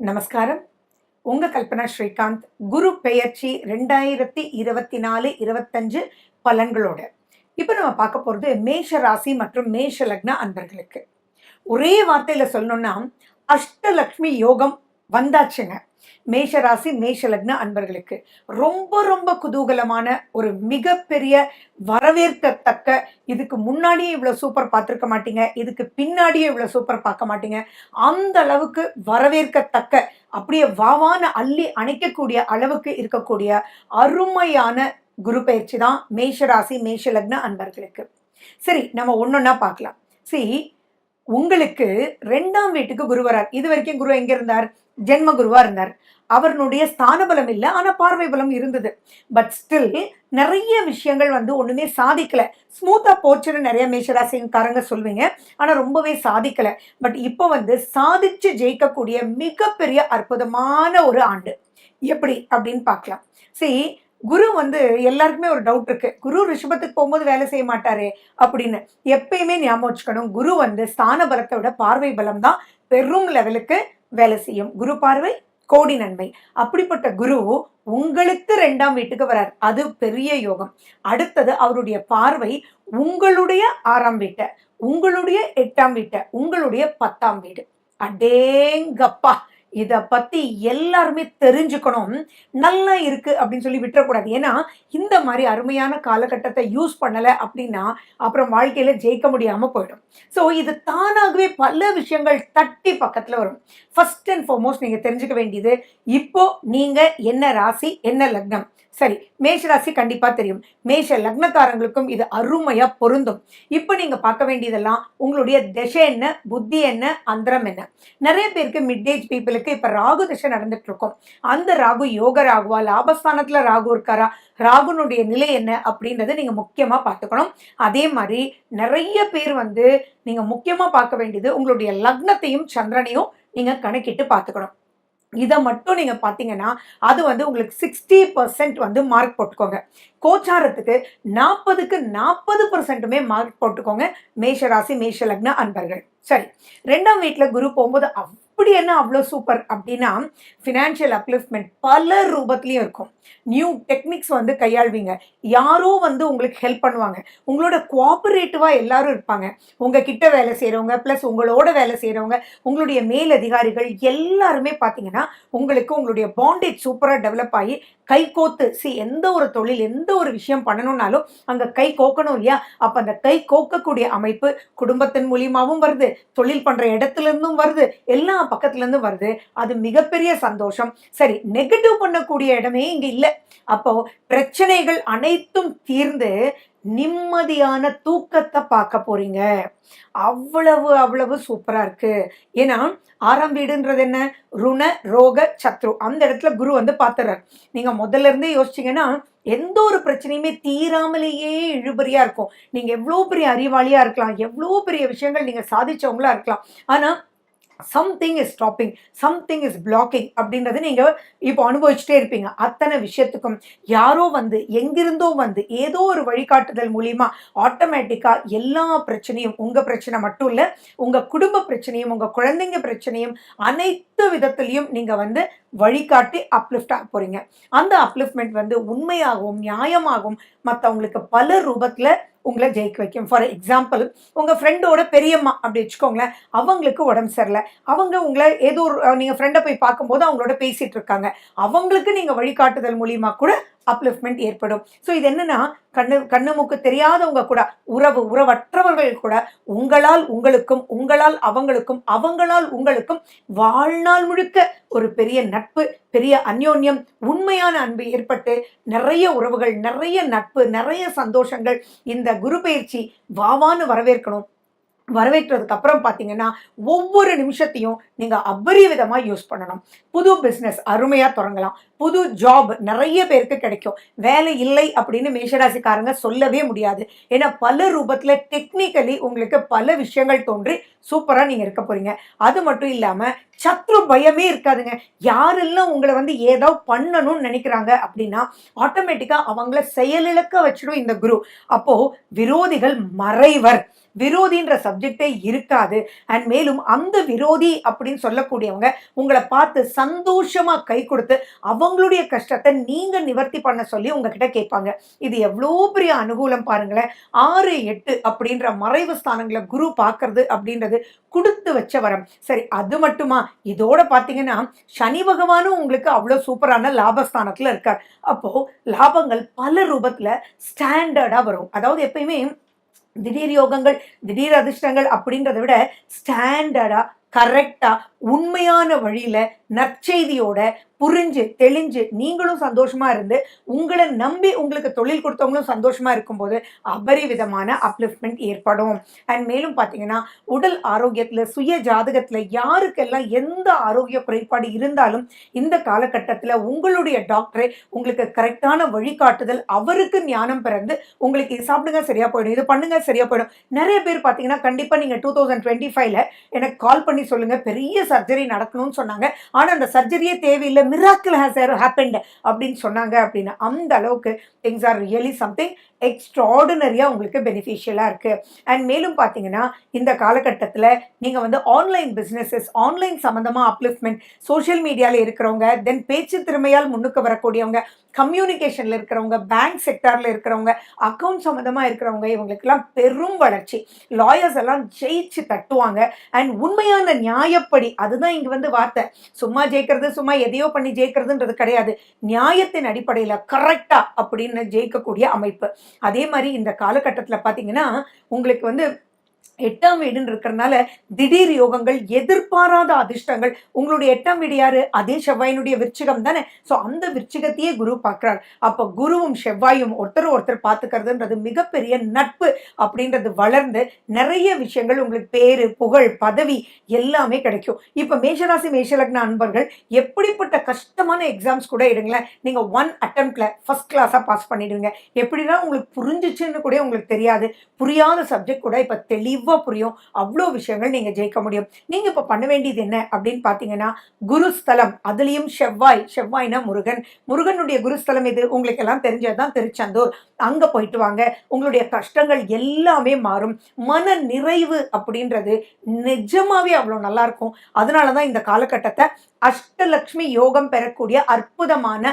நமஸ்காரம். உங்க கல்பனா ஸ்ரீகாந்த். குரு பெயர்ச்சி 2024-25 பலன்களோட இப்போ நம்ம பார்க்க போகிறது மேஷ ராசி மற்றும் மேஷ லக்ன அன்பர்களுக்கு. ஒரே வார்த்தையில சொல்லணும்னா அஷ்டலக்ஷ்மி யோகம் வந்தாச்சுங்க. மேஷ ராசி மேஷ லக்ன அன்பர்களுக்கு ரொம்ப ரொம்ப குதூகலமான ஒரு மிகப்பெரிய வரவேற்கத்தக்க, இதுக்கு முன்னாடியே இவ்வளவு சூப்பர் பார்த்துருக்க மாட்டீங்க, இதுக்கு பின்னாடியே இவ்வளவு சூப்பர் பார்க்க மாட்டீங்க, அந்த அளவுக்கு வரவேற்கத்தக்க, அப்படியே வாவான அள்ளி அணைக்கக்கூடிய அளவுக்கு இருக்கக்கூடிய அருமையான குரு பயிற்சி தான் மேஷ ராசி மேஷ லக்ன அன்பர்களுக்கு. சரி, நம்ம ஒன்னொன்னா பார்க்கலாம். சரி, உங்களுக்கு 2ஆம் வீட்டுக்கு குரு வரார். இது வரைக்கும் குரு எங்க இருந்தார்? ஜென்ம குருவா இருந்தார். அவருடைய ஸ்தான பலம் இல்லை, ஆனா பார்வை பலம் இருந்தது. பட் ஸ்டில் நிறைய விஷயங்கள் ஒண்ணுமே சாதிக்கல. ஸ்மூத்தா போச்சுன்னு நிறைய மேஷராசிக்காரங்க சொல்வீங்க, ஆனா ரொம்பவே சாதிக்கல. பட் இப்போ சாதிச்சு ஜெயிக்கக்கூடிய மிகப்பெரிய அற்புதமான ஒரு ஆண்டு. எப்படி அப்படின்னு பார்க்கலாம். சரி, குரு எல்லாருக்குமே ஒரு டவுட் இருக்கு, குரு ரிஷபத்துக்கு போகும்போது வேலை செய்ய மாட்டாரு அப்படின்னு. எப்பயுமே ஞாபகம் வச்சுக்கணும், குரு ஸ்தான பலத்தை விட பார்வை பலம் தான் பெரும் லெவலுக்கு வேலை செய்யும். குரு பார்வை கோடி நன்மை. அப்படிப்பட்ட குரு உங்களுக்கு 2ஆம் வீட்டுக்கு வரார், அது பெரிய யோகம். அடுத்தது அவருடைய பார்வை உங்களுடைய 6ஆம் வீட்டை, உங்களுடைய 8ஆம் வீட்டை, உங்களுடைய 10ஆம் வீடு. அடேங்கப்பா, இதை பத்தி எல்லாருமே தெரிஞ்சுக்கணும். நல்லா இருக்கு அப்படின்னு சொல்லி விட்டுறக்கூடாது. ஏன்னா இந்த மாதிரி அருமையான காலகட்டத்தை யூஸ் பண்ணலை அப்படின்னா அப்புறம் வாழ்க்கையில ஜெயிக்க முடியாம போயிடும். ஸோ இது தானாகவே பல விஷயங்கள் தட்டி பக்கத்துல வரும். ஃபர்ஸ்ட் அண்ட் ஃபார்மோஸ்ட் நீங்க தெரிஞ்சுக்க வேண்டியது, இப்போ நீங்க என்ன ராசி என்ன லக்னம். சரி, மேஷ ராசி கண்டிப்பா தெரியும், மேஷ லக்னக்காரங்களுக்கும் இது அருமையா பொருந்தும். இப்போ நீங்க பார்க்க வேண்டியதெல்லாம் உங்களுடைய திசை என்ன, புத்தி என்ன, அந்தரம் என்ன. நிறைய பேருக்கு மிட் ஏஜ் பீப்புளுக்கு இப்ப ராகு திசை நடந்துட்டு இருக்கும். அந்த ராகு யோக ராகுவா, லாபஸ்தானத்துல ராகு இருக்காரா, ராகுனுடைய நிலை என்ன அப்படின்றத நீங்க முக்கியமா பார்த்துக்கணும். அதே மாதிரி நிறைய பேர் நீங்க முக்கியமா பார்க்க வேண்டியது உங்களுடைய லக்னத்தையும் சந்திரனையும் நீங்க கணக்கிட்டு பார்த்துக்கணும். இதை மட்டும் நீங்க பார்த்தீங்கன்னா அது உங்களுக்கு 60% மார்க் போட்டுக்கோங்க. கோச்சாரத்துக்கு 40க்கு 40%மே மார்க் போட்டுக்கோங்க மேஷராசி மேஷ லக்ன அன்பர்கள். சரி, 2ஆம் வீட்டில் குரு போகும்போது அப்படி என்ன அவ்வளோ சூப்பர் அப்படின்னா, ஃபினான்ஷியல் அப்லிஃப்ட்மெண்ட் பல ரூபத்துலையும் இருக்கும். நியூ டெக்னிக்ஸ் கையாள்வீங்க. யாரோ உங்களுக்கு ஹெல்ப் பண்ணுவாங்க. உங்களோட கோஆபரேட்டிவாக எல்லாரும் இருப்பாங்க. உங்ககிட்ட வேலை செய்கிறவங்க ப்ளஸ் உங்களோட வேலை செய்கிறவங்க, உங்களுடைய மேலதிகாரிகள் எல்லாருமே பார்த்தீங்கன்னா உங்களுக்கு உங்களுடைய பாண்டேஜ் சூப்பராக டெவலப் ஆகி கை கோத்து எந்த ஒரு தொழில் எந்த ஒரு விஷயம் பண்ணணும்னாலும் அங்கே கை கோக்கணும் இல்லையா? அப்போ அந்த கை கோக்கக்கூடிய அமைப்பு குடும்பத்தின் மூலியமாகவும் வருது, தொழில் பண்ணுற இடத்துல இருந்தும் வருது, எல்லா பக்கத்துல இருந்து வருது. அது மிகப்பெரிய சந்தோஷம். சரி, நெகட்டிவ் பண்ணக்கூடிய இடமே இங்க இல்லை. அப்போ பிரச்சனைகள் அனைத்தும் தீர்ந்து நிம்மதியான தூக்கத்தை பார்க்க போறீங்க. அவ்வளவு அவ்வளவு சூப்பரா இருக்கு. ஏன்னா 6ஆம் வீடுன்றது என்ன? ருண ரோக சத்ரு. அந்த இடத்துல குரு பார்த்துறாரு. நீங்க முதல்ல இருந்தே யோசிச்சீங்கன்னா எந்த ஒரு பிரச்சனையுமே தீராமலேயே இழுபறியா இருக்கும். நீங்க எவ்வளவு பெரிய அறிவாளியா இருக்கலாம், எவ்வளவு பெரிய விஷயங்கள் நீங்க சாதிச்சவங்களா இருக்கலாம், ஆனா something is stopping, something is blocking அப்படின்றது நீங்க இப்போ அனுபவிச்சுட்டே இருப்பீங்க. அத்தனை விஷயத்துக்கும் யாரோ எங்கிருந்தோ ஏதோ ஒரு வழிகாட்டுதல் மூலியமா ஆட்டோமேட்டிக்கா எல்லா பிரச்சனையும், உங்க பிரச்சனை மட்டும் இல்ல, உங்க குடும்ப பிரச்சனையும் உங்க குழந்தைங்க பிரச்சனையும் அனைத்து விதத்திலையும் நீங்க வழிகாட்டி அப்லிஃப்ட் ஆக போறீங்க. அந்த அப்லிஃப்ட்மெண்ட் உண்மையாகவும் நியாயமாகவும் மற்றவங்களுக்கு பல ரூபத்துல உங்களை ஜெயிக்க வைக்கும். ஃபார் எக்ஸாம்பிள், உங்க ஃப்ரெண்டோட பெரியம்மா அப்படி வச்சுக்கோங்களேன், அவங்களுக்கு உடம்பு சரியில்லை, அவங்க உங்களை ஏதோ நீங்க ஃப்ரெண்டை போய் பார்க்கும்போது அவங்களோட பேசிட்டு இருக்காங்க, அவங்களுக்கு நீங்க வழிகாட்டுதல் மூலியமா கூட அப்லிஃப்ட்மெண்ட் ஏற்படும். ஸோ இது என்னன்னா, கண்ணு மூக்கு தெரியாதவங்க கூட, உறவற்றவர்கள் கூட உங்களால் உங்களுக்கும், உங்களால் அவங்களுக்கும், அவங்களால் உங்களுக்கும் வாழ்நாள் முழுக்க ஒரு பெரிய நட்பு, பெரிய அந்யோன்யம், உண்மையான அன்பு ஏற்பட்டு நிறைய உறவுகள், நிறைய நட்பு, நிறைய சந்தோஷங்கள் இந்த குரு பயிற்சி வாவான்னு வரவேற்கணும். வரவேற்றதுக்கு அப்புறம் பார்த்தீங்கன்னா ஒவ்வொரு நிமிஷத்தையும் நீங்க அபரிவிதமா யூஸ் பண்ணணும். புது பிஸ்னஸ் அருமையா தொடங்கலாம், புது ஜாப் நிறைய பேருக்கு கிடைக்கும். வேலை இல்லை அப்படின்னு மேஷராசிக்காரங்க சொல்லவே முடியாது. ஏன்னா பல ரூபத்துல டெக்னிக்கலி உங்களுக்கு பல விஷயங்கள் தோன்றி சூப்பரா நீங்க இருக்க போறீங்க. அது மட்டும் இல்லாம சத்ரு பயமே இருக்காதுங்க. யாரெல்லாம் உங்களை ஏதாவது பண்ணணும்னு நினைக்கிறாங்க அப்படின்னா ஆட்டோமேட்டிக்கா அவங்கள செயலிழக்க வச்சிடும் இந்த குரு. அப்போ விரோதிகள் மறைவர். விரோதின்ற சப்ஜெக்டே இருக்காது. அண்ட் மேலும் அந்த விரோதி அப்படின்னு சொல்லக்கூடியவங்க உங்களை பார்த்து சந்தோஷமா கை கொடுத்து அவங்களுடைய கஷ்டத்தை நீங்க நிவர்த்தி பண்ண சொல்லி உங்ககிட்ட கேட்பாங்க. இது எவ்வளோ பெரிய அனுகூலம் பாருங்களேன். 6, 8 அப்படின்ற மறைவு ஸ்தானங்களை குரு பார்க்கறது அப்படின்றது கொடுத்து வச்ச வரம். சரி, அது மட்டுமா? இதோட பார்த்தீங்கன்னா சனி பகவானும் உங்களுக்கு அவ்வளோ சூப்பரான லாபஸ்தானத்தில் இருக்கார். அப்போ லாபங்கள் பல ரூபத்தில் ஸ்டாண்டர்டாக வரும். அதாவது எப்பயுமே திடீர் யோகங்கள், திடீர் அதிர்ஷ்டங்கள் அப்படின்றத விட ஸ்டாண்டர்டா, கரெக்டா, உண்மையான வழியில நற்செய்தியோட புரிஞ்சு தெளிஞ்சு நீங்களும் சந்தோஷமா இருந்து உங்களை நம்பி உங்களுக்கு தொழில் கொடுத்தவங்களும் சந்தோஷமா இருக்கும்போது அபரிவிதமான அப்லிஃப்ட்மெண்ட் ஏற்படும். அண்ட் மேலும் பார்த்தீங்கன்னா உடல் ஆரோக்கியத்தில், சுய ஜாதகத்தில் யாருக்கெல்லாம் எந்த ஆரோக்கிய குறைபாடு இருந்தாலும் இந்த காலகட்டத்தில் உங்களுடைய டாக்டரை உங்களுக்கு கரெக்டான வழிகாட்டுதல், அவருக்கு ஞானம் பிறந்து உங்களுக்கு இது சாப்பிடுங்க சரியா போயிடும், இது பண்ணுங்க சரியா போயிடும். நிறைய பேர் பார்த்தீங்கன்னா கண்டிப்பாக நீங்கள் 2025ல எனக்கு கால் பண்ணி சொல்லுங்க, பெரிய சர்ஜரி நடக்கணும்னு சொன்னாங்க, ஆனால் அந்த சர்ஜரியே தேவையில்லை, மிராக்கிள் ஹேஸ் ஹேப்பன்ட் அப்படின்னு சொன்னாங்க. அப்படின்னு அந்த அளவுக்கு திங்ஸ் ஆர் ரியலி சம்திங் எக்ஸ்ட்ராடினரியாக உங்களுக்கு பெனிஃபிஷியலாக இருக்குது. அண்ட் மேலும் பார்த்தீங்கன்னா இந்த காலகட்டத்தில் நீங்கள் வந்து ஆன்லைன் பிஸ்னஸஸ், ஆன்லைன் சம்மந்தமாக அப்லிஃப்ட்மெண்ட், சோஷியல் மீடியாவில் இருக்கிறவங்க, தென் பேச்சு திறமையால் முன்னுக்கு வரக்கூடியவங்க, கம்யூனிகேஷனில் இருக்கிறவங்க, பேங்க் செக்டாரில் இருக்கிறவங்க, அக்கௌண்ட் சம்மந்தமாக இருக்கிறவங்க, இவங்களுக்கெல்லாம் பெரும் வளர்ச்சி. லாயர்ஸ் எல்லாம் ஜெயிச்சு தட்டுவாங்க. அண்ட் உண்மையான நியாயப்படி, அதுதான் இங்கே வந்து வார்த்தை, சும்மா ஜெயிக்கிறது, சும்மா எதையோ பண்ணி ஜெயிக்கிறதுன்றது கிடையாது. நியாயத்தின் அடிப்படையில் கரெக்டாக அப்படின்னு ஜெயிக்கக்கூடிய அமைப்பு. அதே மாதிரி இந்த காலகட்டத்தில் பார்த்தீங்கன்னா உங்களுக்கு வந்து 8ஆம் வீடுன்னு இருக்கிறதுனால திடீர் யோகங்கள், எதிர்பாராத அதிர்ஷ்டங்கள். உங்களுடைய 8ஆம் வீடு யாரு? அதே செவ்வாயினுடைய விருச்சிகம் தானே. ஸோ அந்த விருச்சிகத்தையே குரு பார்க்குறார். அப்போ குருவும் செவ்வாயும் ஒருத்தர் பார்த்துக்கிறதுன்றது மிகப்பெரிய நட்பு அப்படின்றது வளர்ந்து நிறைய விஷயங்கள் உங்களுக்கு பேரு, புகழ், பதவி எல்லாமே கிடைக்கும். இப்போ மேஷராசி மேஷலக்ன அன்பர்கள் எப்படிப்பட்ட கஷ்டமான எக்ஸாம்ஸ் கூட எடுங்களேன், நீங்கள் 1 அட்டெம்ப்ட்ல ஃபர்ஸ்ட் கிளாஸாக பாஸ் பண்ணிடுவீங்க. எப்படின்னா உங்களுக்கு புரிஞ்சிச்சுன்னு கூட உங்களுக்கு தெரியாது. புரியாத சப்ஜெக்ட் கூட இப்போ தெளிவாக புரியும். அவ்வளோ விஷயங்கள் நீங்க ஜெயிக்க முடியும். நீங்க இப்ப பண்ண வேண்டியது என்ன அப்படின்னு பாத்தீங்கன்னா குருஸ்தலம், அதுலயும் செவ்வாய்னா முருகன், முருகனுடைய குருஸ்தலம் இது உங்களுக்கு எல்லாம் தெரிஞ்சதுதான் திருச்செந்தூர். அங்க போயிட்டு வாங்க. உங்களுடைய கஷ்டங்கள் எல்லாமே மாறும். மன நிறைவு அப்படின்றது நிஜமாவே அவ்வளோ நல்லா இருக்கும். அதனாலதான் இந்த காலகட்டத்தை அஷ்டலக்ஷ்மி யோகம் பெறக்கூடிய அற்புதமான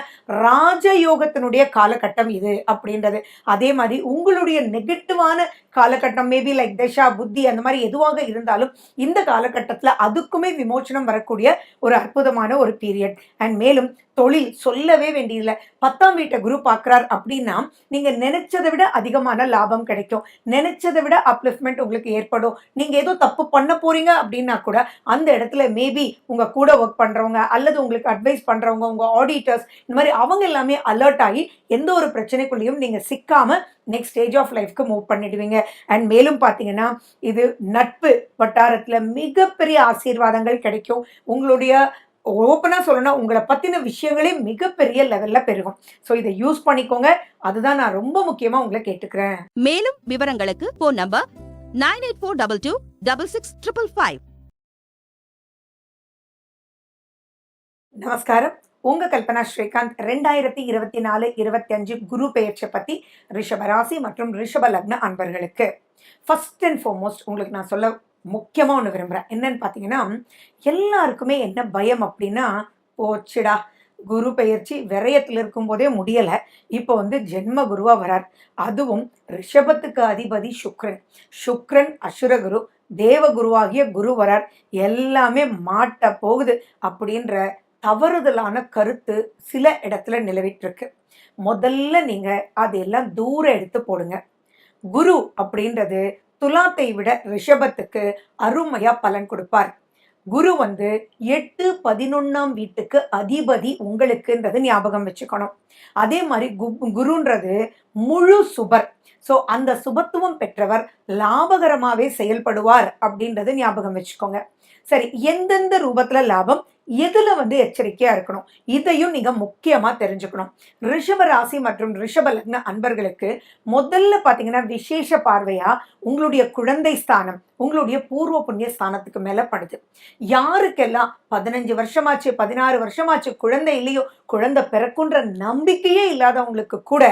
ராஜயோகத்தினுடைய காலகட்டம் இது அப்படின்றது. அதே மாதிரி உங்களுடைய நெகட்டிவான காலகட்டம், மேபி லைக் தசா புத்தி அந்த மாதிரி எதுவாக இருந்தாலும் இந்த காலகட்டத்தில் அதுக்குமே விமோச்சனம் வரக்கூடிய ஒரு அற்புதமான ஒரு பீரியட். அண்ட் மேலும் தொழில் சொல்லவே வேண்டியதில்லை. 10ஆம் வீட்டை குரு பார்க்குறார் அப்படின்னா நீங்க நினைச்சதை விட அதிகமான லாபம் கிடைக்கும். நினைச்சதை விட அப்லிஃப்ட்மெண்ட் உங்களுக்கு ஏற்படும். நீங்க ஏதோ தப்பு பண்ண போறீங்க அப்படின்னா கூட அந்த இடத்துல மேபி உங்க கூட ஒர்க் பண்றவங்க அல்லது உங்களுக்கு அட்வைஸ் பண்றவங்க, உங்க ஆடிட்டர்ஸ், இந்த மாதிரி அவங்க எல்லாமே அலர்ட் ஆகி எந்த ஒரு பிரச்சனைக்குள்ளேயும் நீங்க சிக்காம நெக்ஸ்ட் ஸ்டேஜ் ஆஃப் லைஃப்க்கு மூவ் பண்ணிடுவீங்க. அண்ட் மேலும் பார்த்தீங்கன்னா இது நட்பு வட்டாரத்தில் மிகப்பெரிய ஆசீர்வாதங்கள் கிடைக்கும். உங்களுடைய ஓப்பனாக சொல்லணும், உங்களை பற்றின விஷயங்களே மிகப்பெரிய லெவலில் பெருகும். ஸோ இதை யூஸ் பண்ணிக்கோங்க. அதுதான் நான் ரொம்ப முக்கியமாக உங்களை கேட்டுக்கிறேன். மேலும் விவரங்களுக்கு ஃபோன் நம்பர் 9842266555. நமஸ்காரம். உங்க கல்பனா ஸ்ரீகாந்த். 2024-25 குரு பெயர்ச்சியை பற்றி ரிஷபராசி மற்றும் ரிஷப லக்ன அன்பர்களுக்கு ஃபர்ஸ்ட் அண்ட் ஃபார்மோஸ்ட் உங்களுக்கு நான் சொல்ல முக்கியமாக ஒன்று விரும்புகிறேன். என்னன்னு பார்த்தீங்கன்னா எல்லாருக்குமே என்ன பயம் அப்படின்னா, போச்சுடா குரு பெயர்ச்சி விரயத்தில் இருக்கும்போதே முடியலை, இப்போ வந்து ஜென்ம குருவாக வரார், அதுவும் ரிஷபத்துக்கு அதிபதி சுக்ரன் அசுரகுரு, தேவகுருவாகிய குரு வரார், எல்லாமே மாட்ட போகுது அப்படின்ற தவறுதலான கருத்து சில இடத்துல நிலவிட்டு இருக்கு. முதல்ல நீங்க அதெல்லாம் தூரம் எடுத்து போடுங்க. குரு அப்படின்றது துலாத்தை விட ரிஷபத்துக்கு அருமையா பலன் கொடுப்பார். குரு வந்து 8, 11ஆம் வீட்டுக்கு அதிபதி உங்களுக்குன்றது ஞாபகம் வச்சுக்கணும். அதே மாதிரி குருன்றது முழு சுபர். ஸோ அந்த சுபத்துவம் பெற்றவர் லாபகரமாகவே செயல்படுவார் அப்படின்றது ஞாபகம் வச்சுக்கோங்க. சரி, எந்தெந்த ரூபத்துல லாபம், எதுல வந்து எச்சரிக்கையா இருக்கணும், இதையும் நீங்க முக்கியமா தெரிஞ்சுக்கணும். ரிஷப ராசி மற்றும் ரிஷப லக்ன அன்பர்களுக்கு முதல்ல பாத்தீங்கன்னா விசேஷ பார்வையா உங்களுடைய குழந்தை ஸ்தானம் உங்களுடைய பூர்வ புண்ணிய ஸ்தானத்துக்கு மேல படுது. யாருக்கெல்லாம் 15 வருஷமாச்சு 16 வருஷமாச்சு குழந்தை இல்லையோ, குழந்தை பிறக்குன்ற நம்பிக்கையே இல்லாதவங்களுக்கு கூட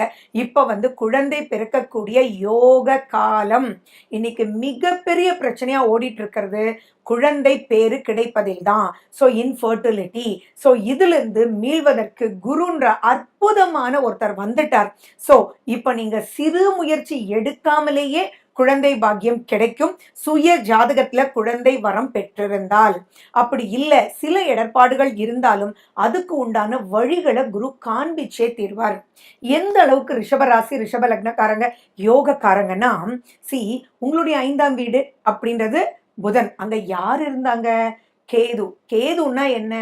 இப்ப வந்து குழந்தை பிறக்கக்கூடிய யோக காலம். இன்னைக்கு மிகப்பெரிய பிரச்சனையா ஓடிட்டு இருக்கிறது குழந்தை பேரு கிடைப்பதில் தான். So infertility. ஸோ இதுல இருந்து மீள்வதற்கு குருன்ற அற்புதமான ஒருத்தர் வந்துட்டார். ஸோ இப்ப நீங்க சிறு முயற்சி எடுக்காமலேயே குழந்தை பாக்கியம் கிடைக்கும். சுய ஜாதகத்துல குழந்தை வரம் பெற்றிருந்தால். அப்படி இல்லை, சில இடர்பாடுகள் இருந்தாலும் அதுக்கு உண்டான வழிகளை குரு காண்பிச்சே தீர்வார். எந்த அளவுக்கு ரிஷபராசி ரிஷப லக்னக்காரங்க யோகக்காரங்கன்னா, உங்களுடைய 5ஆம் வீடு அப்படின்றது புதன். அங்க யார் இருந்தாங்க? கேது. கேதுன்னா என்ன?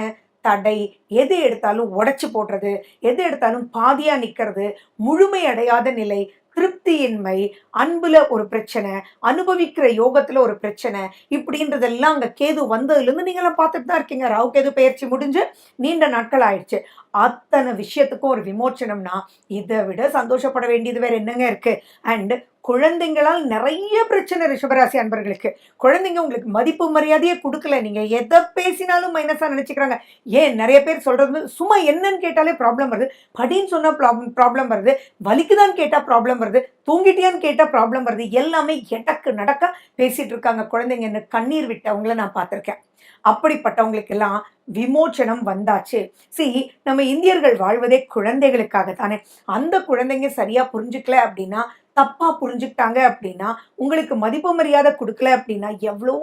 தடை. எது எடுத்தாலும் உடைச்சு போடுறது, எது எடுத்தாலும் பாதியா நிக்கிறது, முழுமை அடையாத நிலை, திருப்தியின்மை, அன்புல ஒரு பிரச்சனை, அனுபவிக்கிற யோகத்துல ஒரு பிரச்சனை, இப்படின்றதெல்லாம் அங்க கேது வந்ததுல இருந்து நீங்க எல்லாம் பார்த்துட்டு தான் இருக்கீங்க. ராகு கேது பெயர்ச்சி முடிஞ்சு நீண்ட நாட்கள் ஆயிடுச்சு. அத்தனை விஷயத்துக்கும் ஒரு விமோச்சனம்னா இதை விட சந்தோஷப்பட வேண்டியது வேற என்னங்க இருக்கு? அண்ட் குழந்தைங்களால் நிறைய பிரச்சனை ரிஷபராசி அன்பர்களுக்கு. குழந்தைங்க உங்களுக்கு மதிப்பு மரியாதையே கொடுக்கல. நீங்க எதை பேசினாலும் மைனஸா நினைச்சுக்கிறாங்க. ஏன் நிறைய பேர் சொல்றது சும்மா என்னன்னு கேட்டாலே ப்ராப்ளம் வருது, படின்னு சொன்னா ப்ராப்ளம் வருது, வலிக்குதான்னு கேட்டா ப்ராப்ளம் வருது, தூங்கிட்டியான்னு கேட்டா ப்ராப்ளம் வருது. எல்லாமே எடக்கு நடக்க பேசிட்டு இருக்காங்க குழந்தைங்க. என்ன கண்ணீர் விட்டவங்கள நான் பார்த்திருக்கேன். அப்படிப்பட்டவங்களுக்கு எல்லாம் விமோச்சனம் வந்தாச்சு. நம்ம இந்தியர்கள் வாழ்வதே குழந்தைகளுக்காக தானே. அந்த குழந்தைங்க சரியா புரிஞ்சுக்கல அப்படின்னா, தப்பா புரிஞ்சுக்கிட்டாங்க அப்படின்னா, உங்களுக்கு மதிப்பு மரியாதை கொடுக்கல அப்படின்னா எவ்வளோ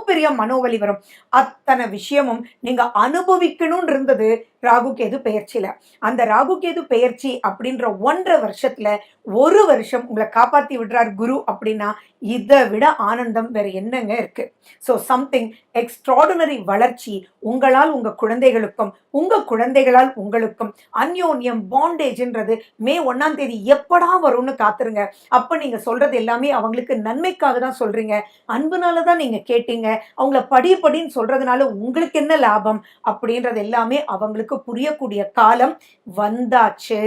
பெரிய மனோவலி வரும். அத்தனை விஷயமும் நீங்க அனுபவிக்கணும்னு இருந்தது ராகு கேது பெயர்ச்சியில. அந்த ராகு கேது பெயர்ச்சி அப்படின்ற 1.5 வருஷத்துல 1 வருஷம் உங்களை காப்பாத்தி விடுறார் குரு அப்படின்னா இதை விட ஆனந்தம் வேற என்னங்க இருக்கு? ஸோ சம்திங் எக்ஸ்ட்ராடினரி வளர்ச்சி உங்களால் உங்க குழந்தைகளுக்கும் உங்க குழந்தைகளால் உங்களுக்கும் அந்யோன்யம் பாண்டேஜ்ன்றது மே 1ஆம் தேதி எப்படா வரும்னு காத்துருங்க. அப்ப நீங்க சொல்றது எல்லாமே அவங்களுக்கு நன்மைக்காக தான் சொல்றீங்க. அன்புனாலதான் நீங்க கேட்டீங்க. அவங்கள படின்னு சொல்றதுனால உங்களுக்கு என்ன லாபம் அப்படின்றது எல்லாமே அவங்களுக்கு புரியக்கூடிய காலம் வந்தாச்சு.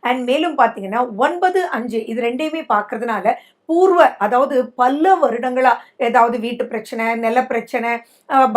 அண்ட் மேலும் பாத்தீங்கன்னா 9, 5 இது ரெண்டையுமே பார்க்கறதுனால பூர்வ, அதாவது பல வருடங்களா ஏதாவது வீட்டு பிரச்சனை, நில பிரச்சனை,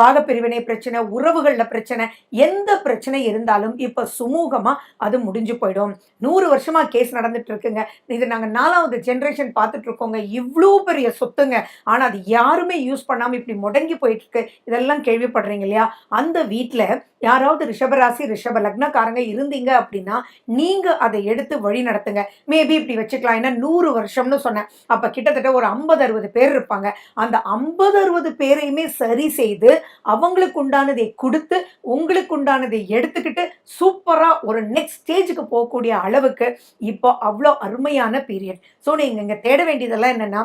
பாகப்பிரிவினை பிரச்சனை, உறவுகள்ல பிரச்சனை, எந்த பிரச்சனை இருந்தாலும் இப்ப சுமூகமா அது முடிஞ்சு போயிடும். 100 வருஷமா கேஸ் நடந்துட்டு இருக்குங்க. இது நாங்க 4வது ஜெனரேஷன் பார்த்துட்டு இருக்கோங்க. இவ்வளோ பெரிய சொத்துங்க. ஆனா அது யாருமே யூஸ் பண்ணாம இப்படி முடங்கி போயிட்டு இருக்கு. இதெல்லாம் கேள்விப்படுறீங்க இல்லையா? அந்த வீட்டுல யாராவது ரிஷபராசி ரிஷப லக்னக்காரங்க இருந்தீங்க அப்படின்னா நீங்க அதை எடுத்து வழி நடத்துங்க. மேபி இப்படி வச்சுக்கலாம். ஏன்னா 100 வருஷம்னு சொன்னேன். அப்ப கிட்டத்தட்ட ஒரு 50-60 பேர் இருப்பாங்க. அந்த 50-60 பேரையுமே சரி செய்து அவங்களுக்கு உண்டானதை கொடுத்து உங்களுக்கு உண்டானதை எடுத்துக்கிட்டு சூப்பரா ஒரு நெக்ஸ்ட் ஸ்டேஜுக்கு போகக்கூடிய அளவுக்கு இப்போ அவ்வளோ அருமையான பீரியட். ஸோ நீங்க இங்க தேட வேண்டியதெல்லாம் என்னன்னா,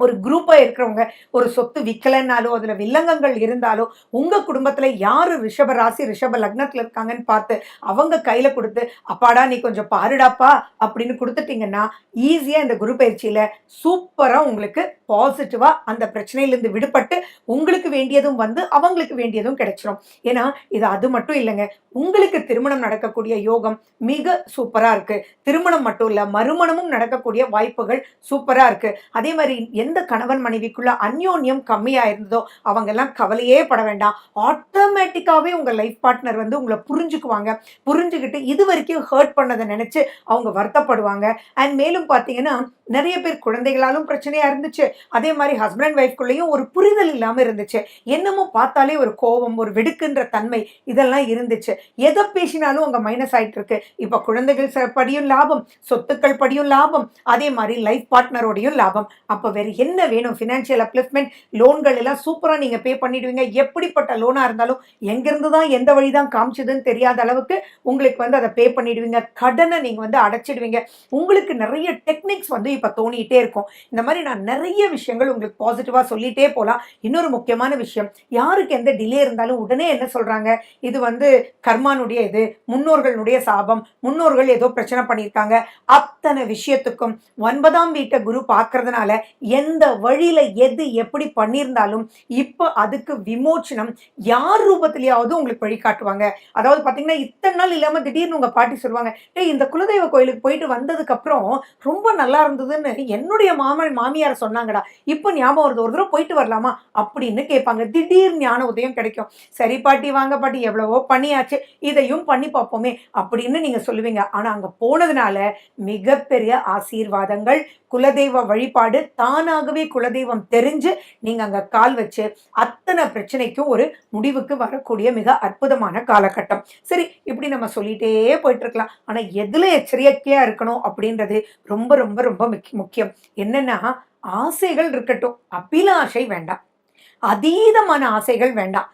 ஒரு குரூப்பா இருக்கிறவங்க ஒரு சொத்து விற்கலைன்னாலோ அதுல வில்லங்கங்கள் இருந்தாலோ உங்க குடும்பத்துல யாரு ரிஷப ராசி ரிஷப லக்னத்துல இருக்காங்கன்னு பார்த்து அவங்க கையில கொடுத்து, அப்பாடா நீ கொஞ்சம் பாருடாப்பா அப்படின்னு கொடுத்துட்டீங்கன்னா ஈஸியா இந்த குரு பயிற்சியில சூப்பரா உங்களுக்கு பாசிட்டிவா அந்த பிரச்சனையிலிருந்து விடுபட்டு உங்களுக்கு வேண்டியதும் வந்து அவங்களுக்கு வேண்டியதும் கிடைச்சிடும். ஏன்னா இது அது மட்டும் இல்லைங்க, உங்களுக்கு திருமணம் நடக்கக்கூடிய யோகம் மிக சூப்பரா இருக்கு. திருமணம் மட்டும் இல்ல, மறுமணமும் நடக்கக்கூடிய வாய்ப்புகள் சூப்பரா இருக்கு. அதே மாதிரி எந்த கணவன் மனைவிக்குள்ள அந்யோன்யம் கம்மியா இருந்ததோ அவங்க எல்லாம் கவலையே பட வேண்டாம். ஆட்டோமேட்டிக்காவே உங்க லைஃப் பார்ட்னர் வந்து உங்களை புரிஞ்சுக்குவாங்க. புரிஞ்சுக்கிட்டு இது வரைக்கும் ஹர்ட் பண்ணதை நினைச்சு அவங்க வருத்தப்படுவாங்க. அண்ட் மேலும் பாத்தீங்கன்னா நிறைய பேர் குழந்தைகளாலும் பிரச்சனையா இருந்துச்சு. அதே மாதிரி ஹஸ்பண்ட் அண்ட் ஒய்ஃப்குள்ளேயும் ஒரு புரிதல் இல்லாம இருந்துச்சு. என்னமோ பார்த்தாலே ஒரு கோபம், ஒரு வெடுக்குன்ற தன்மை இதெல்லாம் இருந்துச்சு. எதை பேசினாலும் அங்க மைனஸ் ஆயிட்டு இருக்கு. இப்ப குழந்தைகள் படியும் லாபம், சொத்துக்கள் படியும் லாபம், அதே மாதிரி லைஃப் பார்ட்னரோடையும் லாபம். அப்ப வேற என்ன வேணும்? ஃபினான்ஷியல் அப்லிஃப்ட்மெண்ட், லோன்கள் எல்லாம் சூப்பரா நீங்க பே பண்ணிடுவீங்க. எப்படிப்பட்ட லோனா இருந்தாலும் எங்கிருந்து தான் எந்த வழிதான் காமிச்சதுன்னு தெரியாத அளவுக்கு உங்களுக்கு வந்து அதை பே பண்ணிடுவீங்க. கடனை நீங்க வந்து அடைச்சிடுவீங்க. உங்களுக்கு நிறைய டெக்னிக்ஸ் வந்து இப்ப தோணிட்டே இருக்கும். இந்த மாதிரி நான் நிறைய விஷயங்கள் உங்களுக்கு பாசிட்டிவா சொல்லிட்டே போலாம். இன்னொரு முக்கியமான விஷயம், யாருக்கு எந்த டிலே இருந்தாலும் உடனே என்ன சொல்றாங்க, இது வந்து கர்மானுடைய இது, முன்னோர்களுடைய சாபம், முன்னோர்கள் ஏதோ பிரச்சனை பண்ணியிருக்காங்க. அத்தனை விஷயத்துக்கும் 9ஆம் வீட்டை குரு பார்க்கறதுனால எந்த வழியில எது எப்படி பண்ணியிருந்தாலும் இப்போ அதுக்கு விமோச்சனம் யார் ரூபத்திலேயாவது உங்களுக்கு வழிகாட்டுவாங்க. அதாவது பார்த்தீங்கன்னா, இத்தனை நாள் இல்லாம திடீர்னு உங்க பாட்டி சொல்லுவாங்க, "டேய் இந்த குலதெய்வ கோயிலுக்கு போயிட்டு வந்ததுக்கப்புறம் ரொம்ப நல்லா இருந்ததுன்னு என்னுடைய மாமியார் சொன்னாங்கடா. இப்ப ஞாபகம் வருது. ஒரு தடவ போயிட்டு வரலாமா?" அப்படின்னு கேட்பாங்க. திடீர் ஞான உதயம் கிடைக்கும். "சரி பாட்டி, வாங்க பாட்டி, எவ்வளவோ பண்ணியாச்சு. இதையும் பண்ணி பார்ப்போமே" அப்படின்னு நீங்க சொல்லுவீங்க. ஆனா அங்க போனதுனால மிகப்பெரிய ஆசீர்வாதங்கள், குலதெய்வ வழிபாடு, தானாகவே குலதெய்வம் தெரிஞ்சு நீங்க அங்க கால் வச்சு அத்தனை பிரச்சனைக்கும் ஒரு முடிவுக்கு வரக்கூடிய மிக அற்புதமான காலகட்டம். சரி, இப்படி நம்ம சொல்லிட்டே போயிட்டு இருக்கலாம். ஆனா எதுல எச்சரிக்கையா இருக்கணும் அப்படின்றது ரொம்ப ரொம்ப ரொம்ப முக்கியம். என்னன்னா, ஆசைகள் இருக்கட்டும், அபிலாஷை வேண்டாம். அதீதமான ஆசைகள் வேண்டாம்.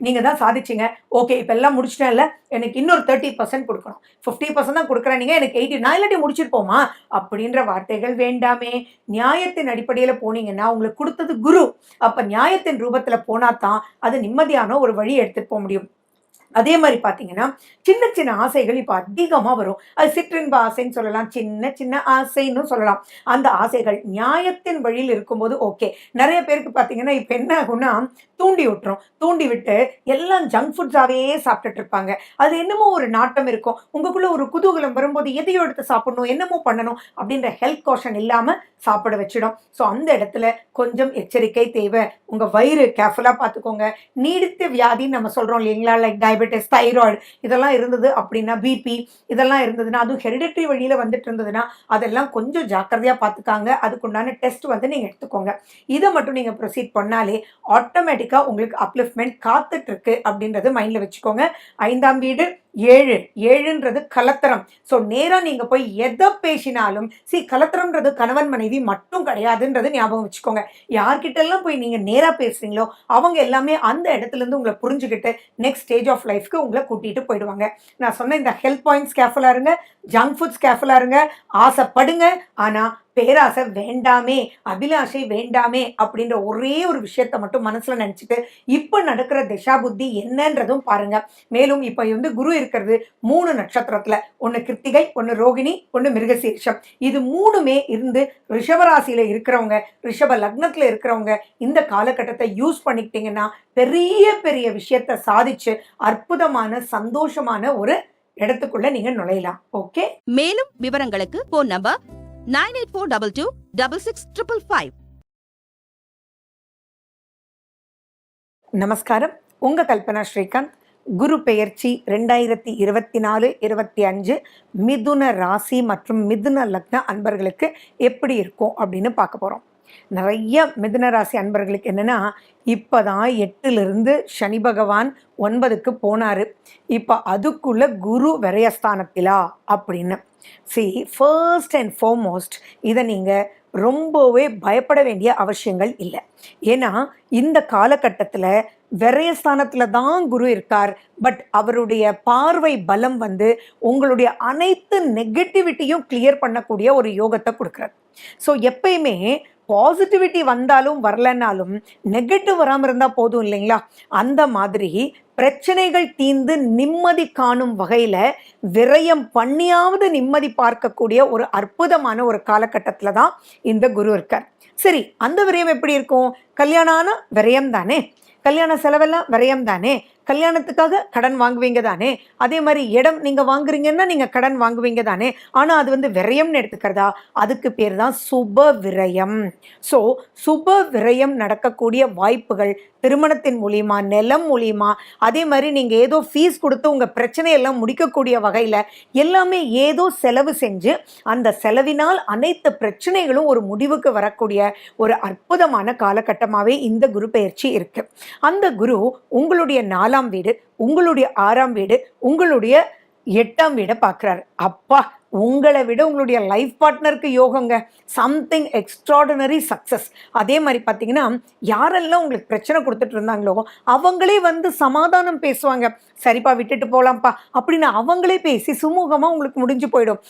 நீங்க தான் சாதிச்சீங்க. ஓகே, இப்ப எல்லாம் முடிச்சுட்டேன்ல, எனக்கு இன்னொரு 30% குடுக்கணும். 50% தான் குடுக்குறேன் நீங்க, எனக்கு 80 நான் இல்லாட்டி முடிச்சுட்டு போமா? அப்படின்ற வார்த்தைகள் வேண்டாமே. நியாயத்தின் அடிப்படையில போனீங்கன்னா, உங்களுக்கு குடுத்தது குரு. அப்ப நியாயத்தின் ரூபத்துல போனா தான், அது நிம்மதியான ஒரு வழி எடுத்துட்டு போ முடியும். அதே மாரி பார்த்தீங்கன்னா, சின்ன சின்ன ஆசைகள் இப்ப அதிகமா வரும். அது சிற்றின்ப ஆசைன்னு சொல்லலாம். சின்ன சின்ன ஆசைன்னு சொல்லலாம். அந்த ஆசைகள் நியாயத்தின் வழியில் இருக்கும்போது ஓகே. நெறைய பேருக்கு பார்த்தீங்கன்னா, இப்ப என்ன ஆகும்னா, தூண்டி விட்டுரும். தூண்டி விட்டு எல்லாம் ஜங்க் ஃபுட்ஸாவே சாப்பிட்டுட்டு இருப்பாங்க. அது என்னமோ ஒரு நாட்டம் இருக்கும். உங்களுக்குள்ள ஒரு குதூகலம் வரும்போது எதையோ எடுத்து சாப்பிடணும், என்னமோ பண்ணணும் அப்படின்ற ஹெல்த் காஷன் இல்லாம சாப்பிட வச்சிடும். ஸோ அந்த இடத்துல கொஞ்சம் எச்சரிக்கை தேவை. உங்க வயிறு கேர்ஃபுல்லா பார்த்துக்கோங்க. நீடித்த வியாதின்னு நம்ம சொல்றோம் இல்லைங்களா? லைக் டயபெட்டிஸ், தைராய்டு இதெல்லாம் இருந்தது அப்படின்னா, பிபி இதெல்லாம் இருந்ததுன்னா, அதுவும் ஹெரிடிட்டரி வழியில வந்துட்டு இருந்ததுன்னா, அதெல்லாம் கொஞ்சம் ஜாக்கிரதையா பார்த்துக்காங்க. அதுக்குண்டான டெஸ்ட் வந்து நீங்க எடுத்துக்கோங்க. இதை மட்டும் நீங்க ப்ரொசீட் பண்ணாலே ஆட்டோமேட்டிக்கா உங்களுக்கு அப்லிஃப்ட்மெண்ட் காத்துட்டு இருக்கு அப்படின்றது மைண்ட்ல வச்சுக்கோங்க. 5ஆம் வீடு 7 7ன்றது கலத்திரம். ஸோ நேரா நீங்க போய் எதை பேசினாலும் கலத்திரம்ன்றது கணவன் மனைவி மட்டும் கிடையாதுன்றது ஞாபகம் வச்சுக்கோங்க. யார்கிட்ட எல்லாம் போய் நீங்க நேரா பேசுறீங்களோ அவங்க எல்லாமே அந்த இடத்துல இருந்து உங்களை புரிஞ்சுக்கிட்டு நெக்ஸ்ட் ஸ்டேஜ் ஆஃப் லைஃப்க்கு உங்களை கூட்டிட்டு போயிடுவாங்க. நான் சொன்ன இந்த ஹெல்த் பாயிண்ட்ஸ் கேர்ஃபுல்லா இருங்க, ஜங்க் ஃபுட்ஸ் கேர்ஃபுல்லா இருங்க, ஆசைப்படுங்க, ஆனா பேராசை வேண்டாமே, அபிலாஷை வேண்டாமே அப்படின்ற ஒரே ஒரு விஷயத்தை மட்டும் மனசுல நினைச்சிட்டு இப்ப நடக்கிற திசா புத்தி என்னன்றதும் பாருங்க. மேலும் இப்ப வந்து குரு இருக்கிறது 3 நட்சத்திரத்துல, ஒன்னு கிருத்திகை, ஒன்னு ரோகிணி, ஒன்னு மிருகசீரிஷம். இது 3மே இருந்து ரிஷபராசியில இருக்கிறவங்க, ரிஷப லக்னத்துல இருக்கிறவங்க இந்த காலகட்டத்தை யூஸ் பண்ணிக்கிட்டீங்கன்னா பெரிய பெரிய விஷயத்தை சாதிச்சு அற்புதமான சந்தோஷமான ஒரு இடத்துக்குள்ள நீங்க நுழையலாம். ஓகே. மேலும் விவரங்களுக்கு போன் நம்பர் 9842266555. நமஸ்காரம். உங்க கல்பனா ஸ்ரீகாந்த். குரு பெயர்ச்சி 2024-25 மிதுன ராசி மற்றும் மிதுன லக்ன அன்பர்களுக்கு எப்படி இருக்கும் அப்படின்னு பார்க்க போறோம். நிறைய மிதுன ராசி அன்பர்களுக்கு என்னன்னா, இப்பதான் 8லிருந்து சனி பகவான் 9க்கு போனாரு. இப்ப அதுக்குள்ள குரு விரயஸ்தானத்திலா அப்படின்னு. ஃபர்ஸ்ட் அண்ட் ஃபார்மோஸ்ட் இதை நீங்க ரொம்பவே பயப்பட வேண்டிய அவசியங்கள் இல்லை. ஏன்னா இந்த காலகட்டத்தில் விரயஸ்தானத்தில் தான் குரு இருக்கார். பட் அவருடைய பார்வை பலம் வந்து உங்களுடைய அனைத்து நெகட்டிவிட்டியும் கிளியர் பண்ணக்கூடிய ஒரு யோகத்தை கொடுக்குறார். ஸோ எப்பயுமே பாசிட்டிவிட்டி வந்தாலும் வரலனாலும் நெகட்டிவ் வராமல் இருந்தால் போதும் இல்லைங்களா? அந்த மாதிரி பிரச்சனைகள் தீர்ந்து நிம்மதி காணும் வகையில் விரயம் பண்ணியாவது நிம்மதி பார்க்கக்கூடிய ஒரு அற்புதமான ஒரு காலகட்டத்தில் தான் இந்த குரு இருக்கார். சரி, அந்த விரயம் எப்படி இருக்கும்? கல்யாணம் விரயம் தானே, கல்யாண செலவெல்லாம் விரயம் தானே, கல்யாணத்துக்காக கடன் வாங்குவீங்க தானே, அதே மாதிரி இடம் நீங்கள் வாங்குறீங்கன்னா நீங்கள் கடன் வாங்குவீங்க தானே. ஆனால் அது வந்து விரயம்னு எடுத்துக்கிறதா? அதுக்கு பேர் தான் சுப விரயம். ஸோ சுப விரயம் நடக்கக்கூடிய வாய்ப்புகள் திருமணத்தின் மூலியமா, நிலம் மூலியமா, அதே மாதிரி நீங்கள் ஏதோ ஃபீஸ் கொடுத்து உங்கள் பிரச்சனையெல்லாம் முடிக்கக்கூடிய வகையில் எல்லாமே ஏதோ செலவு செஞ்சு அந்த செலவினால் அனைத்து பிரச்சனைகளும் ஒரு முடிவுக்கு வரக்கூடிய ஒரு அற்புதமான காலகட்டமாகவே இந்த குரு பெயர்ச்சி இருக்கு. அந்த குரு உங்களுடைய 4ஆம் வீடு, உங்களுடைய 6ஆம் வீடு, உங்களுடைய 8ஆம் வீடை பார்க்குறாரு. அப்பா, உங்களை விட உங்களுடைய லைஃப் பார்ட்னருக்கு யோகங்க. Something extraordinary success. அதே மாதிரி பார்த்தீங்கன்னா, யாரெல்லாம் உங்களுக்கு பிரச்சனை கொடுத்துட்டு இருந்தாங்களோ அவங்களே வந்து சமாதானம் பேசுவாங்க. சரிப்பா, விட்டுட்டு போகலாம்ப்பா அப்படின்னு அவங்களே பேசி சுமூகமாக உங்களுக்கு முடிஞ்சு போயிடும்.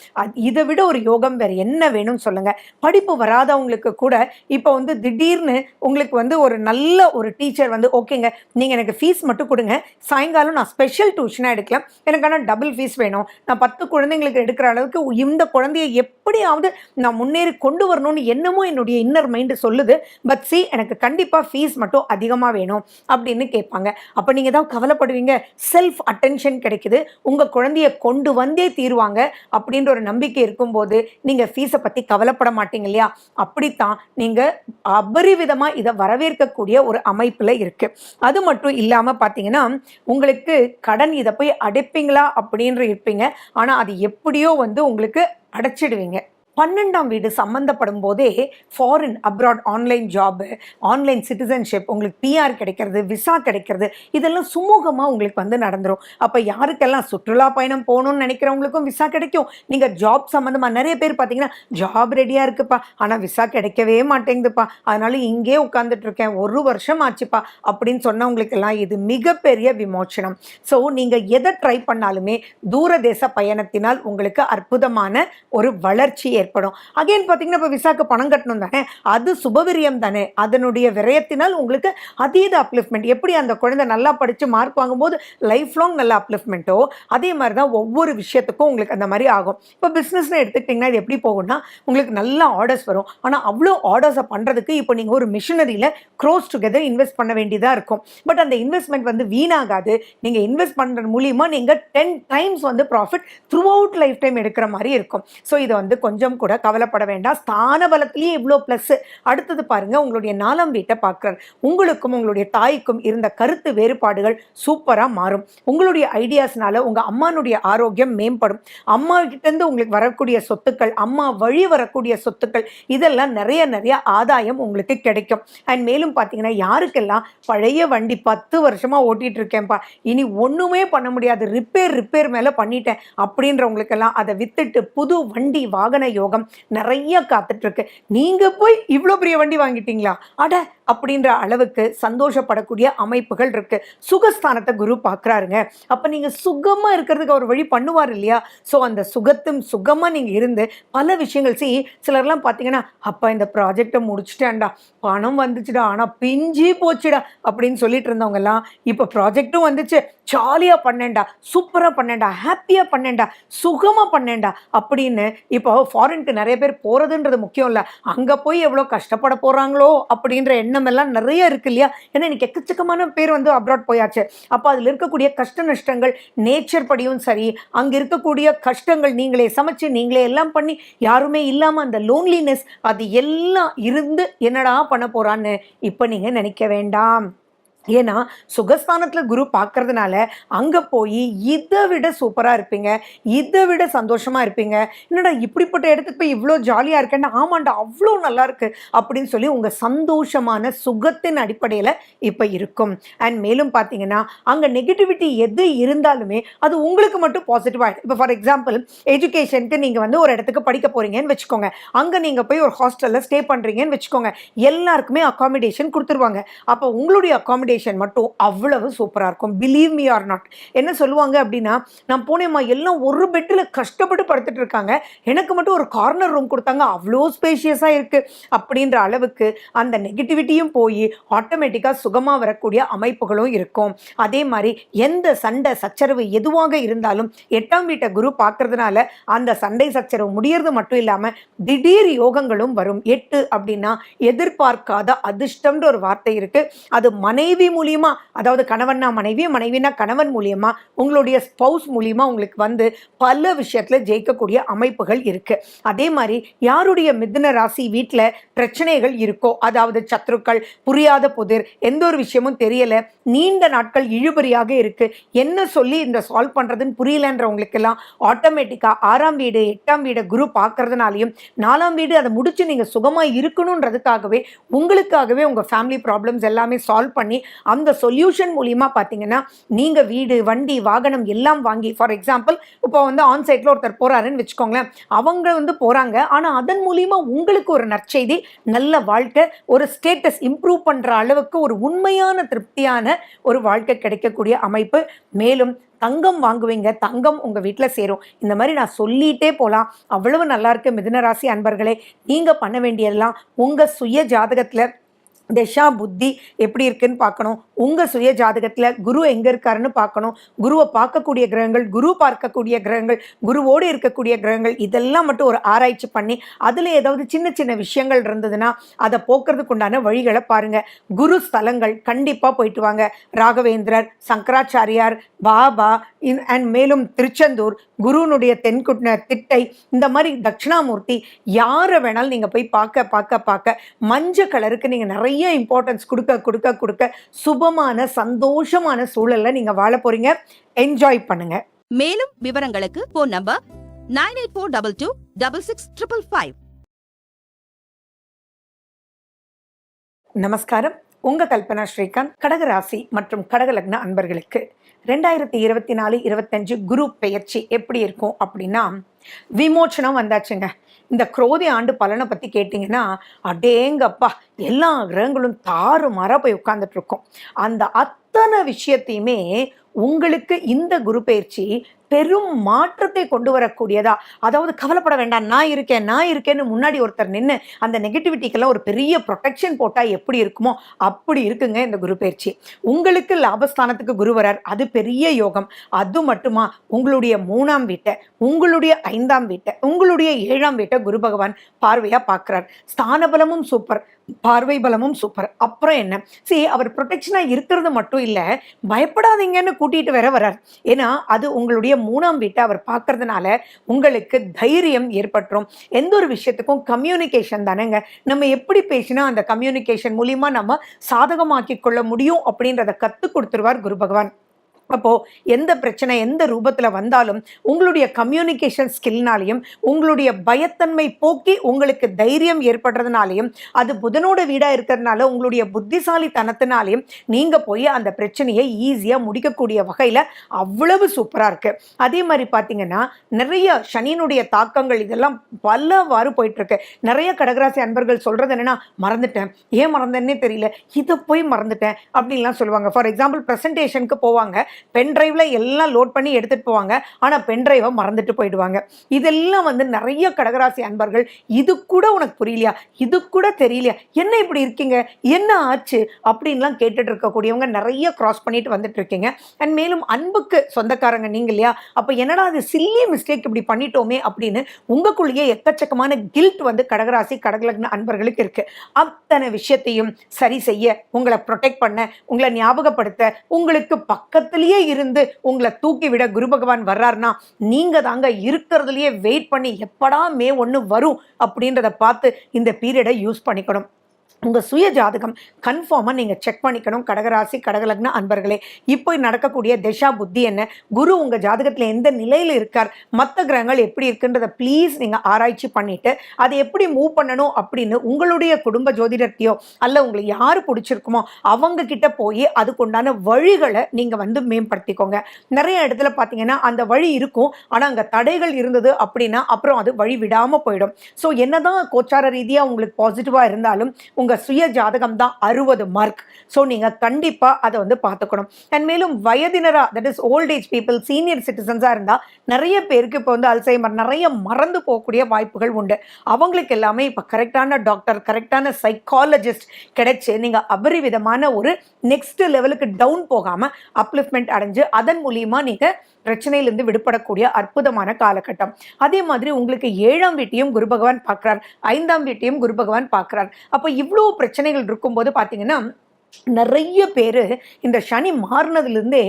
இதை விட ஒரு யோகம் வேறு என்ன வேணும்னு சொல்லுங்கள். படிப்பு வராதவங்களுக்கு கூட இப்போ வந்து திடீர்னு உங்களுக்கு வந்து ஒரு நல்ல ஒரு டீச்சர் வந்து, ஓகேங்க நீங்கள் எனக்கு ஃபீஸ் மட்டும் கொடுங்க, சாயங்காலம் நான் ஸ்பெஷல் டியூஷனாக எடுக்கலாம், எனக்கு ஆனால் டபுள் ஃபீஸ் வேணும், நான் 10 குழந்தைங்களுக்கு எடுக்கிற அளவுக்கு இருக்கு, இந்த குழந்தையை எப்படியாவது நான் முன்னேறி கொண்டு வரணும்னு என்னமோ என்னுடைய இன்னர் மைண்டு சொல்லுது. பட் சி எனக்கு கண்டிப்பாக ஃபீஸ் மட்டும் அதிகமாக வேணும் அப்படின்னு கேட்பாங்க. அப்போ நீங்கள் தான் கவலைப்படுவீங்க, செல்ஃப் அட்டென்ஷன் கிடைக்குது, உங்கள் குழந்தைய கொண்டு வந்தே தீருவாங்க அப்படின்ற ஒரு நம்பிக்கை இருக்கும்போது நீங்கள் ஃபீஸை பற்றி கவலைப்பட மாட்டீங்க இல்லையா? அப்படித்தான் நீங்கள் அபரிவிதமாக இதை வரவேற்கக்கூடிய ஒரு அமைப்பில் இருக்குது. அது மட்டும் இல்லாமல் பார்த்தீங்கன்னா, உங்களுக்கு கடன் இதை போய் அடைப்பீங்களா அப்படின்ற இருப்பீங்க. ஆனால் அது எப்படியோ வந்து உங்களுக்கு அடைச்சிடுவீங்க. 12ஆம் வீடு சம்மந்தப்படும் போதே foreign abroad online job, online citizenship, உங்களுக்கு பிஆர் கிடைக்கிறது, விசா கிடைக்கிறது, இதெல்லாம் சுமூகமாக உங்களுக்கு வந்து நடந்துடும். அப்போ யாருக்கெல்லாம் சுற்றுலா பயணம் போகணும்னு நினைக்கிறவங்களுக்கும் விசா கிடைக்கும். நீங்கள் ஜாப் சம்மந்தமாக நிறைய பேர் பார்த்தீங்கன்னா ஜாப் ரெடியாக இருக்குப்பா, ஆனால் விசா கிடைக்கவே மாட்டேங்குதுப்பா, அதனால இங்கே உட்காந்துட்டு இருக்கேன், 1 வருஷம் ஆச்சுப்பா அப்படின்னு சொன்னவங்களுக்கெல்லாம் இது மிகப்பெரிய விமோச்சனம். ஸோ நீங்கள் எதை ட்ரை பண்ணாலுமே தூரதேச பயணத்தினால் உங்களுக்கு அற்புதமான ஒரு வளர்ச்சி ஏற்படும். அகைன் பார்த்தீங்கன்னா இப்போ விசாக்கு பணம் கட்டணும் தானே, அது சுபவிரியம் தானே, அதனுடைய விரயத்தினால் உங்களுக்கு அதீத அப்லிஃப்ட்மெண்ட். எப்படி அந்த குழந்தை நல்லா படித்து மார்க் வாங்கும்போது லைஃப் லாங் நல்ல அப்லிஃப்ட்மெண்ட்டோ, அதே மாதிரி தான் ஒவ்வொரு விஷயத்துக்கும் உங்களுக்கு அந்த மாதிரி ஆகும். இப்போ பிஸ்னஸ்னு எடுத்துக்கிட்டிங்கன்னா இது எப்படி போகும்னா, உங்களுக்கு நல்ல ஆர்டர்ஸ் வரும். ஆனால் அவ்வளோ ஆர்டர்ஸை பண்ணுறதுக்கு இப்போ நீங்கள் ஒரு மிஷினரியில் க்ரோஸ் டுகெதர் இன்வெஸ்ட் பண்ண வேண்டியதாக இருக்கும். பட் அந்த இன்வெஸ்ட்மெண்ட் வந்து வீணாகாது. நீங்கள் இன்வெஸ்ட் பண்ணுறது மூலியமாக நீங்கள் 10 டைம்ஸ் வந்து profit through out life time எடுக்கிற மாதிரி இருக்கும். ஸோ இதை வந்து கொஞ்சம் கூட கவலைப்பட வேண்டாம். ஸ்தான பலத்திலேயே இவ்வளோ ப்ளஸ். அடுத்தது பாருங்க, உங்களுடைய 4ஆம் வீட்டை பார்க்குறார். உங்களுக்கும் உங்களுடைய தாய்க்கும் இருந்த கருத்து வேறுபாடுகள் சூப்பராக மாறும். உங்களுடைய ஐடியாஸ்னால உங்கள் அம்மானுடைய ஆரோக்கியம் மேம்படும். அம்மா கிட்டேருந்து உங்களுக்கு வரக்கூடிய சொத்துக்கள், அம்மா வழி வரக்கூடிய சொத்துக்கள், இதெல்லாம் நிறைய நிறைய ஆதாயம் உங்களுக்கு கிடைக்கும். அண்ட் மேலும் பார்த்தீங்கன்னா, யாருக்கெல்லாம் பழைய வண்டி 10 வருஷமாக ஓட்டிகிட்டு இருக்கேன்ப்பா, இனி ஒன்றுமே பண்ண முடியாது, ரிப்பேர் மேலே பண்ணிட்டேன் அப்படின்றவங்களுக்கெல்லாம் அதை வித்துட்டு புது வண்டி வாகன யோகம் நிறைய காத்துட்டு இருக்கு. நீங்க போய் இவ்வளோ பெரிய வண்டி வாங்கிட்டீங்களா அட அப்படின்ற அளவுக்கு சந்தோஷப்படக்கூடிய அமைப்புகள் இருக்கு. சுகஸ்தானத்தை குரு பார்க்குறாருங்க. அப்போ நீங்க சுகமா இருக்கிறதுக்கு ஒரு வழி பண்ணுவார் இல்லையா? ஸோ அந்த சுகமா நீங்க இருந்து பல விஷயங்கள் சிலர்லாம் பார்த்தீங்கன்னா, அப்பா இந்த ப்ராஜெக்டை முடிச்சுட்டேன்டா, பணம் வந்துச்சுடா, ஆனால் பிஞ்சி போச்சுடா அப்படின்னு சொல்லிட்டு இருந்தவங்கலாம் இப்போ ப்ராஜெக்டும் வந்துச்சு, ஜாலியாக பண்ணேன்டா, சூப்பராக பண்ணேன்டா, ஹாப்பியாக பண்ணேன்டா, சுகமாக பண்ணேன்டா அப்படின்னு இப்போ ஃபாரினுக்கு நிறைய பேர் போகிறதுன்றது முக்கியம் இல்லை, அங்கே போய் எவ்வளோ கஷ்டப்பட போகிறாங்களோ அப்படின்ற எண்ணம் எல்லாம் நிறைய இருக்கு இல்லையா? ஏன்னா இன்னைக்கு எக்கச்சக்கமான பேர் வந்து அப்ராட் போயாச்சு. அப்போ அதில் இருக்கக்கூடிய கஷ்ட நஷ்டங்கள் நேச்சர் படியும் சரி, அங்கே இருக்கக்கூடிய கஷ்டங்கள் நீங்களே சமைச்சு நீங்களே எல்லாம் பண்ணி யாருமே இல்லாமல் அந்த லோன்லினஸ் அது எல்லாம் இருந்து என்னடா பண்ண போகிறான்னு இப்போ நீங்கள் நினைக்க வேண்டாம். ஏன்னா சுகஸ்தானத்தில் குரு பார்க்கறதுனால அங்கே போய் இதை விட சூப்பராக இருப்பீங்க, இதை விட சந்தோஷமாக இருப்பீங்க. என்னடா இப்படிப்பட்ட இடத்துக்கு போய் இவ்வளோ ஜாலியாக இருக்கேன்னா, ஆமாண்டா அவ்வளோ நல்லா இருக்கு அப்படின்னு சொல்லி உங்கள் சந்தோஷமான சுகத்தின் அடிப்படையில் இப்போ இருக்கும். அண்ட் மேலும் பார்த்தீங்கன்னா, அங்கே நெகட்டிவிட்டி எது இருந்தாலுமே அது உங்களுக்கு மட்டும் பாசிட்டிவாக. இப்போ ஃபார் எக்ஸாம்பிள் எஜுகேஷனுக்கு நீங்கள் வந்து ஒரு இடத்துக்கு படிக்க போகிறீங்கன்னு வச்சுக்கோங்க, அங்கே நீங்கள் போய் ஒரு ஹாஸ்டலில் ஸ்டே பண்ணுறீங்கன்னு வச்சுக்கோங்க, எல்லாருக்குமே அகாமடேஷன் கொடுத்துருவாங்க. அப்போ உங்களுடைய அகாமடேஷன் மட்டும் அவ்வளவு சூப்பராக இருக்கும். Believe me or not. என்ன சொல்லுவாங்க அப்படின்னா, நான் போனேம்மா எல்லாம் ஒரு பெட்டில் கஷ்டப்பட்டு படுத்துட்டு இருக்காங்க, எனக்கு மட்டும் ஒரு கார்னர் ரூம் கொடுத்தாங்க, அவ்வளோ ஸ்பேஷியஸாக இருக்குது அப்படின்ற அளவுக்கு அந்த நெகட்டிவிட்டியும் போய் ஆட்டோமேட்டிக்காக சுகமாக வரக்கூடிய அமைப்புகளும் இருக்கும். அதே மாதிரி எந்த சண்டை சச்சரவு எதுவாக இருந்தாலும் 8ஆம் வீட்டை குரு பார்க்கறதுனால அந்த சண்டை சச்சரவு முடியறது மட்டும் இல்லாமல் திடீர் யோகங்களும் வரும். 8 அப்படின்னா எதிர்பார்க்காத அதிர்ஷ்டம்ன்ற ஒரு வார்த்தை இருக்குது. அது மனைவி மூலியமா, அதாவது கணவன்னா மனைவி, மனைவினா கணவன் மூலியமா, உங்களுடைய ஸ்பௌஸ் மூலியமா உங்களுக்கு வந்து பல விஷயத்துல ஜெயிக்கக்கூடிய அமைப்புகள் இருக்கு. அதே மாதிரி யாருடைய மிதுன ராசி வீட்டில் பிரச்சனைகள் இருக்கோ, அதாவது சத்ருக்கள், புரியாத புதிர், எந்த ஒரு விஷயமும் தெரியல, நீண்ட நாட்கள் இழுபறியாக இருக்கு, என்ன சொல்லி இந்த சால்வ் பண்றதுன்னு புரியலன்றவங்களுக்கெல்லாம் ஆட்டோமேட்டிக்கா 6ஆம் வீடு 8ஆம் வீடு குரு பார்க்கறதுனாலையும் 4ஆம் வீடு அதை முடிச்சு நீங்க சுகமா இருக்கணும்ன்றதுக்காகவே உங்களுக்காகவே உங்க ஃபேமிலி ப்ராப்ளம்ஸ் எல்லாமே சால்வ் பண்ணி அந்த சொல்யூஷன் மூலியமா பார்த்தீங்கன்னா, நீங்க வீடு வண்டி வாகனம் எல்லாம் வாங்கி, ஃபார் எக்ஸாம்பிள் இப்போ வந்து ஆன்சைட்ல ஒருத்தர் போறாருன்னு வச்சுக்கோங்களேன், அவங்க வந்து போறாங்க, ஆனா அதன் மூலியமா உங்களுக்கு ஒரு நற்செய்தி, நல்ல வாழ்க்கை, ஒரு ஸ்டேட்டஸ் இம்ப்ரூவ் பண்ற அளவுக்கு ஒரு உண்மையான திருப்தியான ஒரு வாழ்க்கை கிடைக்கக்கூடிய அமைப்பு. மேலும் தங்கம் வாங்குவீங்க, தங்கம் உங்க வீட்டில் சேரும். இந்த மாதிரி நான் சொல்லிட்டே போகலாம், அவ்வளவு நல்லா இருக்கு. மிதுன ராசி அன்பர்களே, நீங்க பண்ண வேண்டியதெல்லாம் உங்க சுய ஜாதகத்தில் திசா புத்தி எப்படி இருக்குன்னு பார்க்கணும். உங்கள் சுய ஜாதகத்தில் குரு எங்கே இருக்காருன்னு பார்க்கணும். குருவை பார்க்கக்கூடிய கிரகங்கள், குரு பார்க்கக்கூடிய கிரகங்கள், குருவோடு இருக்கக்கூடிய கிரகங்கள், இதெல்லாம் மட்டும் ஒரு ஆராய்ச்சி பண்ணி அதில் ஏதாவது சின்ன சின்ன விஷயங்கள் இருந்ததுன்னா அதை போக்குறதுக்கு உண்டான வழிகளை பாருங்கள். குரு ஸ்தலங்கள் கண்டிப்பாக போயிட்டு வாங்க. ராகவேந்திரர், சங்கராச்சாரியார், பாபா அண்ட் மேலும் திருச்செந்தூர், குருனுடைய திட்டை, இந்த மாதிரி தட்சிணாமூர்த்தி, யாரை வேணாலும் நீங்கள் போய் பார்க்க மஞ்சள் கலருக்கு நீங்கள் நிறைய இம்பார்ட்டன்ஸ் கொடுக்க சுபமான சந்தோஷமான சூழல்ல நீங்க வாழ போறீங்க. என்ஜாய் பண்ணுங்க. மேலும் விவரங்களுக்கு போன் நம்பர் 9842266555. நமஸ்காரம். உங்க கல்பனா ஸ்ரீகாந்த். கடகராசி மற்றும் கடகலக்ன அன்பர்களுக்கு 2024-25 குரு பெயர்ச்சி எப்படி இருக்கும் அப்படின்னா, விமோச்சனம் வந்தாச்சுங்க. இந்த குரோதி ஆண்டு பலனை பற்றி கேட்டிங்கன்னா, அடேங்கப்பா, எல்லா கிரகங்களும் தாறுமாறாக போய் உட்கார்ந்துட்டு இருக்கோம். அந்த அத்தனை விஷயத்தையுமே உங்களுக்கு இந்த குரு பயிற்சி பெரும் மாற்றத்தை கொண்டு வரக்கூடியதா. அதாவது கவலைப்பட வேண்டாம், நான் இருக்கேன்னு முன்னாடி ஒருத்தர் நின்று அந்த நெகட்டிவிட்டிக்கெல்லாம் ஒரு பெரிய ப்ரொடெக்ஷன் போட்டால் எப்படி இருக்குமோ அப்படி இருக்குங்க இந்த குரு பயிற்சி. உங்களுக்கு லாபஸ்தானத்துக்கு குரு வரார், அது பெரிய யோகம். அது மட்டுமா, உங்களுடைய 3ஆம் வீட்டை, உங்களுடைய 5ஆம் வீட்டை, உங்களுடைய 7ஆம் வீட்டை குரு பகவான் பார்வையாக பார்க்குறார். ஸ்தான பலமும் சூப்பர், பார்வை பலமும் சூப்பர். அப்புறம் என்ன, அவர் ப்ரொடெக்ஷனாக இருக்கிறது மட்டும் இல்லை, பயப்படாதீங்கன்னு கூட்டிகிட்டு வேற வர்றார். ஏன்னா அது உங்களுடைய 3ஆம் வீட்டை அவர் பார்க்கறதுனால உங்களுக்கு தைரியம் ஏற்பட்டுரும். எந்த ஒரு விஷயத்துக்கும் கம்யூனிகேஷன் தானேங்க. நம்ம எப்படி பேசினா அந்த கம்யூனிகேஷன் மூலியமா நம்ம சாதகமாக்கி கொள்ள முடியும் அப்படின்றத கற்றுக் கொடுத்துருவார் குரு பகவான். அப்போது எந்த பிரச்சனை எந்த ரூபத்தில் வந்தாலும் உங்களுடைய கம்யூனிகேஷன் ஸ்கில்னாலையும் உங்களுடைய பயத்தன்மை போக்கி உங்களுக்கு தைரியம் ஏற்படுறதுனாலையும், அது புதனோட வீடாக இருக்கிறதுனால உங்களுடைய புத்திசாலித்தனத்தினாலையும் நீங்கள் போய் அந்த பிரச்சனையை ஈஸியாக முடிக்கக்கூடிய வகையில் அவ்வளவு சூப்பராக இருக்குது. அதே மாதிரி பார்த்தீங்கன்னா, நிறைய சனியினுடைய தாக்கங்கள் இதெல்லாம் பலவாறு போயிட்டுருக்கு. நிறைய கடகராசி அன்பர்கள் சொல்கிறது என்னென்னா, மறந்துட்டேன், ஏன் மறந்தேன்னே தெரியல, இதை போய் மறந்துட்டேன் அப்படின்லாம் சொல்லுவாங்க. ஃபார் எக்ஸாம்பிள் ப்ரெசன்டேஷனுக்கு போவாங்க, பென்ட்ரைவ்ல எல்லாம் லோட் பண்ணி எடுத்துட்டு போவாங்க, ஆனால் பென்ட்ரைவை மறந்துட்டு போயிடுவாங்க. இதெல்லாம் நிறைய கடகராசி அன்பர்கள், இது கூட உனக்கு புரியலையா, இது கூட தெரியலையா, என்ன இப்படி இருக்கீங்க, என்ன ஆச்சு அப்படின்லாம் கேட்டுட்டு இருக்கக்கூடியவங்க நிறைய கிராஸ் பண்ணிட்டு வந்துட்டு இருக்கீங்க. அண்ட் மேலும் அன்புக்கு சொந்தக்காரங்க நீங்க இல்லையா, அப்போ என்னடா அது சில்லி மிஸ்டேக் இப்படி பண்ணிட்டோமே அப்படின்னு உங்களுக்குள்ளேயே எக்கச்சக்கமான கில்ட் கடகராசி கடகலக்ன அன்பர்களுக்கு இருக்கு. அத்தனை விஷயத்தையும் சரி செய்ய, உங்களை ப்ரொடெக்ட் பண்ண, உங்களை ஞாபகப்படுத்த, உங்களுக்கு பக்கத்துல இருந்து உங்களை தூக்கி விட குரு பகவான் வர்றாருன்னா, நீங்க தாங்க இருக்கிறதுலயே வெயிட் பண்ணி எப்படா மே 1 வரும் அப்படின்றத பார்த்து இந்த பீரியடை யூஸ் பண்ணிக்கணும். உங்கள் சுய ஜாதகம் கன்ஃபார்மாக நீங்கள் செக் பண்ணிக்கணும் கடகராசி கடகலக்ன அன்பர்களே. இப்போ நடக்கக்கூடிய திசா புத்தி என்ன, குரு உங்கள் ஜாதகத்தில் எந்த நிலையில் இருக்கார், மற்ற கிரகங்கள் எப்படி இருக்குன்றதை ப்ளீஸ் நீங்கள் ஆராய்ச்சி பண்ணிவிட்டு அதை எப்படி மூவ் பண்ணணும் அப்படின்னு உங்களுடைய குடும்ப ஜோதிடத்தையோ அல்ல உங்களுக்கு யார் பிடிச்சிருக்குமோ அவங்க கிட்ட போய் அதுக்குண்டான வழிகளை நீங்கள் மேம்படுத்திக்கோங்க. நிறைய இடத்துல பார்த்தீங்கன்னா அந்த வழி இருக்கும், ஆனால் அங்கே தடைகள் இருந்தது அப்படின்னா அப்புறம் அது வழி விடாமல் போயிடும். ஸோ என்னதான் கோச்சார ரீதியாக உங்களுக்கு பாசிட்டிவாக இருந்தாலும் உங்கள் சுய ஜாதகம் தான் 60 மார்க். ஸோ நீங்கள் கண்டிப்பாக அதை பார்த்துக்கணும். அண்ட் மேலும் வயதினராக, that is old age people, senior சிட்டிசன்ஸாக இருந்தால் நிறைய பேருக்கு இப்போ அல்சைமர் நிறைய மறந்து போகக்கூடிய வாய்ப்புகள் உண்டு. அவங்களுக்கு எல்லாமே இப்போ கரெக்டான டாக்டர், கரெக்டான சைக்காலஜிஸ்ட் கிடைச்சி நீங்கள் அபரிவிதமான ஒரு நெக்ஸ்ட் லெவலுக்கு டவுன் போகாமல் அப்லிஃப்ட்மெண்ட் அடைஞ்சு அதன் மூலியமா நீங்கள் பிரச்சனையிலிருந்து விடுபடக்கூடிய அற்புதமான காலகட்டம். அதே மாதிரி உங்களுக்கு 7ஆம் வீட்டையும் குரு பகவான் பார்க்குறார், 5ஆம் வீட்டையும் குரு பகவான் பார்க்குறார். அப்போ இவ்வளோ பிரச்சனைகள் இருக்கும்போது பார்த்தீங்கன்னா நிறைய பேர் இந்த சனி மாறினதுலேருந்தே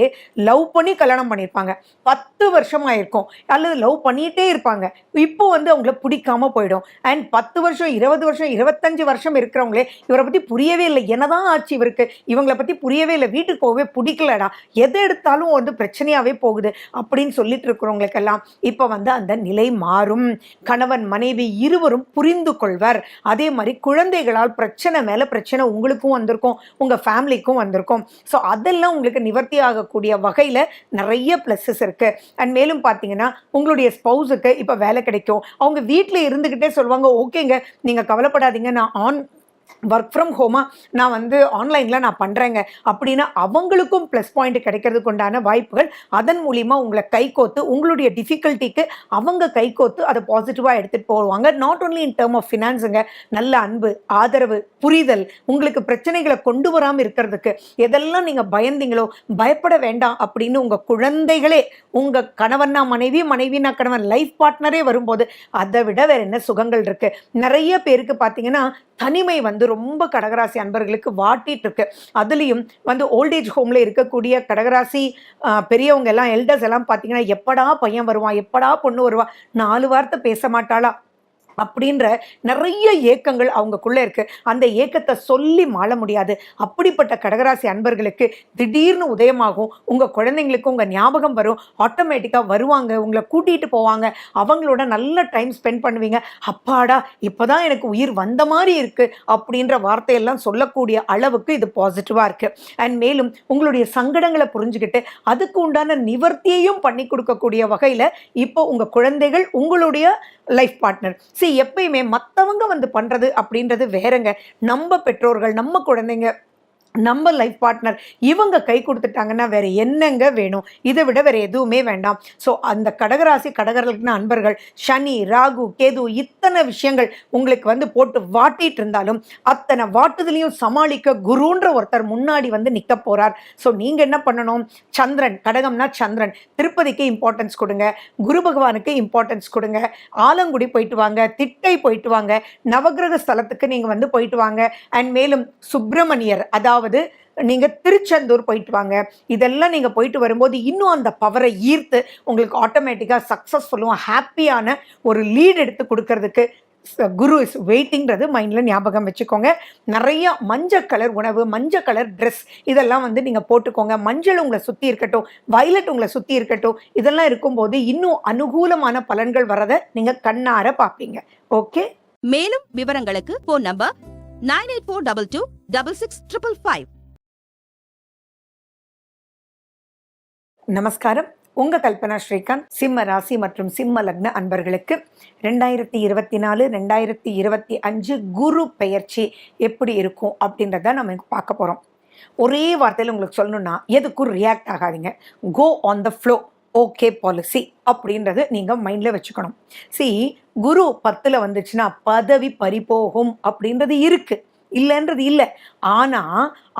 லவ் பண்ணி கல்யாணம் பண்ணியிருப்பாங்க, 10 வருஷம் ஆயிருக்கும், அல்லது லவ் பண்ணிகிட்டே இருப்பாங்க. இப்போ அவங்கள பிடிக்காம போயிடும். அண்ட் 10 வருஷம் 20 வருஷம் 25 வருஷம் இருக்கிறவங்களே இவரை பற்றி புரியவே இல்லை, என்னதான் ஆச்சு இவருக்கு, இவங்களை பற்றி புரியவே இல்லை, வீட்டுக்கு போகவே பிடிக்கலடா, எதை எடுத்தாலும் பிரச்சனையாகவே போகுது அப்படின்னு சொல்லிட்டு இருக்கிறவங்களுக்கெல்லாம் இப்போ அந்த நிலை மாறும். கணவன் மனைவி இருவரும் புரிந்து கொள்வர். அதே மாதிரி குழந்தைகளால் பிரச்சனை மேலே பிரச்சனை உங்களுக்கும் வந்திருக்கும், உங்கள் ஃபேமிலிக்கும் வந்திருக்கும். ஸோ அதெல்லாம் உங்களுக்கு நிவர்த்தி ஆகக்கூடிய வகையில் நிறைய ப்ளஸஸ் இருக்குது. அண்ட் மேலும் பார்த்தீங்கன்னா உங்களுடைய ஸ்பௌஸுக்கு இப்போ வேலை கிடைக்கும். அவங்க வீட்டில் இருந்துக்கிட்டே சொல்லுவாங்க, ஓகேங்க நீங்கள் கவலைப்படாதீங்க, நான் ஒர்க் ஃப்ரம் ஹோமாக நான் ஆன்லைனில் நான் பண்ணுறேங்க அப்படின்னா அவங்களுக்கும் ப்ளஸ் பாயிண்ட் கிடைக்கிறதுக்கு உண்டான வாய்ப்புகள். அதன் மூலிமா உங்களை கைகோத்து உங்களுடைய டிஃபிகல்ட்டிக்கு அவங்க கைகோத்து அதை பாசிட்டிவாக எடுத்துகிட்டு போவாங்க. Not only in term of ஃபினான்ஸுங்க, நல்ல அன்பு, ஆதரவு, புரிதல், உங்களுக்கு பிரச்சனைகளை கொண்டு வராமல் இருக்கிறதுக்கு எதெல்லாம் நீங்கள் பயந்தீங்களோ பயப்பட வேண்டாம் அப்படின்னு உங்கள் குழந்தைகளே, உங்கள் கணவனா மனைவி, மனைவினா கணவன், லைஃப் பார்ட்னரே வரும்போது அதை விட வேற என்ன சுகங்கள் இருக்கு. நிறைய பேருக்கு பார்த்தீங்கன்னா தனிமை வந்து ரொம்ப கடகராசி அன்பர்களுக்கு வாட்டிட்டு இருக்கு. அதுலேயும் வந்து ஓல்டேஜ் ஹோமில் இருக்கக்கூடிய கடகராசி பெரியவங்க எல்லாம், எல்டர்ஸ் எல்லாம் பார்த்தீங்கன்னா எப்படா பையன் வருவான், எப்படா பொண்ணு வருவா, 4 வார்த்தை பேச மாட்டாளா அப்படின்ற நிறைய ஏக்கங்கள் அவங்கக்குள்ள இருக்கு. அந்த ஏக்கத்தை சொல்லி மாள முடியாது. அப்படிப்பட்ட கடகராசி அன்பர்களுக்கு திடீர்னு உதயமாகும். உங்க குழந்தைங்களுக்கு உங்க ஞாபகம் வரும், ஆட்டோமேட்டிக்கா வருவாங்க, உங்களை கூட்டிட்டு போவாங்க, அவங்களோட நல்ல டைம் ஸ்பெண்ட் பண்ணுவீங்க. அப்பாடா இப்பதான் எனக்கு உயிர் வந்த மாதிரி இருக்கு அப்படின்ற வார்த்தையெல்லாம் சொல்லக்கூடிய அளவுக்கு இது பாசிட்டிவா இருக்கு. அண்ட் மேலும் உங்களுடைய சங்கடங்களை புரிஞ்சுக்கிட்டு அதுக்கு உண்டான நிவர்த்தியையும் பண்ணி கொடுக்கக்கூடிய வகையில இப்போ உங்க குழந்தைகள் உங்களுடைய லைஃப் பார்ட்னர். எப்பயுமே மற்றவங்க வந்து பண்றது அப்படின்றது வேறங்க. நம்ம பெற்றோர்கள், நம்ம குழந்தைங்க, நம்ம லைஃப் பார்ட்னர் இவங்க கை கொடுத்துட்டாங்கன்னா வேற என்னங்க வேணும்? இதை விட வேற எதுவுமே வேண்டாம். ஸோ அந்த கடகராசி கடகர்களுக்கு அன்பர்கள், சனி, ராகு, கேது இத்தனை விஷயங்கள் உங்களுக்கு வந்து போட்டு வாட்டிட்டு இருந்தாலும் அத்தனை வாட்டுதலையும் சமாளிக்க குருன்ற ஒருத்தர் முன்னாடி வந்து நிற்க போறார். ஸோ நீங்க என்ன பண்ணணும்? சந்திரன், கடகம்னா சந்திரன், திருப்பதிக்கு இம்பார்ட்டன்ஸ் கொடுங்க, குரு பகவானுக்கு இம்பார்ட்டன்ஸ் கொடுங்க, ஆலங்குடி போயிட்டு வாங்க, திட்டை போயிட்டு வாங்க, நவகிரக ஸ்தலத்துக்கு நீங்க வந்து போயிட்டு வாங்க. அண்ட் மேலும் சுப்பிரமணியர், அதாவது நீங்க திருச்செந்தூர் போயிட்டு வாங்க. இதெல்லாம் நீங்க போயிட்டு வரும்போது இன்னும் அந்த பவரை ஈர்த்து உங்களுக்கு ஆட்டோமேட்டிக்கா சக்சஸ்ஃபுல்லும் ஹாப்பியான ஒரு லீட் எடுத்து கொடுக்கறதுக்கு குரு இஸ் வெயிட்டிங்கிறது மைண்ட்ல ஞாபகம் வச்சுக்கோங்க. நிறைய மஞ்சள் கலர் உணவு, மஞ்சள் கலர் ட்ரெஸ் இதெல்லாம் வந்து நீங்க போட்டுக்கோங்க. மஞ்சள் உங்களை சுத்தி இருக்கட்டும், வயலட் உங்களை சுத்தி இருக்கட்டும். இதெல்லாம் இருக்கும்போது இன்னும் அனுகூலமான பலன்கள் வரதை நீங்க கண்ணார பார்ப்பீங்க. ஓகே. மேலும் விவரங்களுக்கு போன் நம்பர் 9842266555. நமஸ்காரம். உங்க கல்பனா ஸ்ரீகாந்த். சிம்ம ராசி மற்றும் சிம்ம லக்ன அன்பர்களுக்கு 2024 2025 குரு பெயர்ச்சி எப்படி இருக்கும் அப்படின்றத நம்ம பார்க்க போறோம். ஒரே வார்த்தையில் உங்களுக்கு சொல்லணும்னா எதுக்கும் ரியாக்ட் ஆகாதீங்க. Go on the flow, okay policy அப்படின்றது நீங்க மைண்ட்ல வச்சுக்கணும். குரு 10ல் வந்துச்சுன்னா பதவி பறிபோகும் அப்படின்றது இருக்கு, இல்லைன்றது இல்லை. ஆனா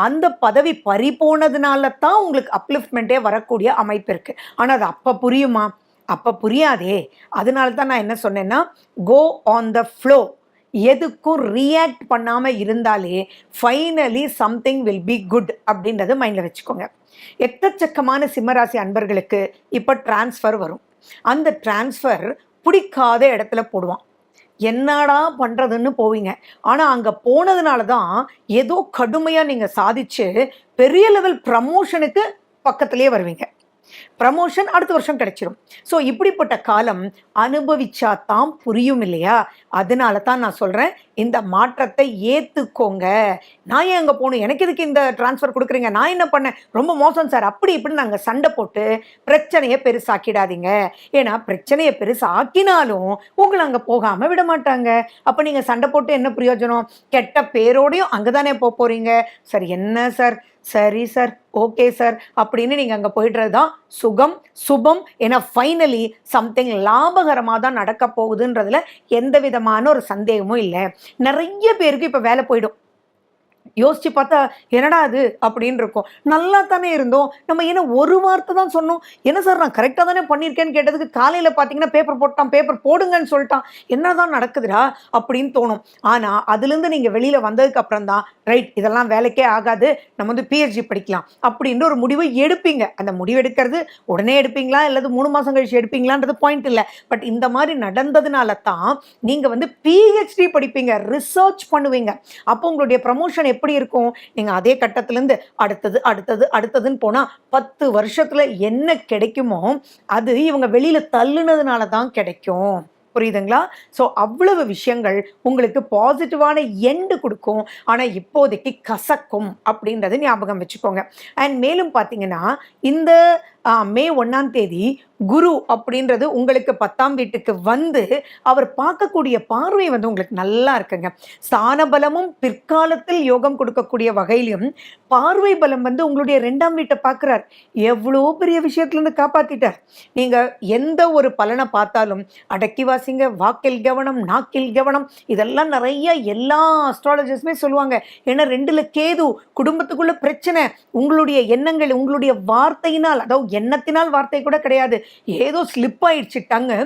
அந்த பதவி பறிபோனதுனால தான் உங்களுக்கு அப்லிஃப்ட்மெண்ட்டே வரக்கூடிய அமைப்பு இருக்கு. ஆனா அது அப்ப புரியுமா? அப்ப புரியாதே. அதனால தான் நான் என்ன சொன்னேன்னா கோ ஆன் த ஃப்ளோ. எதுக்கும் ரியாக்ட் பண்ணாம இருந்தாலே finally something will be good அப்படின்றது மைண்ட்ல வச்சுக்கோங்க. எக்கச்சக்கமான சிம்மராசி அன்பர்களுக்கு இப்ப டிரான்ஸ்ஃபர் வரும். அந்த டிரான்ஸ்ஃபர் பிடிக்காத இடத்துல போடுவான். என்னடா பண்றதுன்னு போவீங்க. ஆனா அங்க போனதுனால தான் ஏதோ கடுமையா நீங்க சாதிச்சு பெரிய லெவல் ப்ரமோஷனுக்கு பக்கத்திலே வருவீங்க. ப்ரமோஷன் அடுத்த வருஷம் கிடைச்சிரும். ஸோ இப்படிப்பட்ட காலம் அனுபவிச்சாதான் புரியும் இல்லையா? அதனால தான் நான் சொல்றேன், இந்த மாற்றத்தை ஏத்துக்கோங்க. நான் ஏன் அங்கே போகணும், எனக்கு எதுக்கு இந்த டிரான்ஸ்ஃபர் கொடுக்குறீங்க, நான் என்ன பண்ணேன், ரொம்ப மோசம் சார், அப்படி இப்படி நாங்கள் சண்டை போட்டு பிரச்சனையை பெருசாக்கிடாதீங்க. ஏன்னா பிரச்சனையை பெருசாக்கினாலும் உங்களை அங்கே போகாமல் விட மாட்டாங்க. அப்போ நீங்கள் சண்டை போட்டு என்ன பிரயோஜனம்? கெட்ட பேரோடையும் அங்கே தானே போகிறீங்க. சார் என்ன சார், சரி சார், ஓகே சார் அப்படின்னு நீங்கள் அங்கே போயிடுறது தான் சுகம் சுபம். ஏன்னா ஃபைனலி சம்திங் லாபகரமாக தான் நடக்க போகுதுன்றதுல எந்த விதமான ஒரு சந்தேகமும் இல்லை. நிறைய பேருக்கு இப்போ வேலை போயிடும். யோசிச்சு பார்த்தா என்னடா அது அப்படின்னு இருக்கும். நல்லா தானே இருந்தோம், நம்ம என்ன ஒரு வார்த்தை தான் சொன்னோம், என்ன சார் நான் கரெக்டாக தானே பண்ணியிருக்கேன்னு கேட்டதுக்கு காலையில் பார்த்தீங்கன்னா பேப்பர் போட்டான், பேப்பர் போடுங்கன்னு சொல்லிட்டான், என்னதான் நடக்குதுடா அப்படின்னு தோணும். ஆனால் அதுலேருந்து நீங்கள் வெளியில் வந்ததுக்கு அப்புறம் தான் ரைட், இதெல்லாம் வேலைக்கே ஆகாது, நம்ம வந்து பிஹெச்டி படிக்கலாம் அப்படின்ற ஒரு முடிவை எடுப்பீங்க. அந்த முடிவு எடுக்கிறது உடனே எடுப்பீங்களா இல்லது 3 மாதம் கழிச்சு எடுப்பீங்களான்றது பாயிண்ட் இல்லை. பட் இந்த மாதிரி நடந்ததுனால தான் நீங்கள் வந்து பிஹெச்டி படிப்பீங்க, ரிசர்ச் பண்ணுவீங்க. அப்போ உங்களுடைய ப்ரமோஷன் எப்படி இருக்கும்? நீங்க அதே கட்டத்திலிருந்து அடுத்தது அடுத்தது அடுத்ததுன்னு போனா 10 வருஷத்துல என்ன கிடைக்குமோ அது இவங்க வெளியில தள்ளுனதுனால தான் கிடைக்கும். புரியுதுங்களா? ஸோ அவ்வளவு விஷயங்கள் உங்களுக்கு பாசிட்டிவான எண்டு கொடுக்கும். ஆனால் இப்போதைக்கு கசக்கும் அப்படின்றது ஞாபகம் வச்சுக்கோங்க. அண்ட் மேலும் பார்த்தீங்கன்னா இந்த மே 1ஆம் தேதி குரு அப்படின்றது உங்களுக்கு 10ஆம் வீட்டுக்கு வந்து அவர் பார்க்கக்கூடிய பார்வை வந்து உங்களுக்கு நல்லா இருக்குங்க. ஸ்தான பலமும் பிற்காலத்தில் யோகம் கொடுக்கக்கூடிய வகையிலும் பார்வை பலம் வந்து உங்களுடைய 2ஆம் வீட்டை பார்க்கிறார். எவ்வளோ பெரிய விஷயத்துல இருந்து காப்பாத்திட்டார். நீங்க எந்த ஒரு பலனை பார்த்தாலும் அடக்கி வாசிங்க, வாக்கில் கவனம், நாக்கில் கவனம், இதெல்லாம் நிறைய எல்லா அஸ்ட்ராலஜர்ஸுமே சொல்லுவாங்க. ஏன்னா 2ல கேது, குடும்பத்துக்குள்ள பிரச்சனை, உங்களுடைய எண்ணங்கள், உங்களுடைய வார்த்தையினால், அதாவது எண்ணத்தினால் வார்த்தை கூட கிடையாது, ஏதோ ஸ்லிப் ஆயிடுச்சு டங்கு,